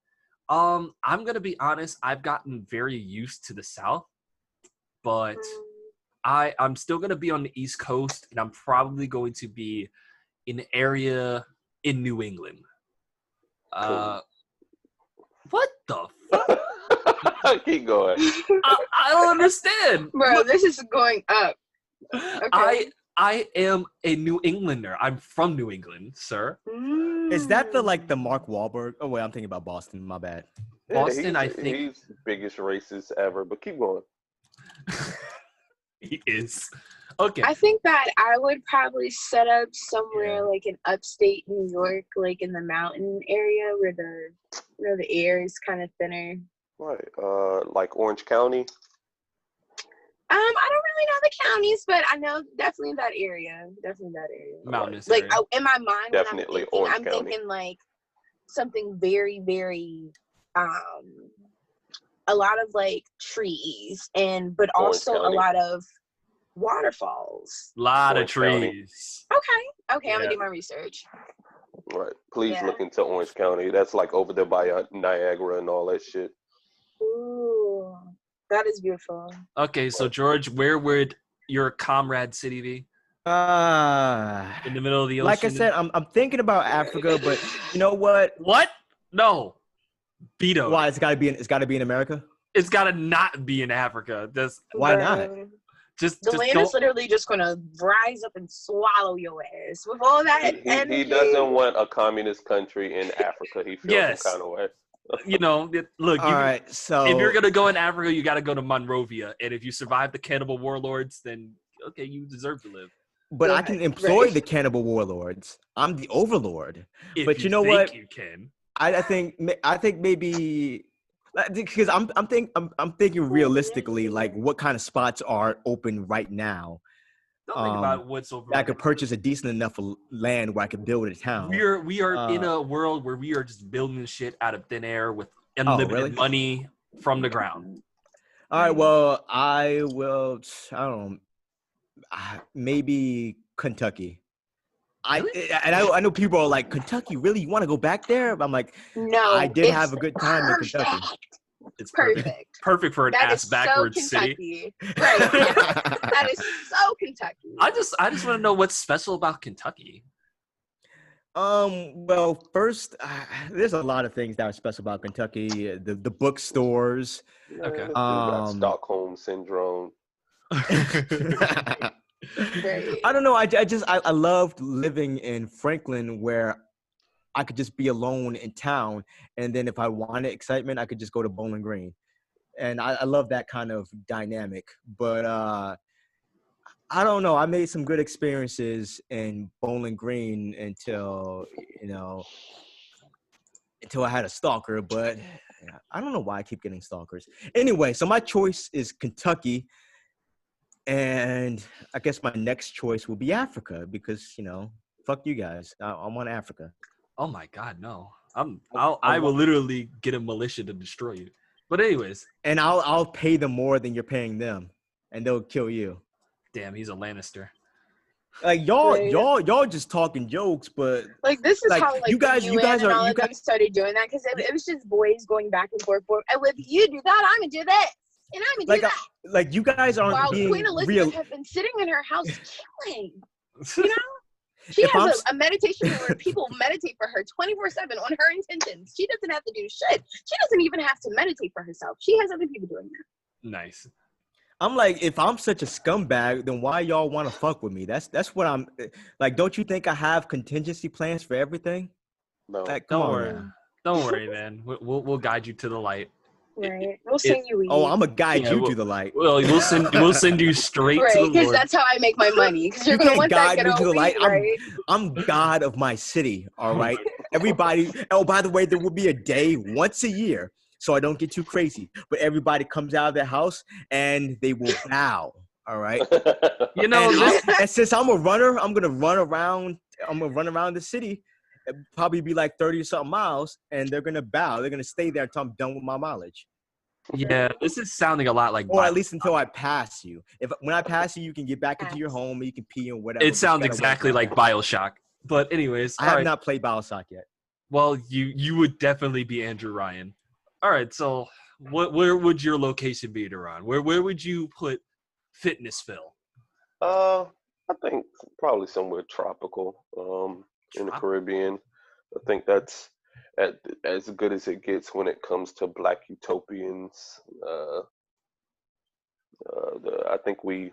B: I'm gonna be honest. I've gotten very used to the South, but I'm still gonna be on the East Coast, and I'm probably going to be in an area in New England. What the fuck?
C: Keep going.
B: I don't understand.
E: Bro, this is going up. Okay.
B: I am a New Englander. I'm from New England, sir.
A: Is that the Mark Wahlberg? Oh wait, I'm thinking about Boston. My bad.
B: Boston, I think
C: he's the biggest racist ever. But keep going.
B: he is. Okay.
D: I think that I would probably set up somewhere like in upstate New York, like in the mountain area where the air is kind of thinner.
C: Right. Like Orange County.
D: I don't really know the counties, but I know definitely that area.
B: Mountainous
D: Like
B: area.
D: in my mind,
C: Definitely
D: when
C: Orange
D: I'm
C: County.
D: thinking like something very, very, a lot of like trees but
C: Orange
D: also a
C: County.
D: lot of waterfalls.
B: Lot of
C: Orange County.
B: trees.
D: Okay, I'm
B: Yeah.
D: gonna do my research.
C: Right. Please
D: Yeah.
C: look into Orange County. That's like over there by Niagara and all that shit.
D: Ooh, that is beautiful.
B: Okay, so George, where would your comrade city be? In the middle of the ocean?
A: Like I said, I'm thinking about Africa, but you know what?
B: What? No. Beto.
A: Why it's gotta be in America?
B: It's gotta not be in Africa.
A: Why not?
D: Bro,
B: Just
D: the land
B: don't.
D: is literally just gonna rise up and swallow your ass with all that energy.
C: He doesn't want a communist country in Africa. He feels
B: Yes.
C: some kind of way.
B: Look.
A: All right, so
B: If you're gonna go in Africa, you gotta go to Monrovia, and if you survive the cannibal warlords, then okay, you deserve to live.
A: but I can employ
D: Right.
A: the cannibal warlords. I'm the overlord.
B: If
A: But you know
B: think
A: what?
B: You can.
A: I think maybe because I'm thinking realistically, like what kind of spots are open right now.
B: Don't think about what's over.
A: I could purchase a decent enough land where I could build a town.
B: We are in a world where we are just building shit out of thin air with unlimited
A: really?
B: money from the ground.
A: All right, well, I don't know, maybe Kentucky. I know people are like, Kentucky, really? You want to go back there? I'm like,
D: No,
A: I did
D: it's
A: have a good time in Kentucky.
B: It's perfect.
D: Perfect.
B: Perfect for an
D: That
B: ass
D: is
B: backwards
D: so
B: city.
D: Kentucky. Right. That is so Kentucky.
B: I just want to know what's special about Kentucky.
A: Well, first, there's a lot of things that are special about Kentucky. The bookstores.
B: Okay.
C: Dude got Stockholm syndrome.
D: Right.
A: I don't know. I loved living in Franklin where I could just be alone in town, and then if I wanted excitement, I could just go to Bowling Green, and I love that kind of dynamic. But I don't know. I made some good experiences in Bowling Green until until I had a stalker, but I don't know why I keep getting stalkers. Anyway, so my choice is Kentucky, and I guess my next choice will be Africa because, fuck you guys. I want Africa.
B: Oh my God, no! I will literally get a militia to destroy you. But anyways,
A: and I'll pay them more than you're paying them, and they'll kill you.
B: Damn, he's a Lannister.
A: Like y'all just talking jokes, but
E: like this is how
A: you guys
E: started doing that because it was just boys going back and forth. And if you do that, I'm gonna do that, and I'm gonna do that.
A: Like you guys aren't
E: while
A: being
E: Queen Elizabeth
A: real.
E: has been sitting in her house chilling, She has a meditation where people meditate for her 24/7 on her intentions. She doesn't have to do shit. She doesn't even have to meditate for herself. She has other people doing that.
B: Nice.
A: I'm like, if I'm such a scumbag, then why y'all want to fuck with me? That's what I'm like. Don't you think I have contingency plans for everything?
C: No.
A: Like,
B: Don't worry, man. We'll guide you to the light.
E: Right. We'll send you.
A: Oh, I'm gonna guide you to the light.
B: Well, we'll send you straight to the Lord.
E: Because that's how I make my money. Because you're gonna want that good old weed, right?
A: I'm God of my city. All right. Everybody. Oh, by the way, there will be a day once a year, so I don't get too crazy. But everybody comes out of their house and they will bow. All right. And since I'm a runner, I'm gonna run around the city. It'll probably be like 30 or something miles, and they're gonna bow. They're gonna stay there until I'm done with my mileage.
B: Yeah, this is sounding a lot like.
A: Or at least until I pass you. When I pass you, you can get back into your home and you can pee and whatever.
B: It sounds exactly like BioShock. But anyways,
A: I have not played BioShock yet.
B: Well, you would definitely be Andrew Ryan. All right, so where would your location be, Derron? Where would you put Fitness Phil?
C: I think probably somewhere tropical. In the Caribbean. I think that's as good as it gets when it comes to Black utopians. I think we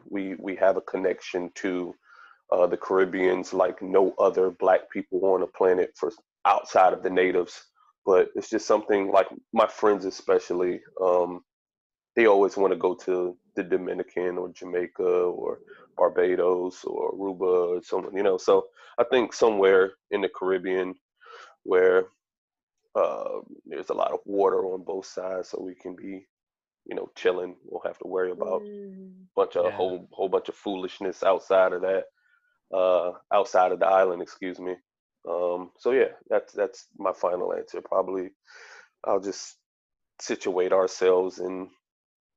C: have a connection to the Caribbeans like no other Black people on the planet for outside of the natives. But it's just something like my friends especially, they always want to go to the Dominican or Jamaica or Barbados or Aruba or someone, so I think somewhere in the Caribbean where there's a lot of water on both sides so we can be, chilling. We'll have to worry about whole bunch of foolishness outside of that, outside of the island, excuse me. So yeah, that's my final answer. Probably I'll just situate ourselves in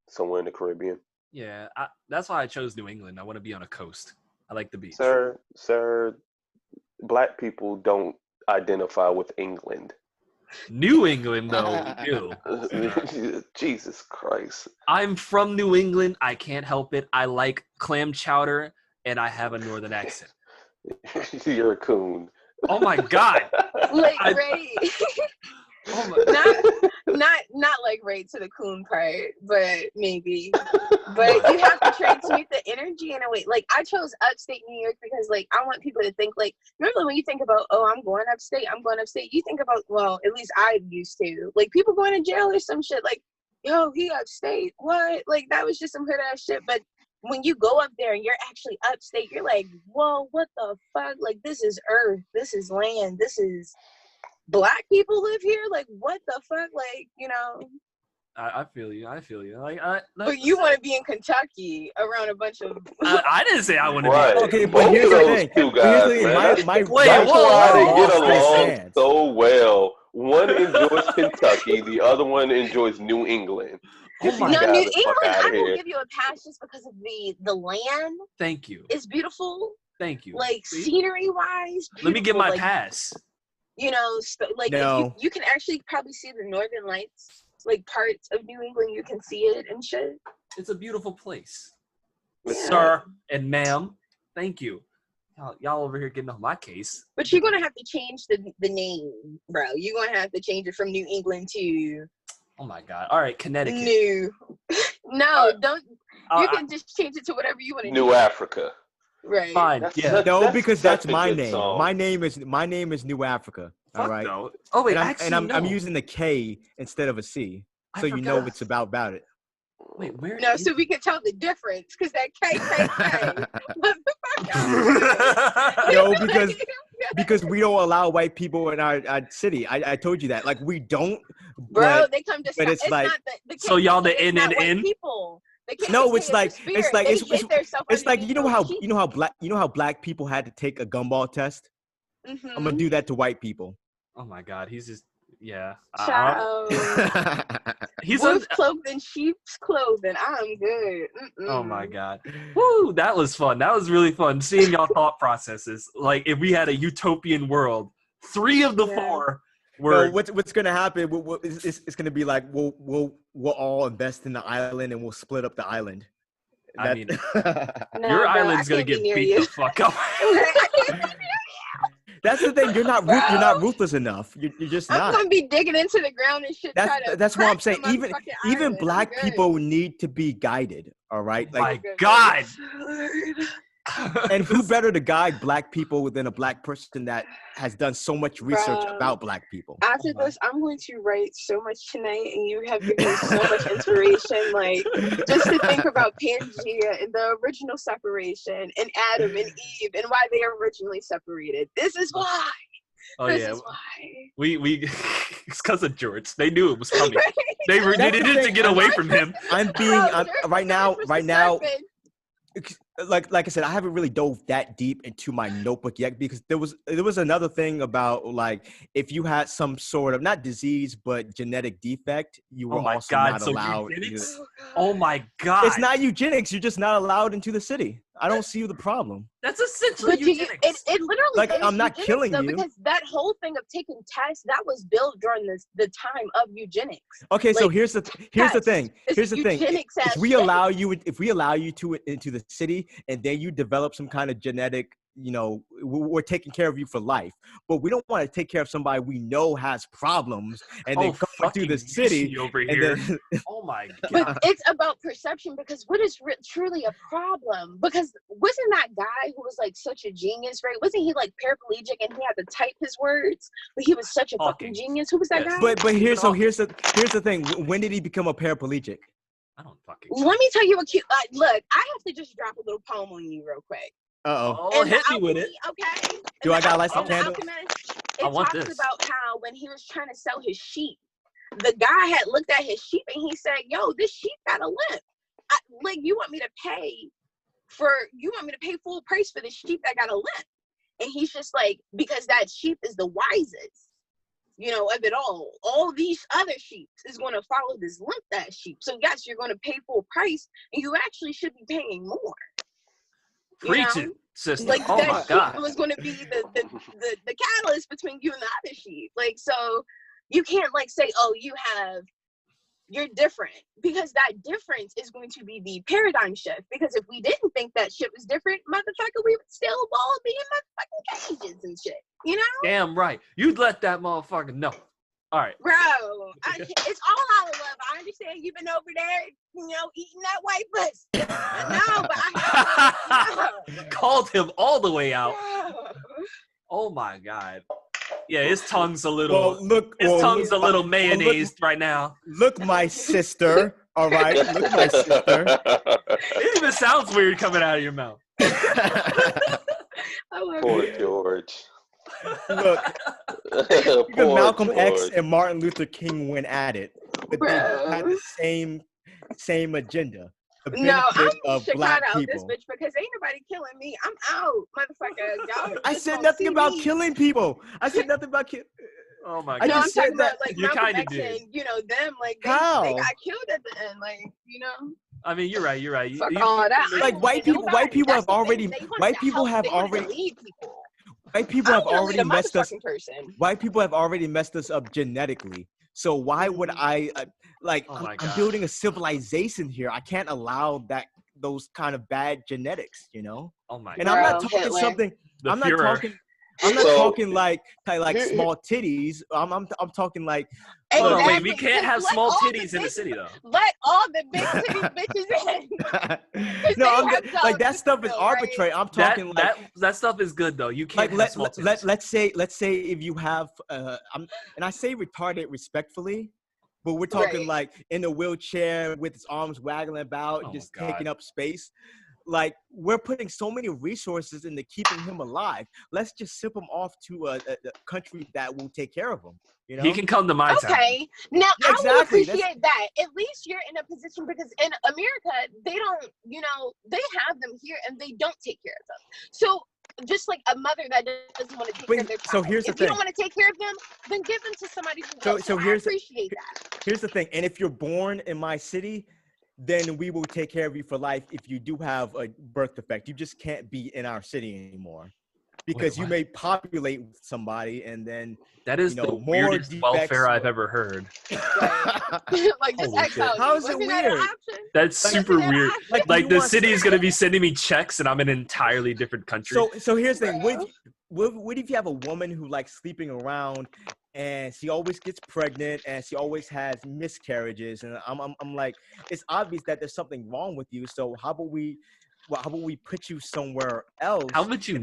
C: somewhere in the Caribbean.
B: Yeah, that's why I chose New England. I want to be on a coast. I like the beach.
C: Sir, Black people don't identify with England.
B: New England, though, do.
C: Jesus Christ.
B: I'm from New England. I can't help it. I like clam chowder, and I have a northern accent.
C: You're a coon.
B: Oh my God.
E: Like Ray. Not like Ray to the coon part, but maybe. But you have to transmute the energy in a way. Like I chose upstate New York because like I want people to think like, remember when you think about, oh, I'm going upstate, you think about, well, at least I used to. Like people going to jail or some shit like, yo, he upstate. What? Like that was just some hood ass shit. But when you go up there and you're actually upstate, you're like, whoa, what the fuck? Like this is earth, this is land, this is Black people live here. Like what the fuck? Like
B: I feel you. Like
E: but you want to be in Kentucky around a bunch of.
B: I didn't say I want to
C: right.
B: be.
A: Okay, but here's the thing.
C: Two guys,
A: that's
C: why they get along so well. One enjoys Kentucky, the other one enjoys New England.
E: Oh my God. New England, I will give you a pass just because of the land.
B: Thank you.
E: It's beautiful.
B: Thank you.
E: Like scenery wise.
B: Let me get my pass.
E: You can actually probably see the northern lights, like parts of New England. You can see it and shit.
B: It's a beautiful place, sir and ma'am. Thank you. Y'all over here getting off my case.
E: But you're gonna have to change the name, bro. You're gonna have to change it from New England to.
B: Oh my God! All right, Connecticut.
E: Don't. You can just change it to whatever you want to.
C: New Africa.
E: Right.
B: Fine.
A: Because that's my name. Song. My name is New Africa. All right.
B: No. Oh wait,
A: I'm using the K instead of a C, so you know it's about it.
B: Wait, where?
E: No, so we can tell the difference because that KKK.
A: No, because because we don't allow white people in our city. I told you that. Like we don't.
E: Bro, they come to.
A: But it's like.
E: Not the
B: so y'all the
E: in and
B: in.
E: People.
A: No, it's like it's like you know how black people had to take a gumball test.
E: Mm-hmm.
A: I'm gonna do that to white people.
B: Oh my God, he's just
E: he's wolf clothed in sheep's clothing. I'm good.
B: Oh my God, woo! That was fun. That was really fun seeing y'all thought processes. Like if we had a utopian world, 3 of the 4 were.
A: No, what's gonna happen? It's gonna be like we'll all invest in the island and we'll split up the island.
B: I mean, your island's gonna get beat the fuck up.
A: That's the thing. You're not ruthless enough. You're just not.
E: I'm gonna be digging into the ground and shit.
A: That's what I'm saying. Even black people need to be guided. All right.
B: Like, my God.
A: And who better to guide black people than a black person that has done so much research about black people?
E: After this, I'm going to write so much tonight, and you have given me so much inspiration. Like just to think about Pangea and the original separation, and Adam and Eve, and why they originally separated. This is why.
B: Oh
E: this
B: yeah,
E: is why.
B: We it's because of George. They knew it was coming. They did it to get away from him.
A: I'm right now. Like I said, I haven't really dove that deep into my notebook yet because there was another thing about like if you had some sort of not disease but genetic defect, you were also not allowed.
B: Oh my God!
A: It's not eugenics. You're just not allowed into the city. I don't see the problem.
B: That's essentially eugenics.
E: It literally
A: like
E: is
A: I'm not killing you
E: because that whole thing of taking tests that was built during the time of eugenics.
A: Okay, like, so here's the thing. Here's the thing. If we allow you to into the city and then you develop some kind of genetic, we're taking care of you for life. But we don't want to take care of somebody we know has problems and then come through the city
B: over here.
A: Then,
B: oh my God.
E: But it's about perception because what is truly a problem? Because wasn't that guy who was like such a genius, right? Wasn't he like paraplegic and he had to type his words? But he was such a fucking genius. Who was that guy?
A: But here's the thing. When did he become a paraplegic?
B: I don't fucking.
E: Let me tell you a cute. Look, I have to just drop a little poem on you real quick.
B: Oh, hit me with it.
E: Okay.
A: Do I got light some candle?
E: It talks about how when he was trying to sell his sheep, the guy had looked at his sheep and he said, "Yo, this sheep got a limp. You want me to pay full price for the sheep that got a limp?" And he's just like, because that sheep is the wisest, of it all. All these other sheep is going to follow this limp that sheep. So yes, you're going to pay full price, and you actually should be paying more.
B: Preaching, sister.
E: Like
B: oh
E: that
B: my
E: sheep
B: God.
E: was going to be the catalyst between you and the other sheep. Like, so you can't like say, "Oh, you're different," because that difference is going to be the paradigm shift. Because if we didn't think that shit was different, motherfucker, we would still all be in motherfucking cages and shit.
B: Damn right. You'd let that motherfucker know. All right.
E: Bro, it's all out of love. I understand you've been over there, eating that white puss. No, but I
B: called him all the way out. Oh my God. Yeah, his tongue's a little. His tongue's a little mayonnaise right now.
A: Look, my sister. All right, look, my sister.
B: It even sounds weird coming out of your mouth.
C: Poor George.
A: Look, even Malcolm X and Martin Luther King went at it, but they had the same agenda.
E: No, I'm shook out this bitch because ain't nobody killing me. I'm out, motherfucker. Y'all
A: I said nothing about killing people. I said nothing about killing.
B: Oh my God!
E: No, I'm talking about like
B: you
E: Malcolm X and them like they got killed at the end, like
B: I mean, you're right.
E: Fuck all that.
A: Like white people have already messed us. White people have already messed us up genetically. So why would I I'm building a civilization here. I can't allow those kind of bad genetics,
B: Oh my God.
A: And I'm not talking something. I'm not talking like small titties. I'm talking like.
B: Hey, wait, we can't have small titties in the city though.
E: Let all the big titties bitches in.
A: No, like that stuff is arbitrary. Right? I'm talking
B: that stuff is good though. You can't have small titties.
A: Let's say if you have and I say retarded respectfully, but we're talking like in a wheelchair with his arms waggling about, just taking up space. like we're putting so many resources into keeping him alive. Let's just ship him off to a country that will take care of him. You know?
B: He can come to my town.
E: Okay, now
A: Yeah,
E: I will
A: exactly.
E: appreciate that. At least you're in a position, because in America, they don't, they have them here and they don't take care of them. So just like a mother that doesn't want to take care of their child.
A: So here's the
E: if
A: thing.
E: you don't want to take care of them, then give them to somebody who will. So I appreciate that.
A: Here's the thing. And if you're born in my city, then we will take care of you for life if you do have a birth defect. You just can't be in our city anymore. Because you may populate with somebody and then
B: that is the weirdest welfare I've ever heard.
E: Like just X out.
A: How is it weird?
B: That's super weird. Like the city is gonna be sending me checks and I'm in an entirely different country.
A: So here's the thing. What if you have a woman who likes sleeping around and she always gets pregnant and she always has miscarriages, and I'm like, it's obvious that there's something wrong with you. So how about we put you somewhere else?
B: How would you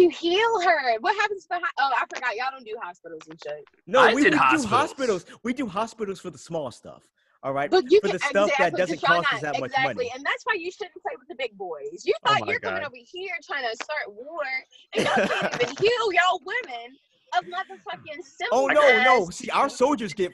E: heal her? What happens to I forgot, y'all don't do hospitals and shit.
A: No, we do hospitals. We do hospitals for the small stuff. All right,
E: but you
A: for the stuff that doesn't cost us that much money.
E: And that's why you shouldn't play with the big boys. You thought you're coming over here trying to start war, and y'all can't even heal y'all women of motherfucking simple.
A: Oh no! See, our soldiers get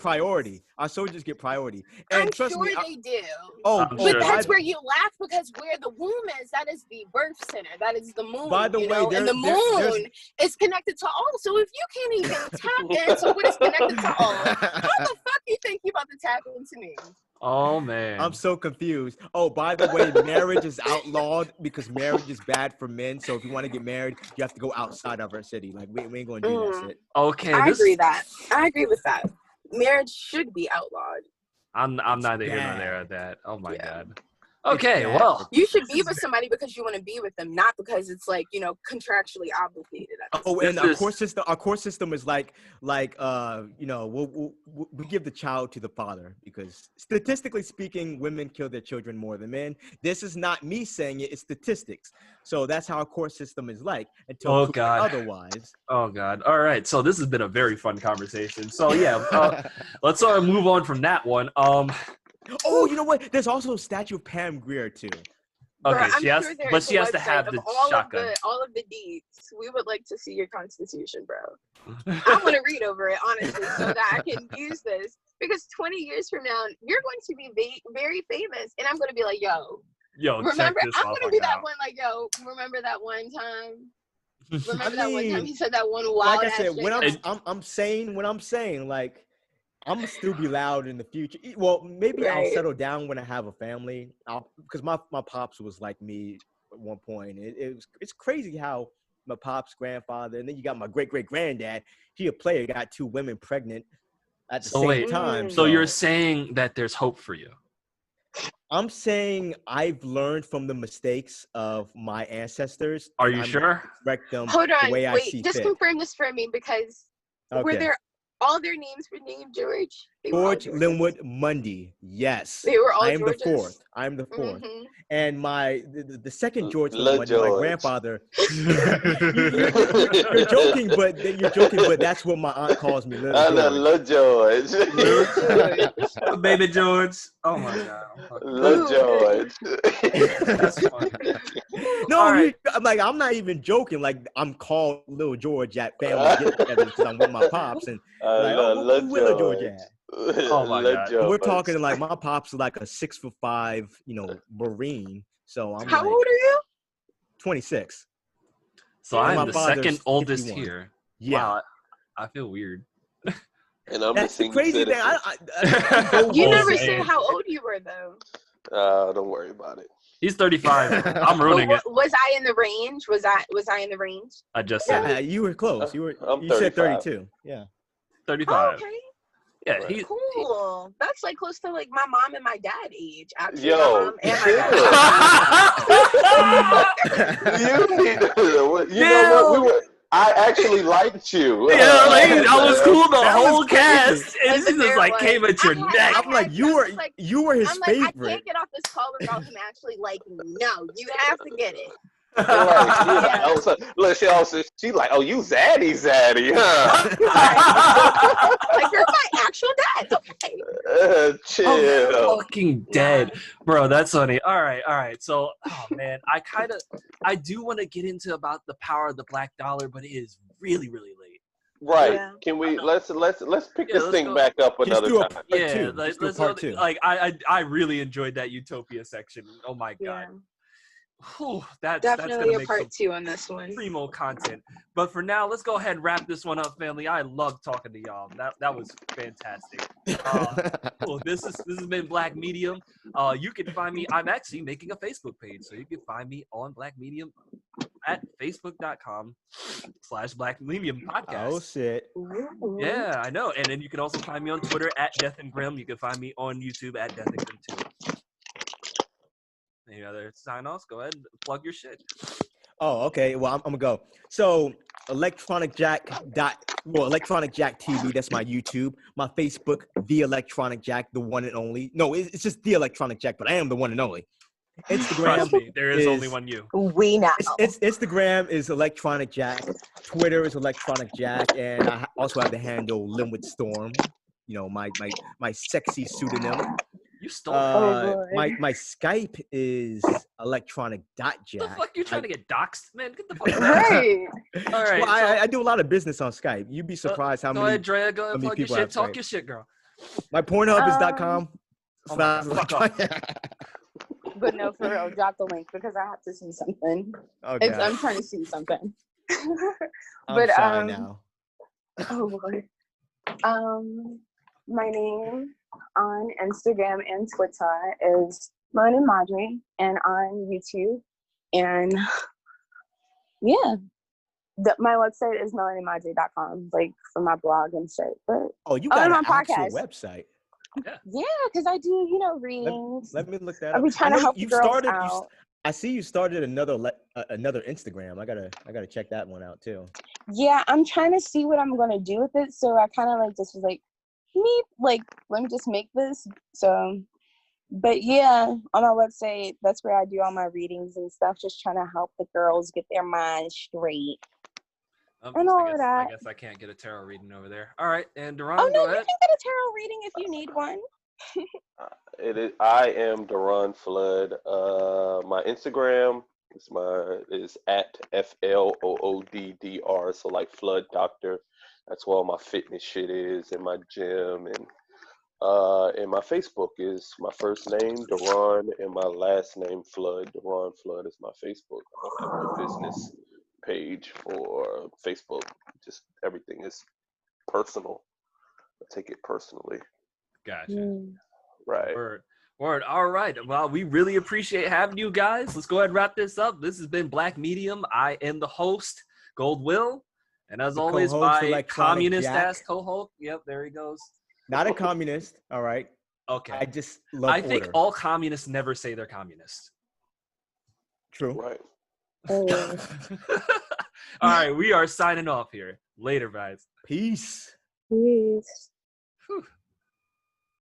A: priority. Our soldiers get priority. And
E: I'm
A: trust
E: sure
A: me,
E: they do.
A: But
E: that's where you laugh, because where the womb is, that is the birth center. That is the moon.
A: By the way,
E: and the moon is connected to all. So if you can't even tap into what is connected to all, how the fuck you think you about to tap into me?
B: Oh man,
A: I'm so confused. Oh, by the way, marriage is outlawed because marriage is bad for men. So if you want to get married, you have to go outside of our city. Like we ain't gonna do that shit.
B: Okay,
E: I agree with that. Marriage should be outlawed.
B: I'm neither here nor there at that. Oh my god. Okay, well,
E: you should be with somebody because you want to be with them, not because it's like, contractually obligated.
A: Oh, and our court system is like we give the child to the father, because statistically speaking, women kill their children more than men. This is not me saying it; it's statistics. So that's how our court system is like until otherwise.
B: Oh God! All right, so this has been a very fun conversation. So yeah, let's move on from that one.
A: Oh, you know what? There's also a statue of Pam Grier too.
B: Okay, she has to have the shotgun.
E: All of the deeds. We would like to see your constitution, bro. I want to read over it, honestly, so that I can use this. Because 20 years from now, you're going to be very famous, and I'm going to be like, yo, remember? I'm going to be that one, like, yo, remember that one time? Remember that one time he said that one wild
A: Like I said, when
E: shit?
A: I'm saying, like, I'm gonna still be loud in the future. Well, maybe I'll settle down when I have a family. Because my pops was like me at one point. It's crazy how my pops, grandfather, and then you got my great granddad. He a player, got 2 women pregnant at the same time.
B: So you're saying that there's hope for you?
A: I'm saying I've learned from the mistakes of my ancestors.
B: Are you sure?
A: Correct them.
E: Hold on,
A: the way
E: wait.
A: I see
E: Just
A: fit.
E: confirm this for me, because were there all their names were named George?
A: George Linwood Mundy. Yes.
E: They were all
A: I am
E: Georges?
A: the fourth. I'm the fourth.
E: Mm-hmm.
A: And the second George Linwood, my grandfather. You're joking, but that's what my aunt calls me.
C: Little George.
B: Baby George. Oh my God.
C: Little George.
B: That's funny.
A: No, I'm not even joking. Like, I'm called Little George at family get-together because I'm with my pops, and like, where George at?
B: Oh my God.
A: We're talking like my pops is like a 6'5", Marine. So I'm
E: How old are you?
A: 26.
B: So I'm the second oldest
A: 51.
B: here.
A: Yeah.
B: Wow, I feel weird.
C: And I'm
A: That's
C: the
A: crazy thing.
E: You never said how old you were, though.
C: Don't worry about it.
B: He's 35. I'm ruining it.
E: Was I in the range? Was I in the range?
B: I just said
A: Yeah, you were close. You said 32. Yeah.
B: 35.
E: Oh, okay.
B: Yeah,
E: Cool. That's like close to like my mom and my dad age. Actually,
C: Yo,
E: my mom and my dad.
C: You know what? I actually liked you.
B: Yeah, like, I was cool the whole cast, and this just like came at your neck.
A: I'm like, you were his favorite.
E: I can't get off this call without him actually liking me. No, you have to get it.
C: Look, she like, oh, you zaddy, huh?
E: Like, you're my actual dad. Okay.
C: Chill.
B: I'm fucking dead, bro. That's funny. All right. So, oh man, I do want to get into about the power of the black dollar, but it is really, really late.
C: Right.
E: Yeah.
C: Can we let's pick this thing
B: go.
C: back up
A: Just
C: another
A: do a
C: time.
A: part two.
B: Let's
A: do part two.
B: Like I really enjoyed that Utopia section. Oh my god.
E: Yeah.
B: Whew, that's
E: Definitely
B: gonna
E: a
B: make
E: part
B: some
E: two on this one.
B: primo content. But for now, let's go ahead and wrap this one up, family. I love talking to y'all. That was fantastic. Cool. This has been Black Medium. You can find me. I'm actually making a Facebook page, so you can find me on Black Medium at facebook.com/Black Medium Podcast.
A: Oh shit.
E: Ooh.
B: Yeah, I know. And then you can also find me on Twitter at Death and Grim. You can find me on YouTube at Death and Grim too. Any other sign-offs? Go ahead and plug your shit.
A: Oh, okay. Well, I'm gonna go. So, Electronic Jack TV. That's my YouTube. My Facebook, The Electronic Jack, the one and only. No, it's just The Electronic Jack, but I am the one and only. Instagram.
B: Trust me, there is only one you.
E: We know.
A: It's Instagram is Electronic Jack. Twitter is Electronic Jack, and I also have the handle Limwood Storm. You know, my sexy pseudonym.
B: You stole it.
A: My Skype is electronic.jack.
B: What the fuck you trying to get doxxed, man? Get the fuck out.
E: Right.
B: All right.
A: Well, I do a lot of business on Skype. You'd be surprised how
B: go
A: many.
B: ahead, Drea. Go ahead,
A: many
B: plug your
A: people
B: shit.
A: have
B: Talk
A: Skype.
B: your shit, girl.
A: My Pornhub is .com.
B: Oh my God, fuck off.
E: But no, for real, drop the link because I have to see something.
A: Oh,
E: I'm trying to see something.
A: I'm shy now.
E: Oh Lord. My name on Instagram and Twitter is Melanin Madre, and on YouTube, and yeah, my website is melaninmadre.com, like for my blog and shit. But
A: You got an
E: my
A: actual
E: podcast.
A: website.
E: Yeah, because I do, readings.
A: Let me look that
E: I'll
A: up.
E: be trying to help the girls out.
A: I see you started another Instagram. I gotta check that one out too.
E: Yeah, I'm trying to see what I'm gonna do with it. So I kind of just was like, let me just make this. So, but yeah, on my website, that's where I do all my readings and stuff. Just trying to help the girls get their minds straight. And all of that.
B: I guess I can't get a tarot reading over there. All right, and Derron,
E: Oh no,
B: go
E: you
B: ahead.
E: can get a tarot reading if you need one.
C: I am Derron Flood. My Instagram is at FLOODDR, so like Flood Doctor. That's where all my fitness shit is, in my gym, and my Facebook is my first name Derron and my last name Flood. Derron Flood is my Facebook. I don't have no business page for Facebook. Just everything is personal. I take it personally.
B: Gotcha.
C: Right.
B: Word. All right. Well, we really appreciate having you guys. Let's go ahead and wrap this up. This has been Black Medium. I am the host, Gold Will. And as always, my communist-ass co-host. Yep, there he goes.
A: Not a communist, all right?
B: Okay.
A: I just love order.
B: think all communists never say they're communists.
A: True.
C: Right.
B: All right, we are signing off here. Later, guys.
A: Peace.
E: Peace.